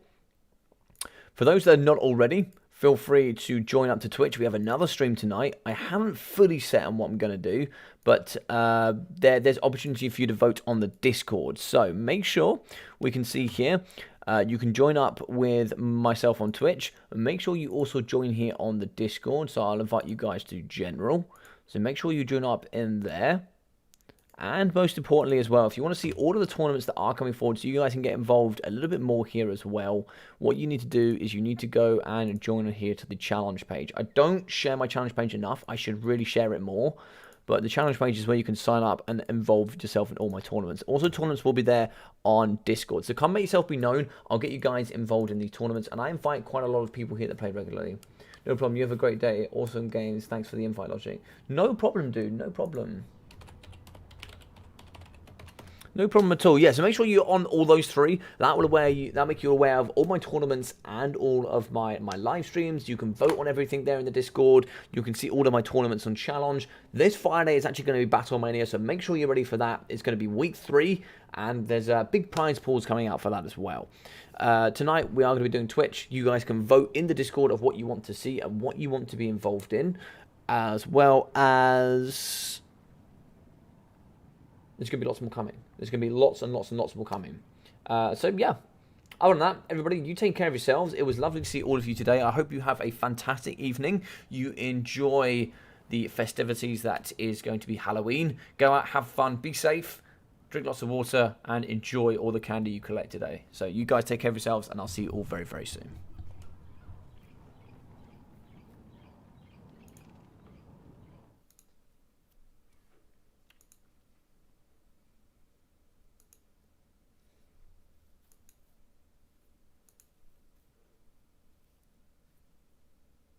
For those that are not already, feel free to join up to Twitch. We have another stream tonight. I haven't fully set on what I'm going to do, but there's opportunity for you to vote on the Discord. So make sure we can see here. You can join up with myself on Twitch. Make sure you also join here on the Discord. So I'll invite you guys to General. So make sure you join up in there. And most importantly as well, if you want to see all of the tournaments that are coming forward so you guys can get involved a little bit more here as well, what you need to do is you need to go and join here to the challenge page. I don't share my challenge page enough. I should really share it more. But the challenge page is where you can sign up and involve yourself in all my tournaments. Also, tournaments will be there on Discord. So come make yourself be known. I'll get you guys involved in these tournaments. And I invite quite a lot of people here that play regularly. No problem. You have a great day. Awesome games. Thanks for the invite, Logic. No problem, dude. No problem. No problem at all. Yeah, so make sure you're on all those three. That'll make you aware of all my tournaments and all of my live streams. You can vote on everything there in the Discord. You can see all of my tournaments on Challenge. This Friday is actually going to be Battlemania, so make sure you're ready for that. It's going to be week 3, and there's big prize pools coming out for that as well. Tonight, we are going to be doing Twitch. You guys can vote in the Discord of what you want to see and what you want to be involved in, as well as... There's going to be lots more coming. There's going to be lots and lots and lots more coming. So, yeah. Other than that, everybody, you take care of yourselves. It was lovely to see all of you today. I hope you have a fantastic evening. You enjoy the festivities that is going to be Halloween. Go out, have fun, be safe, drink lots of water, and enjoy all the candy you collect today. So, you guys take care of yourselves, and I'll see you all very, very soon.